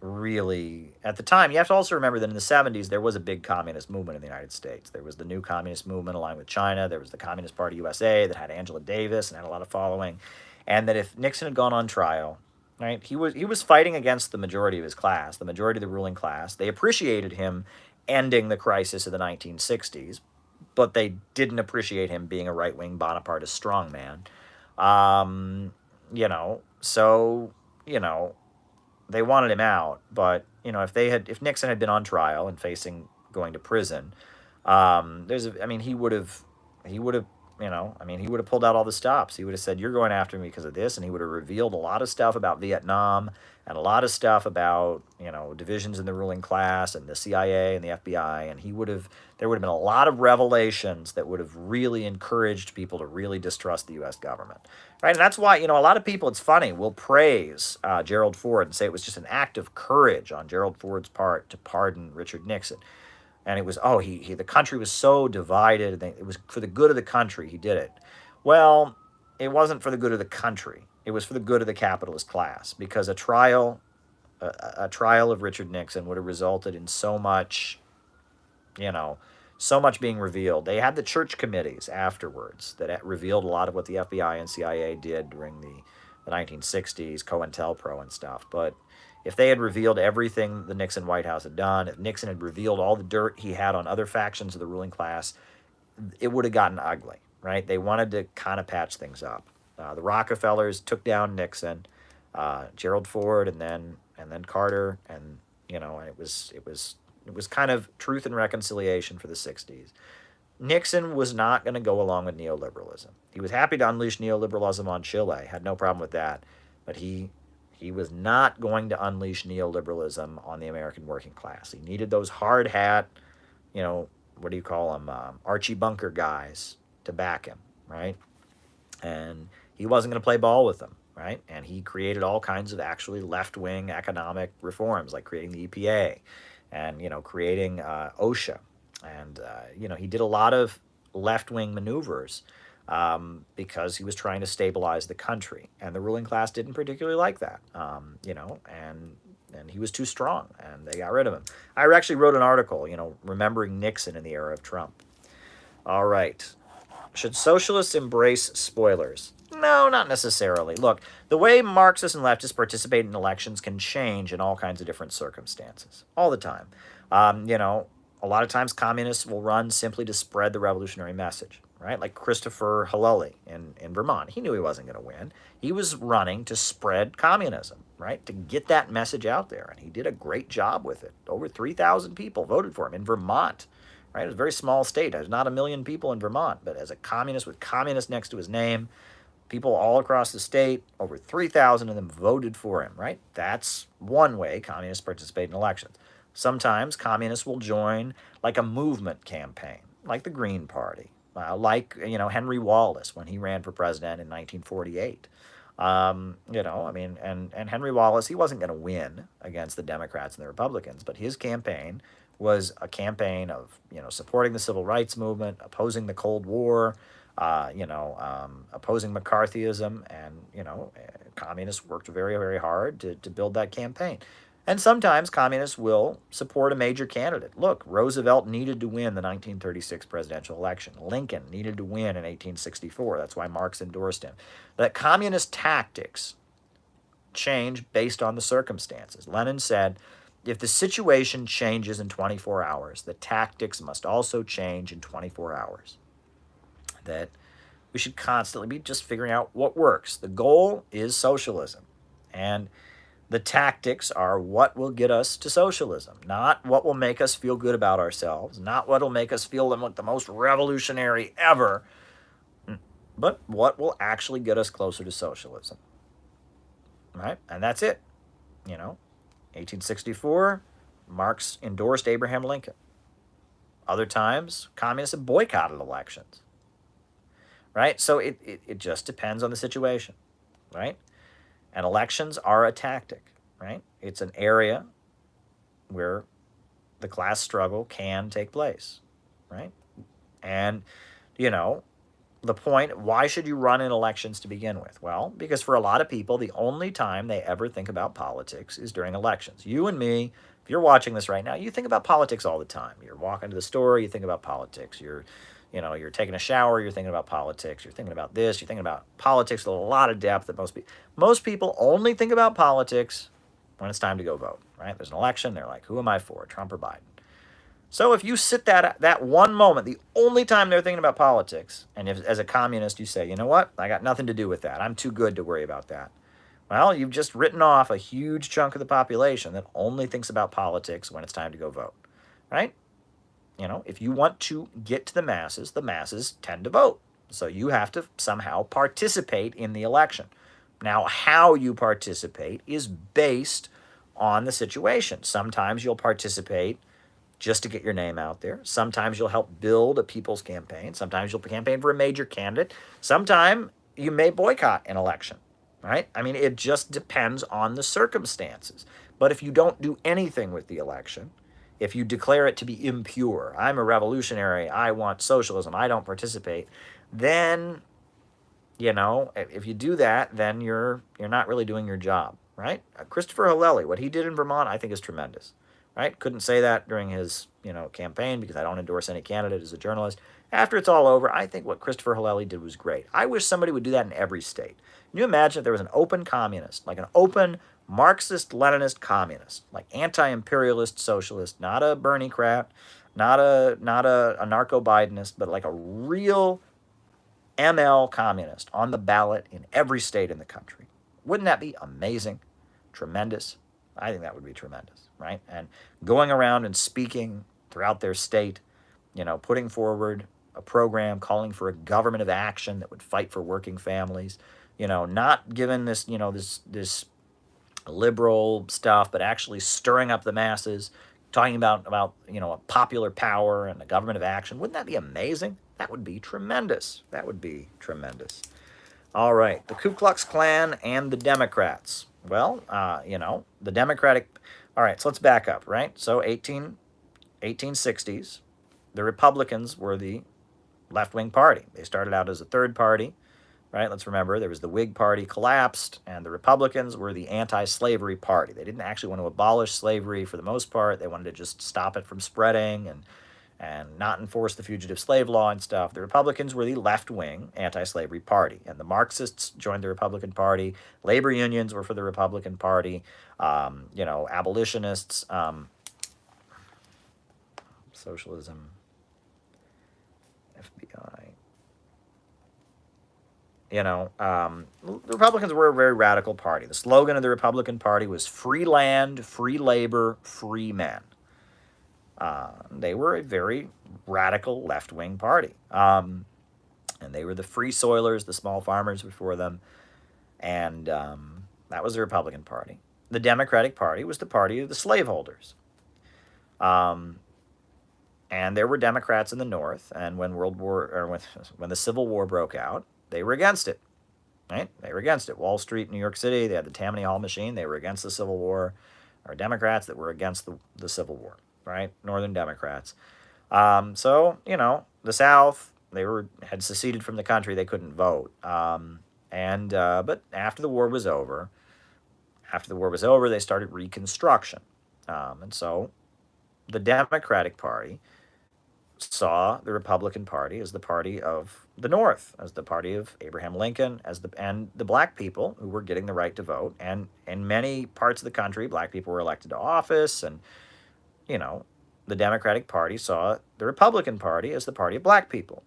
at the time, you have to also remember that in the 70s, there was a big communist movement in the United States. There was the new communist movement along with China. There was the Communist Party USA that had Angela Davis and had a lot of following. And that if Nixon had gone on trial, right, he was fighting against the majority of his class, the majority of the ruling class. They appreciated him ending the crisis of the 1960s, but they didn't appreciate him being a right-wing Bonapartist strongman. So, they wanted him out, but, if Nixon had been on trial and facing going to prison, he would have, he would have pulled out all the stops. He would have said, "You're going after me because of this," and he would have revealed a lot of stuff about Vietnam and a lot of stuff about, divisions in the ruling class and the CIA and the FBI, and there would have been a lot of revelations that would have really encouraged people to really distrust the U.S. government, right? And that's why, a lot of people, it's funny, will praise Gerald Ford and say it was just an act of courage on Gerald Ford's part to pardon Richard Nixon. And it was, the country was so divided. It was for the good of the country he did it. Well, it wasn't for the good of the country. It was for the good of the capitalist class, because a trial of Richard Nixon would have resulted in so much, so much being revealed. They had the church committees afterwards that revealed a lot of what the FBI and CIA did during the 1960s, COINTELPRO and stuff. But if they had revealed everything the Nixon White House had done, if Nixon had revealed all the dirt he had on other factions of the ruling class, it would have gotten ugly, right? They wanted to kind of patch things up. The Rockefellers took down Nixon, Gerald Ford, and then Carter, and and it was kind of truth and reconciliation for the 60s. Nixon was not going to go along with neoliberalism. He was happy to unleash neoliberalism on Chile, had no problem with that, but he was not going to unleash neoliberalism on the American working class. He needed those hard hat, what do you call them, Archie Bunker guys to back him, right? And he wasn't going to play ball with them, right? And he created all kinds of actually left-wing economic reforms, like creating the EPA and, creating OSHA. And, he did a lot of left-wing maneuvers because he was trying to stabilize the country. And the ruling class didn't particularly like that, and he was too strong, and they got rid of him. I actually wrote an article, remembering Nixon in the era of Trump. All right. Should socialists embrace spoilers? No, not necessarily. Look, the way Marxists and leftists participate in elections can change in all kinds of different circumstances, all the time. A lot of times communists will run simply to spread the revolutionary message, right? Like Christopher Hilleley in Vermont. He knew he wasn't going to win. He was running to spread communism, right? To get that message out there, and he did a great job with it. Over 3,000 people voted for him in Vermont. Right? It was a very small state. There's not 1 million people in Vermont, but as a communist with communist next to his name, people all across the state, over 3,000 of them voted for him, right? That's one way communists participate in elections. Sometimes communists will join like a movement campaign, like the Green Party, like, Henry Wallace when he ran for president in 1948. And Henry Wallace, he wasn't going to win against the Democrats and the Republicans, but his campaign was a campaign of, supporting the civil rights movement, opposing the Cold War, opposing McCarthyism, and, communists worked very, very hard to build that campaign. And sometimes communists will support a major candidate. Look, Roosevelt needed to win the 1936 presidential election. Lincoln needed to win in 1864. That's why Marx endorsed him. That communist tactics change based on the circumstances. Lenin said, if the situation changes in 24 hours, the tactics must also change in 24 hours. That we should constantly be just figuring out what works. The goal is socialism. And the tactics are what will get us to socialism, not what will make us feel good about ourselves, not what will make us feel like the most revolutionary ever, but what will actually get us closer to socialism. Right? And that's it. 1864, Marx endorsed Abraham Lincoln. Other times, communists have boycotted elections. Right? So it just depends on the situation. Right? And elections are a tactic. Right? It's an area where the class struggle can take place. Right? And, the point, why should you run in elections to begin with? Well, because for a lot of people, the only time they ever think about politics is during elections. You and me, if you're watching this right now, you think about politics all the time. You're walking to the store, you think about politics. You're taking a shower, you're thinking about politics. You're thinking about this, you're thinking about politics with a lot of depth that most people only think about politics when it's time to go vote, right? There's an election, they're like, who am I for, Trump or Biden? So if you sit that one moment, the only time they're thinking about politics, and if, as a communist, you say, you know what, I got nothing to do with that. I'm too good to worry about that. Well, you've just written off a huge chunk of the population that only thinks about politics when it's time to go vote, right? You know, if you want to get to the masses tend to vote. So you have to somehow participate in the election. Now, how you participate is based on the situation. Sometimes you'll participate just to get your name out there. Sometimes you'll help build a people's campaign. Sometimes you'll campaign for a major candidate. Sometimes you may boycott an election, right? I mean, it just depends on the circumstances. But if you don't do anything with the election, if you declare it to be impure, I'm a revolutionary, I want socialism, I don't participate, then, you know, if you do that, then you're not really doing your job, right? Christopher Hillelli, what he did in Vermont, I think is tremendous, right? Couldn't say that during his, campaign because I don't endorse any candidate as a journalist. After it's all over, I think what Christopher Hillelli did was great. I wish somebody would do that in every state. Can you imagine if there was an open communist, like an open Marxist-Leninist communist, like anti-imperialist socialist, not a Bernie-crat, not a narco-Bidenist, but like a real ML communist on the ballot in every state in the country. Wouldn't that be amazing? Tremendous? I think that would be tremendous, right? And going around and speaking throughout their state, putting forward a program calling for a government of action that would fight for working families, not given this, this liberal stuff, but actually stirring up the masses, talking about a popular power and a government of action. Wouldn't that be amazing? That would be tremendous. That would be tremendous. All right, the Ku Klux Klan and the Democrats. Well, the Democratic. All right, so let's back up, right? So 1860s, the Republicans were the left-wing party. They started out as a third party, right? Let's remember there was the Whig Party collapsed, and the Republicans were the anti-slavery party. They didn't actually want to abolish slavery for the most part. They wanted to just stop it from spreading and not enforce the fugitive slave law and stuff. The Republicans were the left-wing anti-slavery party, and the Marxists joined the Republican Party. Labor unions were for the Republican Party. Abolitionists, socialism, FBI. The Republicans were a very radical party. The slogan of the Republican Party was free land, free labor, free men. They were a very radical left-wing party. And they were the free soilers, the small farmers before them. And that was the Republican Party. The Democratic Party was the party of the slaveholders. And there were Democrats in the North, and when the Civil War broke out, they were against it, right? They were against it. Wall Street, New York City, they had the Tammany Hall machine. They were against the Civil War. There were Democrats that were against the Civil War, right? Northern Democrats. So, the South, had seceded from the country. They couldn't vote. But after the war was over, they started Reconstruction. And so the Democratic Party saw the Republican Party as the party of the North, as the party of Abraham Lincoln, and the black people who were getting the right to vote. And in many parts of the country, black people were elected to office, and the Democratic Party saw the Republican Party as the party of black people.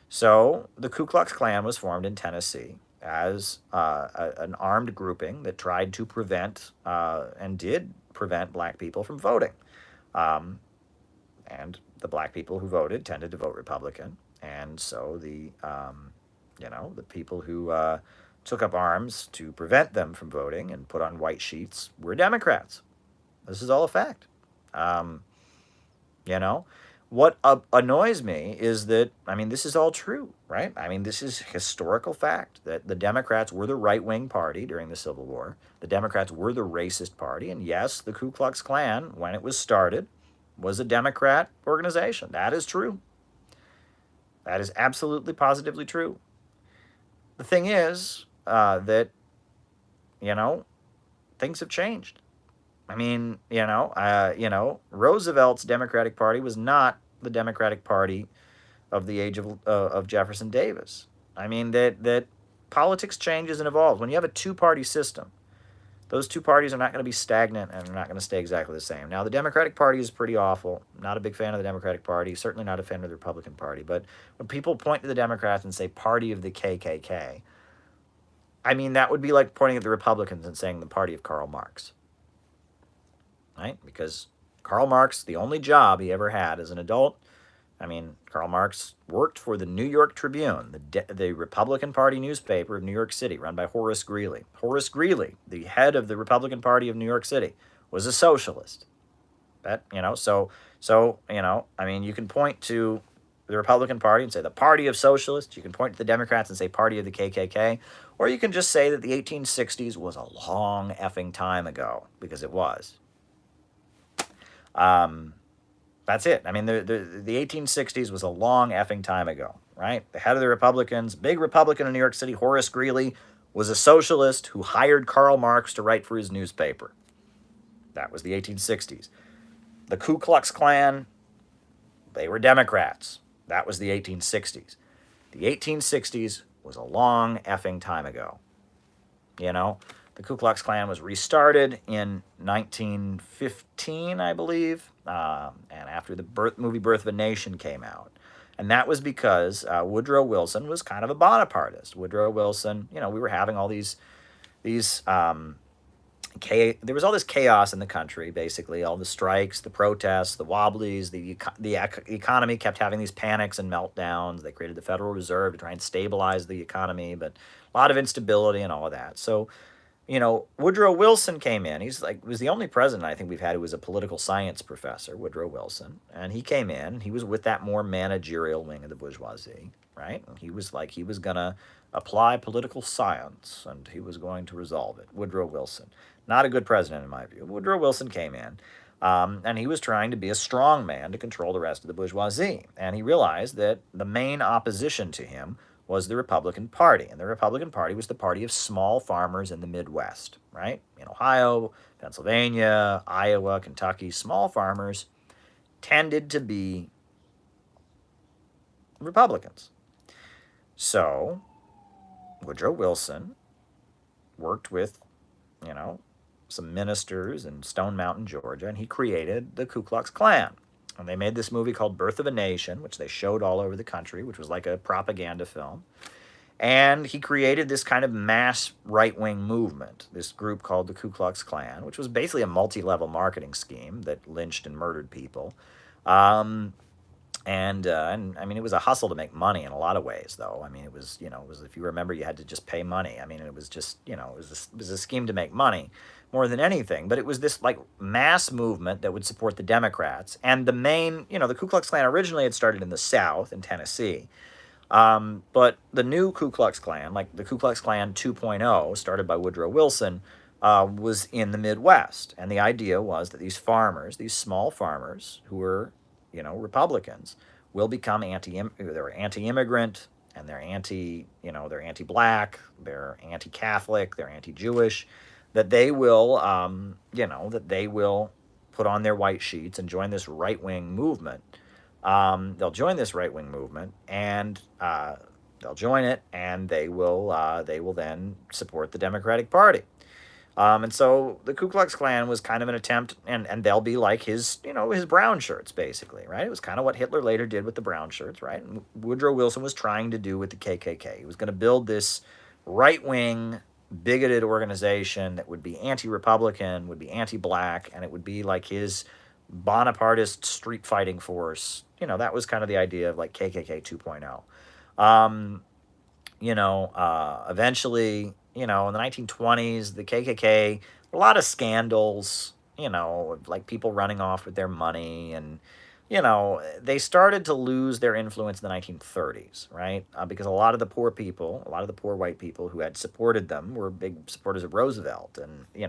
So the Ku Klux Klan was formed in Tennessee as an armed grouping that tried to prevent and did prevent black people from voting. And the black people who voted tended to vote Republican. And so the people who took up arms to prevent them from voting and put on white sheets were Democrats. This is all a fact. What annoys me is that, this is all true, right? This is historical fact that the Democrats were the right-wing party during the Civil War. The Democrats were the racist party. And yes, the Ku Klux Klan, when it was started, was a Democrat organization. That is true. That is absolutely, positively true. The thing is that, things have changed. Roosevelt's Democratic Party was not the Democratic Party of the age of Jefferson Davis. That politics changes and evolves. When you have a two-party system, those two parties are not going to be stagnant and are not going to stay exactly the same. Now, the Democratic Party is pretty awful. Not a big fan of the Democratic Party, certainly not a fan of the Republican Party. But when people point to the Democrats and say party of the KKK, I mean, that would be like pointing at the Republicans and saying the party of Karl Marx, right? Because Karl Marx, the only job he ever had as an adult, I mean, Karl Marx worked for the New York Tribune, the Republican Party newspaper of New York City, run by Horace Greeley. Horace Greeley, the head of the Republican Party of New York City, was a socialist. I mean, you can point to the Republican Party and say the party of socialists. You can point to the Democrats and say party of the KKK. Or you can just say that the 1860s was a long effing time ago, because it was. That's it. I mean, the 1860s was a long effing time ago, right? The head of the Republicans, big Republican in New York City, Horace Greeley, was a socialist who hired Karl Marx to write for his newspaper. That was the 1860s. The Ku Klux Klan, they were Democrats. That was the 1860s. The 1860s was a long effing time ago. You know, the Ku Klux Klan was restarted in 1915, I believe, and after the movie Birth of a Nation came out. And that was because Woodrow Wilson was kind of a Bonapartist. Woodrow Wilson, we were having all there was all this chaos in the country, basically, all the strikes, the protests, the wobblies, the economy kept having these panics and meltdowns. They created the Federal Reserve to try and stabilize the economy, but a lot of instability and all of that. So, Woodrow Wilson came in. Was the only president I think we've had who was a political science professor, Woodrow Wilson. And he came in. He was with that more managerial wing of the bourgeoisie, right? And he was going to apply political science, and he was going to resolve it. Woodrow Wilson. Not a good president, in my view. Woodrow Wilson came in, and he was trying to be a strong man to control the rest of the bourgeoisie. And he realized that the main opposition to him was the Republican Party. And the Republican Party was the party of small farmers in the Midwest, right? In Ohio, Pennsylvania, Iowa, Kentucky, small farmers tended to be Republicans. So Woodrow Wilson worked with, some ministers in Stone Mountain, Georgia, and he created the Ku Klux Klan. And they made this movie called Birth of a Nation, which they showed all over the country, which was like a propaganda film. And he created this kind of mass right-wing movement, this group called the Ku Klux Klan, which was basically a multi-level marketing scheme that lynched and murdered people. And I mean, it was a hustle to make money in a lot of ways, though. I mean, it was if you remember, you had to just pay money. I mean, it was just, it was a scheme to make money more than anything. But it was this like mass movement that would support the Democrats. And the main, the Ku Klux Klan originally had started in the South, in Tennessee. But the new Ku Klux Klan, like the Ku Klux Klan 2.0, started by Woodrow Wilson, was in the Midwest. And the idea was that these farmers, these small farmers who were, Republicans, will become they're anti-immigrant, and they're they're anti-black, they're anti-Catholic, they're anti-Jewish, that they will, put on their white sheets and join this right-wing movement. They'll join this right-wing movement, and they'll join it, and they will then support the Democratic Party. And so the Ku Klux Klan was kind of an attempt, and they'll be like his brown shirts, basically, right? It was kind of what Hitler later did with the brown shirts, right? And Woodrow Wilson was trying to do with the KKK. He was going to build this right-wing, bigoted organization that would be anti-Republican, would be anti-black, and it would be like his Bonapartist street fighting force. That was kind of the idea of like KKK 2.0. Eventually, in the 1920s, the KKK, a lot of scandals, like people running off with their money, and, they started to lose their influence in the 1930s, right? Because a lot of the poor white people who had supported them were big supporters of Roosevelt. And, the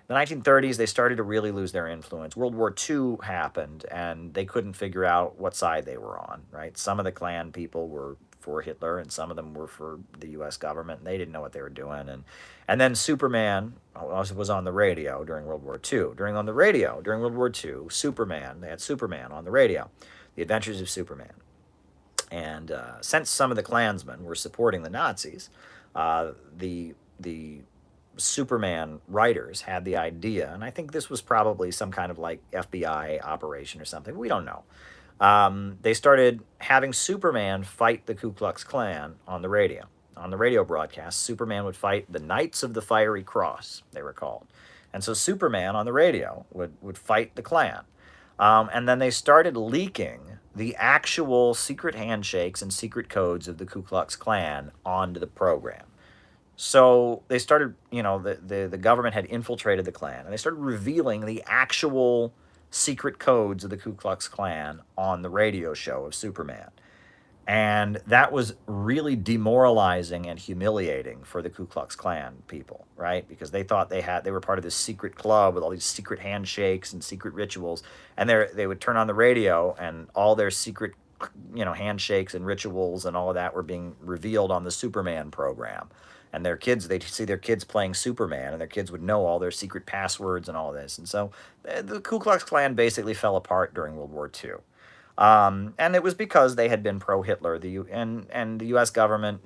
1930s, they started to really lose their influence. World War II happened, and they couldn't figure out what side they were on, right? Some of the Klan people were for Hitler, and some of them were for the U.S. government, and they didn't know what they were doing. And then Superman was on the radio during World War II. During World War II, they had Superman on the radio, The Adventures of Superman. And since some of the Klansmen were supporting the Nazis, the Superman writers had the idea, and I think this was probably some kind of like FBI operation or something. We don't know. They started having Superman fight the Ku Klux Klan on the radio. On the radio broadcast, Superman would fight the Knights of the Fiery Cross, they were called. And so Superman on the radio would fight the Klan. And then they started leaking the actual secret handshakes and secret codes of the Ku Klux Klan onto the program. So they started, the government had infiltrated the Klan, and they started revealing the actual secret codes of the Ku Klux Klan on the radio show of Superman. And that was really demoralizing and humiliating for the Ku Klux Klan people, right? Because they thought they were part of this secret club with all these secret handshakes and secret rituals, and they would turn on the radio, and all their secret, handshakes and rituals and all of that were being revealed on the Superman program. And their kids, they'd see their kids playing Superman, and their kids would know all their secret passwords and all this. And so the Ku Klux Klan basically fell apart during World War II. And it was because they had been pro-Hitler. And the U.S. government,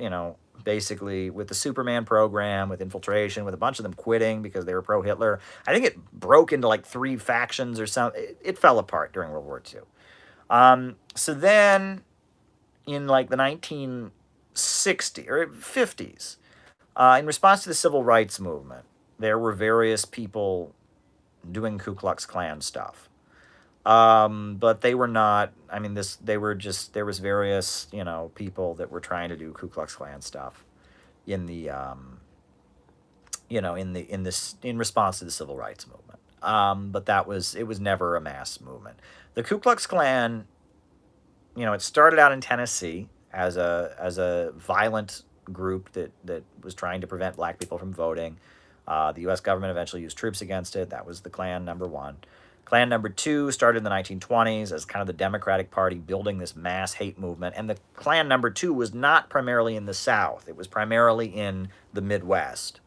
basically with the Superman program, with infiltration, with a bunch of them quitting because they were pro-Hitler. I think it broke into like 3 factions or something. It fell apart during World War II. So then, in like the 1960s or 50s, in response to the Civil Rights Movement, there were various people doing Ku Klux Klan stuff. But they were not, there was various, people that were trying to do Ku Klux Klan stuff in the, in response to the Civil Rights Movement. But it was never a mass movement. The Ku Klux Klan, it started out in Tennessee as a violent group that was trying to prevent black people from voting. The U.S. government eventually used troops against it. That was the Klan number 1. Klan number 2 started in the 1920s as kind of the Democratic Party building this mass hate movement. And the Klan number 2 was not primarily in the South. It was primarily in the Midwest.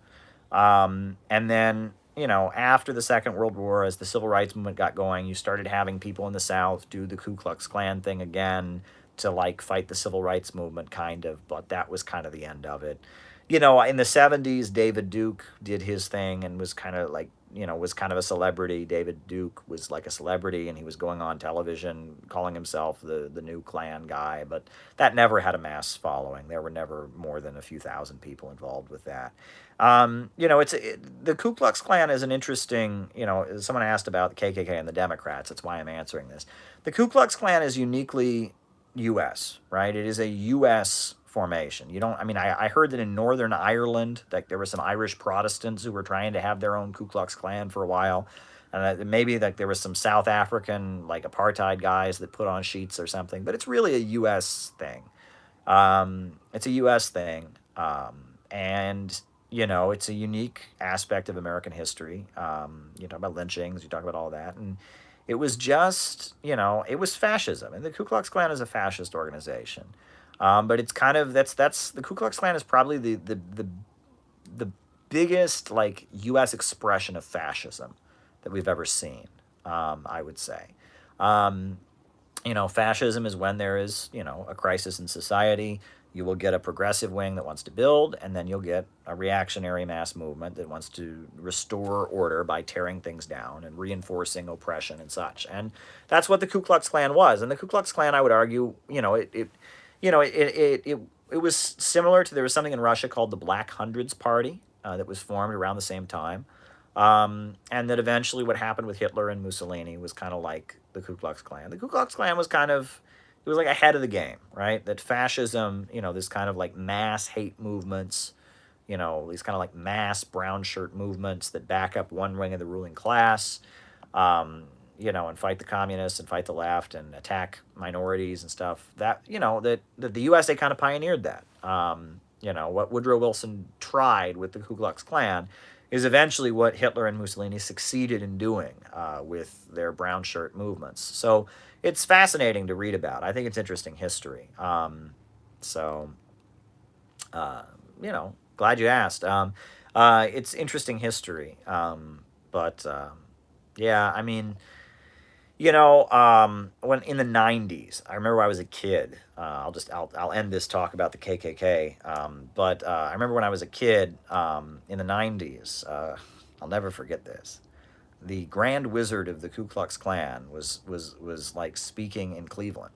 And then, after the Second World War, as the Civil Rights Movement got going, you started having people in the South do the Ku Klux Klan thing again to like fight the Civil Rights Movement, kind of. But that was kind of the end of it. In the 70s, David Duke did his thing and was kind of like, was kind of a celebrity. David Duke was like a celebrity, and he was going on television calling himself the new Klan guy, but that never had a mass following. There were never more than a few thousand people involved with that. The Ku Klux Klan is an interesting, someone asked about the KKK and the Democrats. That's why I'm answering this. The Ku Klux Klan is uniquely U.S., right? It is a U.S. formation. I heard that in Northern Ireland, like there were some Irish Protestants who were trying to have their own Ku Klux Klan for a while. And maybe like there was some South African, like apartheid guys that put on sheets or something, but it's really a U.S. thing. It's a U.S. thing. And, it's a unique aspect of American history. You talk about lynchings, you talk about all that. And it was just, it was fascism. And the Ku Klux Klan is a fascist organization. But it's kind of that's the Ku Klux Klan is probably the biggest like U.S. expression of fascism that we've ever seen. I would say, fascism is when there is a crisis in society. You will get a progressive wing that wants to build, and then you'll get a reactionary mass movement that wants to restore order by tearing things down and reinforcing oppression and such. And that's what the Ku Klux Klan was. And the Ku Klux Klan, I would argue, it was similar to, there was something in Russia called the Black Hundreds Party that was formed around the same time. And that eventually what happened with Hitler and Mussolini was kind of like the Ku Klux Klan. The Ku Klux Klan was it was like ahead of the game, right? That fascism, this kind of like mass hate movements, these kind of like mass brown shirt movements that back up one wing of the ruling class, and fight the communists and fight the left and attack minorities and stuff. That the USA kind of pioneered that. What Woodrow Wilson tried with the Ku Klux Klan is eventually what Hitler and Mussolini succeeded in doing with their brown shirt movements. So it's fascinating to read about. I think it's interesting history. Glad you asked. It's interesting history. Yeah, When in the '90s, I remember when I was a kid. I'll end this talk about the KKK. But I remember when I was a kid in the '90s. I'll never forget this. The Grand Wizard of the Ku Klux Klan was like speaking in Cleveland.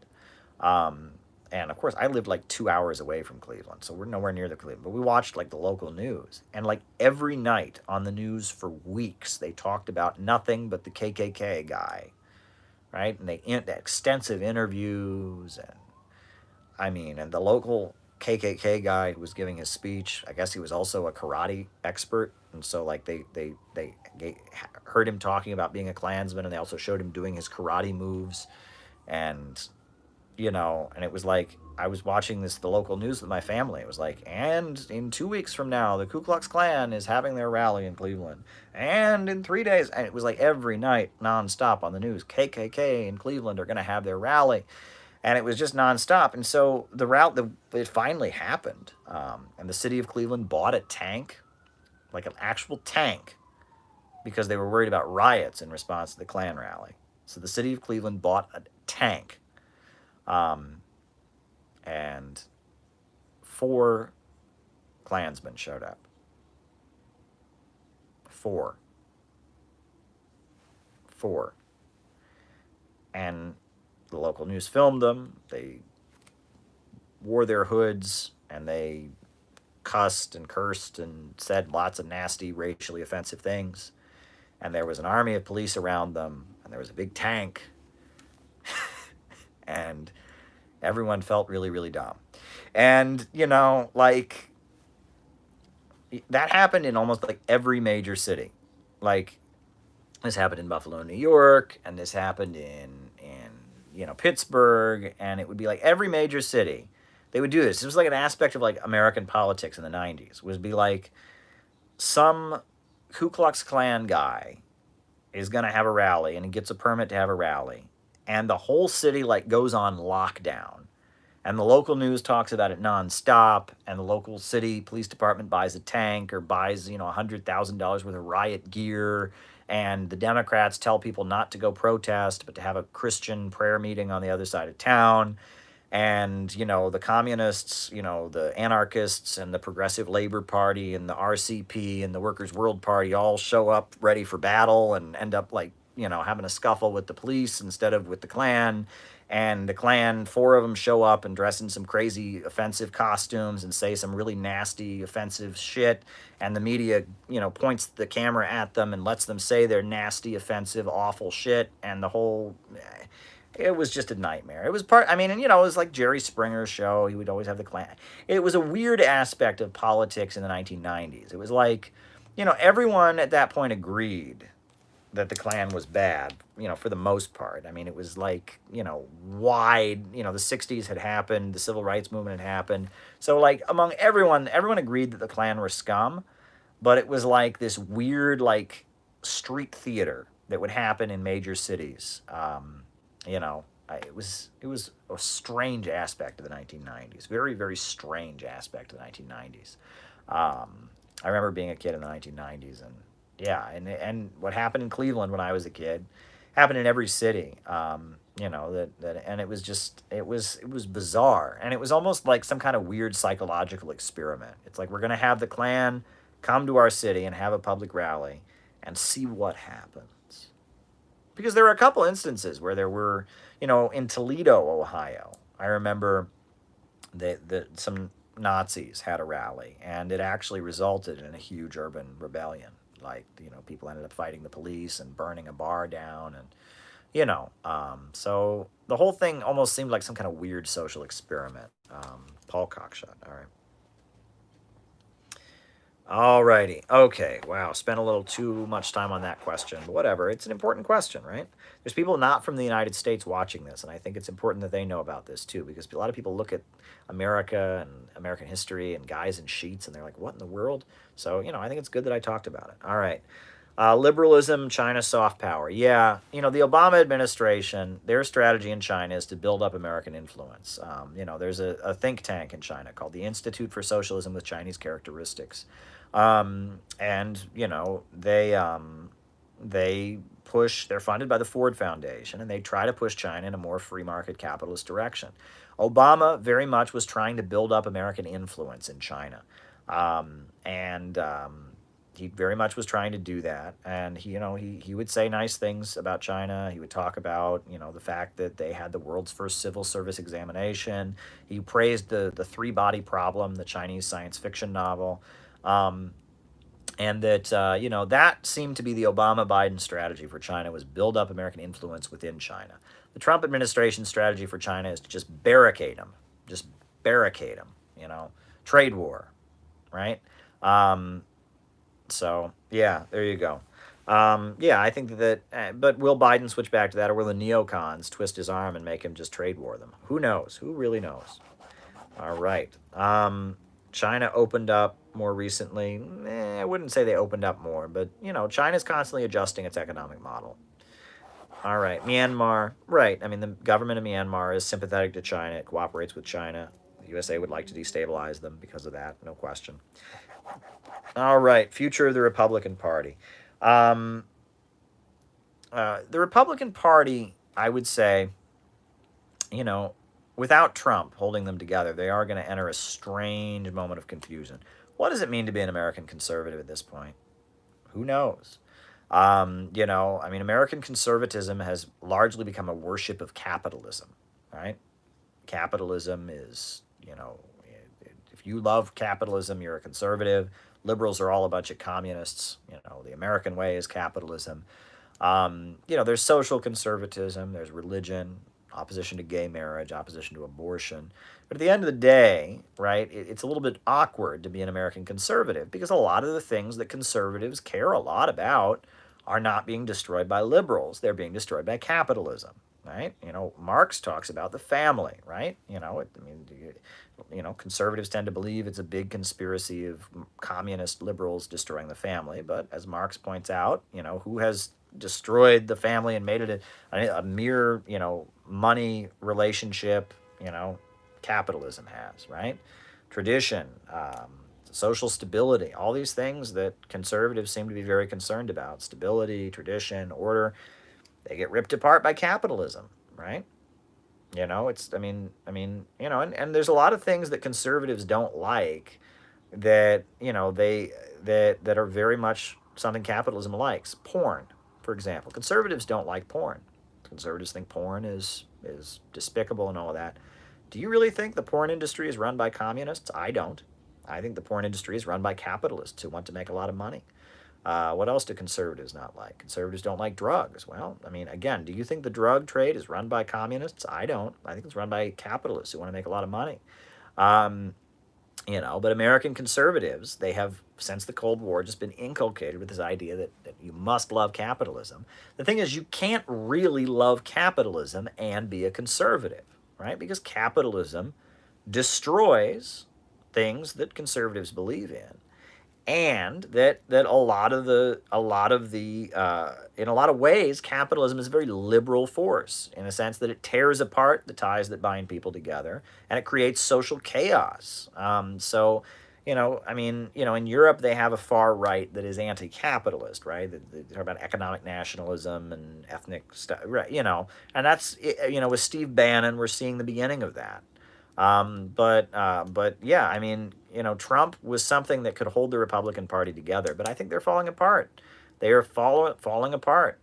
Um, and of course, I lived like 2 hours away from Cleveland, so we're nowhere near the Cleveland. But we watched like the local news, and like every night on the news for weeks, they talked about nothing but the KKK guy, right? And they extensive interviews, and I mean, and the local KKK guy who was giving his speech, I guess he was also a karate expert, and so like they heard him talking about being a Klansman, and they also showed him doing his karate moves, and and it was like I was watching the local news with my family. It was like, and in 2 weeks from now, the Ku Klux Klan is having their rally in Cleveland, and in 3 days, and it was like every night, nonstop on the news, KKK in Cleveland are going to have their rally, and it was just nonstop. And so it finally happened, and the city of Cleveland bought a tank, like an actual tank, because they were worried about riots in response to the Klan rally. So the city of Cleveland bought a tank. And 4 Klansmen showed up. 4. And the local news filmed them. They wore their hoods, and they cussed and cursed and said lots of nasty, racially offensive things. And there was an army of police around them, and there was a big tank. And everyone felt really, really dumb. And, like, that happened in almost like every major city. Like, this happened in Buffalo, New York, and this happened in Pittsburgh, and it would be like every major city. They would do this. It was like an aspect of like American politics in the '90s. Would be like some Ku Klux Klan guy is going to have a rally, and he gets a permit to have a rally, and the whole city like goes on lockdown. And the local news talks about it nonstop, and the local city police department buys a tank or buys, $100,000 worth of riot gear, and the Democrats tell people not to go protest, but to have a Christian prayer meeting on the other side of town. And, the communists, the anarchists and the Progressive Labor Party and the RCP and the Workers' World Party all show up ready for battle and end up like, having a scuffle with the police instead of with the Klan. And the Klan, 4 of them show up and dress in some crazy offensive costumes and say some really nasty offensive shit. And the media, points the camera at them and lets them say their nasty, offensive, awful shit. And the whole, it was just a nightmare. It was it was like Jerry Springer's show. He would always have the Klan. It was a weird aspect of politics in the 1990s. It was like, everyone at that point agreed that the Klan was bad, for the most part. I mean, it was like, wide, the 60s had happened, the civil rights movement had happened. So like among everyone agreed that the Klan were scum, but it was like this weird, like street theater that would happen in major cities. It was a strange aspect of the 1990s, very, very strange aspect of the 1990s. I remember being a kid in the 1990s, and yeah, and what happened in Cleveland when I was a kid happened in every city. And it was just it was bizarre, and it was almost like some kind of weird psychological experiment. It's like we're gonna have the Klan come to our city and have a public rally and see what happens. Because there were a couple instances where there were, in Toledo, Ohio. I remember that some Nazis had a rally, and it actually resulted in a huge urban rebellion. Like, people ended up fighting the police and burning a bar down, and, so the whole thing almost seemed like some kind of weird social experiment. Paul Cockshot, all right. Alrighty. Okay. Wow. Spent a little too much time on that question, but whatever. It's an important question, right? There's people not from the United States watching this, and I think it's important that they know about this too, because a lot of people look at America and American history and guys in sheets, and they're like, "What in the world?" So, I think it's good that I talked about it. All right. Liberalism, China soft power. Yeah, the Obama administration, their strategy in China is to build up American influence. There's a think tank in China called the Institute for Socialism with Chinese Characteristics. And, they push, they're funded by the Ford Foundation, and they try to push China in a more free market capitalist direction. Obama very much was trying to build up American influence in China. He very much was trying to do that. And he would say nice things about China. He would talk about, the fact that they had the world's first civil service examination. He praised the three-body problem, the Chinese science fiction novel. And that, that seemed to be the Obama-Biden strategy for China, was build up American influence within China. The Trump administration strategy for China is to just barricade them. Just barricade them, trade war, right? So, yeah, there you go. I think that, but will Biden switch back to that, or will the neocons twist his arm and make him just trade war them? Who knows? Who really knows? All right. China opened up more recently. I wouldn't say they opened up more, but, China's constantly adjusting its economic model. All right, Myanmar. Right, I mean, the government of Myanmar is sympathetic to China. It cooperates with China. The USA would like to destabilize them because of that, no question. All right, future of the Republican Party. The Republican Party, I would say, without Trump holding them together, they are going to enter a strange moment of confusion. What does it mean to be an American conservative at this point? Who knows? American conservatism has largely become a worship of capitalism, right? Capitalism is, if you love capitalism, you're a conservative. Liberals are all a bunch of communists. The American way is capitalism. There's social conservatism, there's religion, opposition to gay marriage, opposition to abortion. But at the end of the day, right, it's a little bit awkward to be an American conservative because a lot of the things that conservatives care a lot about are not being destroyed by liberals. They're being destroyed by capitalism, right? Marx talks about the family, right? Conservatives tend to believe it's a big conspiracy of communist liberals destroying the family. But as Marx points out, who has destroyed the family and made it a mere, money relationship, capitalism has, right? Tradition, social stability, all these things that conservatives seem to be very concerned about, stability, tradition, order, they get ripped apart by capitalism, right? And there's a lot of things that conservatives don't like that, that are very much something capitalism likes. Porn, for example. Conservatives don't like porn. Conservatives think porn is despicable and all of that. Do you really think the porn industry is run by communists? I don't. I think the porn industry is run by capitalists who want to make a lot of money. What else do conservatives not like? Conservatives don't like drugs. Well, again, do you think the drug trade is run by communists? I don't. I think it's run by capitalists who want to make a lot of money. But American conservatives, they have, since the Cold War, just been inculcated with this idea that you must love capitalism. The thing is, you can't really love capitalism and be a conservative, right? Because capitalism destroys things that conservatives believe in. And that in a lot of ways, capitalism is a very liberal force in the sense that it tears apart the ties that bind people together, and it creates social chaos. In Europe they have a far right that is anti-capitalist, right? They talk about economic nationalism and ethnic stuff, right? And that's with Steve Bannon, we're seeing the beginning of that. Trump was something that could hold the Republican Party together, but I think they're falling apart. They are falling apart.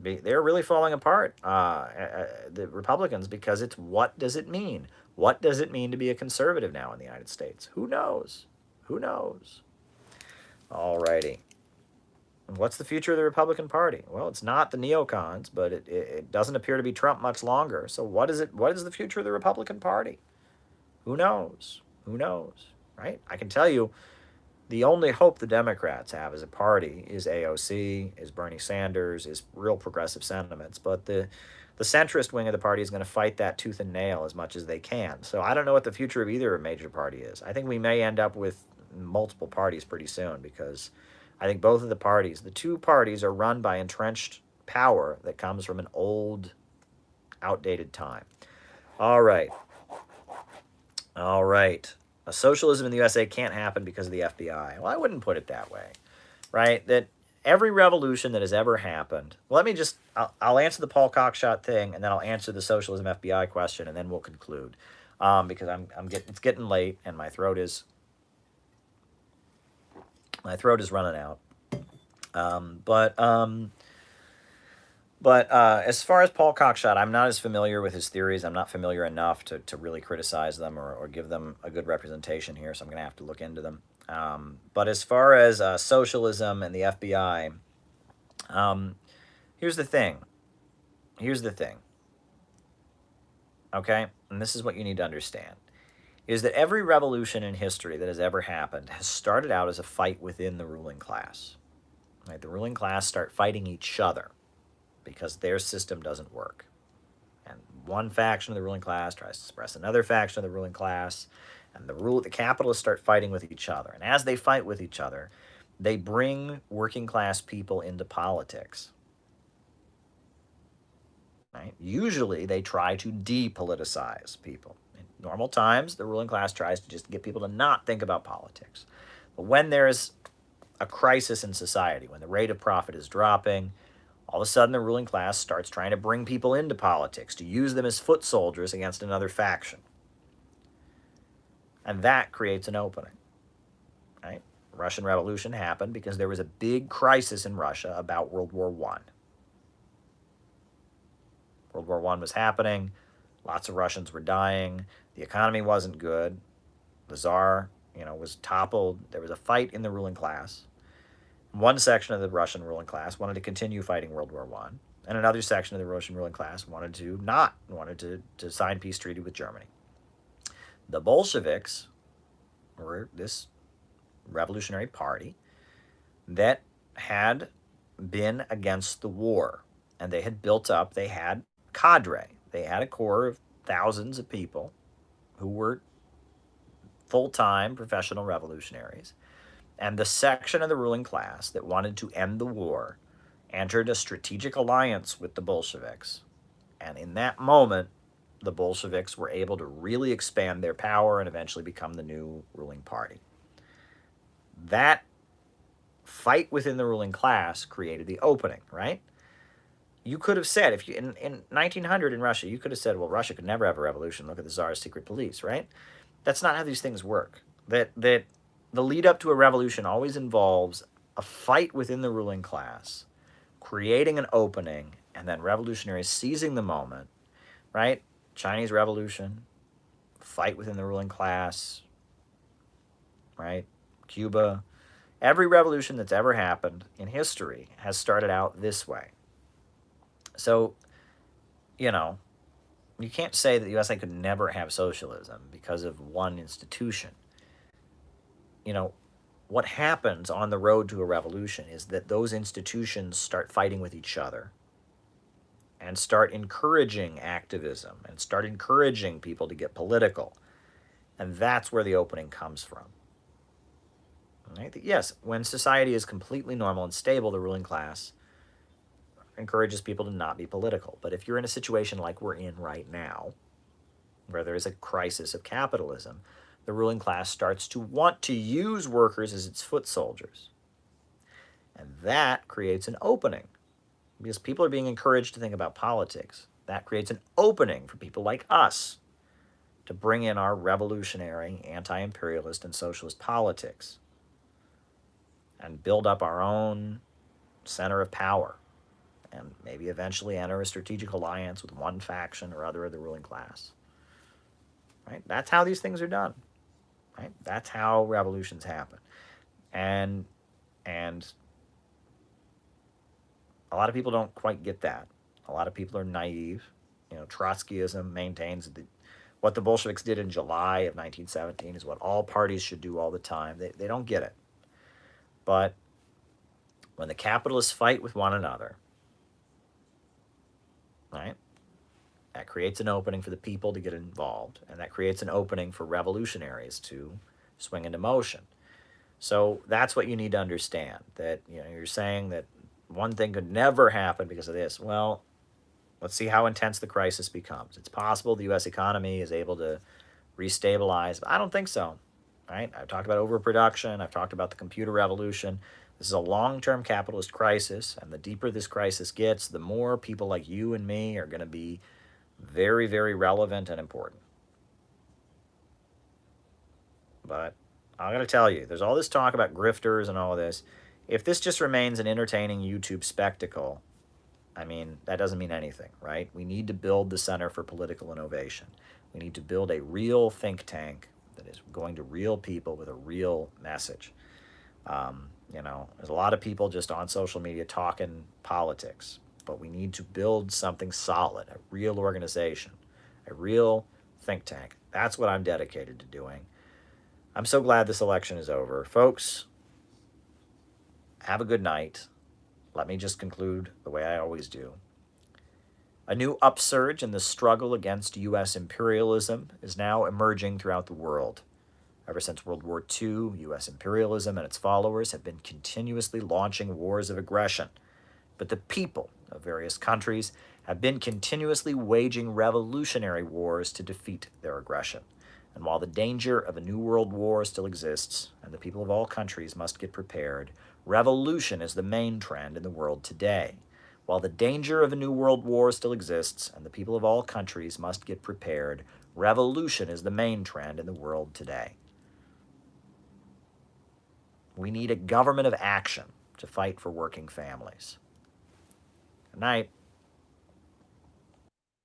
They're really falling apart, the Republicans, because it's, what does it mean? What does it mean to be a conservative now in the United States? Who knows? Who knows? All righty. What's the future of the Republican Party? Well, it's not the neocons, but it doesn't appear to be Trump much longer. So what is it? What is the future of the Republican Party? Who knows? Who knows, right? I can tell you the only hope the Democrats have as a party is AOC, is Bernie Sanders, is real progressive sentiments. But the centrist wing of the party is going to fight that tooth and nail as much as they can. So I don't know what the future of either major party is. I think we may end up with multiple parties pretty soon, because I think both of the parties, the two parties, are run by entrenched power that comes from an old, outdated time. All right. All right. A socialism in the USA can't happen because of the FBI. Well, I wouldn't put it that way, right? That every revolution that has ever happened. Let me just, I'll answer the Paul Cockshott thing, and then I'll answer the socialism FBI question, and then we'll conclude. Because it's getting late, and my throat is running out. But as far as Paul Cockshott, I'm not as familiar with his theories. I'm not familiar enough to really criticize them or give them a good representation here, so I'm going to have to look into them. But as far as socialism and the FBI, here's the thing. Okay? And this is what you need to understand. Is that every revolution in history that has ever happened has started out as a fight within the ruling class. Right? The ruling class start fighting each other because their system doesn't work. And one faction of the ruling class tries to suppress another faction of the ruling class, and the capitalists start fighting with each other. And as they fight with each other, they bring working class people into politics. Right? Usually they try to depoliticize people. In normal times, the ruling class tries to just get people to not think about politics. But when there's a crisis in society, when the rate of profit is dropping, all of a sudden the ruling class starts trying to bring people into politics, to use them as foot soldiers against another faction. And that creates an opening. Right? The Russian Revolution happened because there was a big crisis in Russia about World War I. World War I was happening. Lots of Russians were dying. The economy wasn't good. The Tsar, was toppled. There was a fight in the ruling class. One section of the Russian ruling class wanted to continue fighting World War I, and another section of the Russian ruling class wanted to sign peace treaty with Germany. The Bolsheviks were this revolutionary party that had been against the war, and they had built up, they had cadre, they had a core of thousands of people who were full-time professional revolutionaries. And the section of the ruling class that wanted to end the war entered a strategic alliance with the Bolsheviks. And in that moment, the Bolsheviks were able to really expand their power and eventually become the new ruling party. That fight within the ruling class created the opening, right? You could have said, if you in 1900 in Russia, you could have said, well, Russia could never have a revolution. Look at the Tsar's secret police, right? That's not how these things work. That the lead up to a revolution always involves a fight within the ruling class, creating an opening, and then revolutionaries seizing the moment, right? Chinese Revolution, fight within the ruling class, right? Cuba. Every revolution that's ever happened in history has started out this way. So, you can't say that the USA could never have socialism because of one institution. What happens on the road to a revolution is that those institutions start fighting with each other and start encouraging activism and start encouraging people to get political. And that's where the opening comes from. Right? Yes, when society is completely normal and stable, the ruling class encourages people to not be political. But if you're in a situation like we're in right now, where there is a crisis of capitalism, the ruling class starts to want to use workers as its foot soldiers. And that creates an opening because people are being encouraged to think about politics. That creates an opening for people like us to bring in our revolutionary, anti-imperialist, and socialist politics and build up our own center of power and maybe eventually enter a strategic alliance with one faction or other of the ruling class. Right? That's how these things are done. Right? That's how revolutions happen. And a lot of people don't quite get that. A lot of people are naive. Trotskyism maintains that what the Bolsheviks did in July of 1917 is what all parties should do all the time. They don't get it. But when the capitalists fight with one another, right, that creates an opening for the people to get involved, and that creates an opening for revolutionaries to swing into motion. So that's what you need to understand, that you're saying that one thing could never happen because of this. Well, let's see how intense the crisis becomes. It's possible the U.S. economy is able to restabilize, but I don't think so. Right? I've talked about overproduction. I've talked about the computer revolution. This is a long-term capitalist crisis, and the deeper this crisis gets, the more people like you and me are going to be very, very relevant and important. But I'm going to tell you, there's all this talk about grifters and all this. If this just remains an entertaining YouTube spectacle, I mean, that doesn't mean anything, right? We need to build the Center for Political Innovation. We need to build a real think tank that is going to real people with a real message. There's a lot of people just on social media talking politics, but we need to build something solid, a real organization, a real think tank. That's what I'm dedicated to doing. I'm so glad this election is over. Folks, have a good night. Let me just conclude the way I always do. A new upsurge in the struggle against U.S. imperialism is now emerging throughout the world. Ever since World War II, U.S. imperialism and its followers have been continuously launching wars of aggression. But the people of various countries have been continuously waging revolutionary wars to defeat their aggression. And while the danger of a new world war still exists, and the people of all countries must get prepared, revolution is the main trend in the world today. While the danger of a new world war still exists, and the people of all countries must get prepared, revolution is the main trend in the world today. We need a government of action to fight for working families. Good night.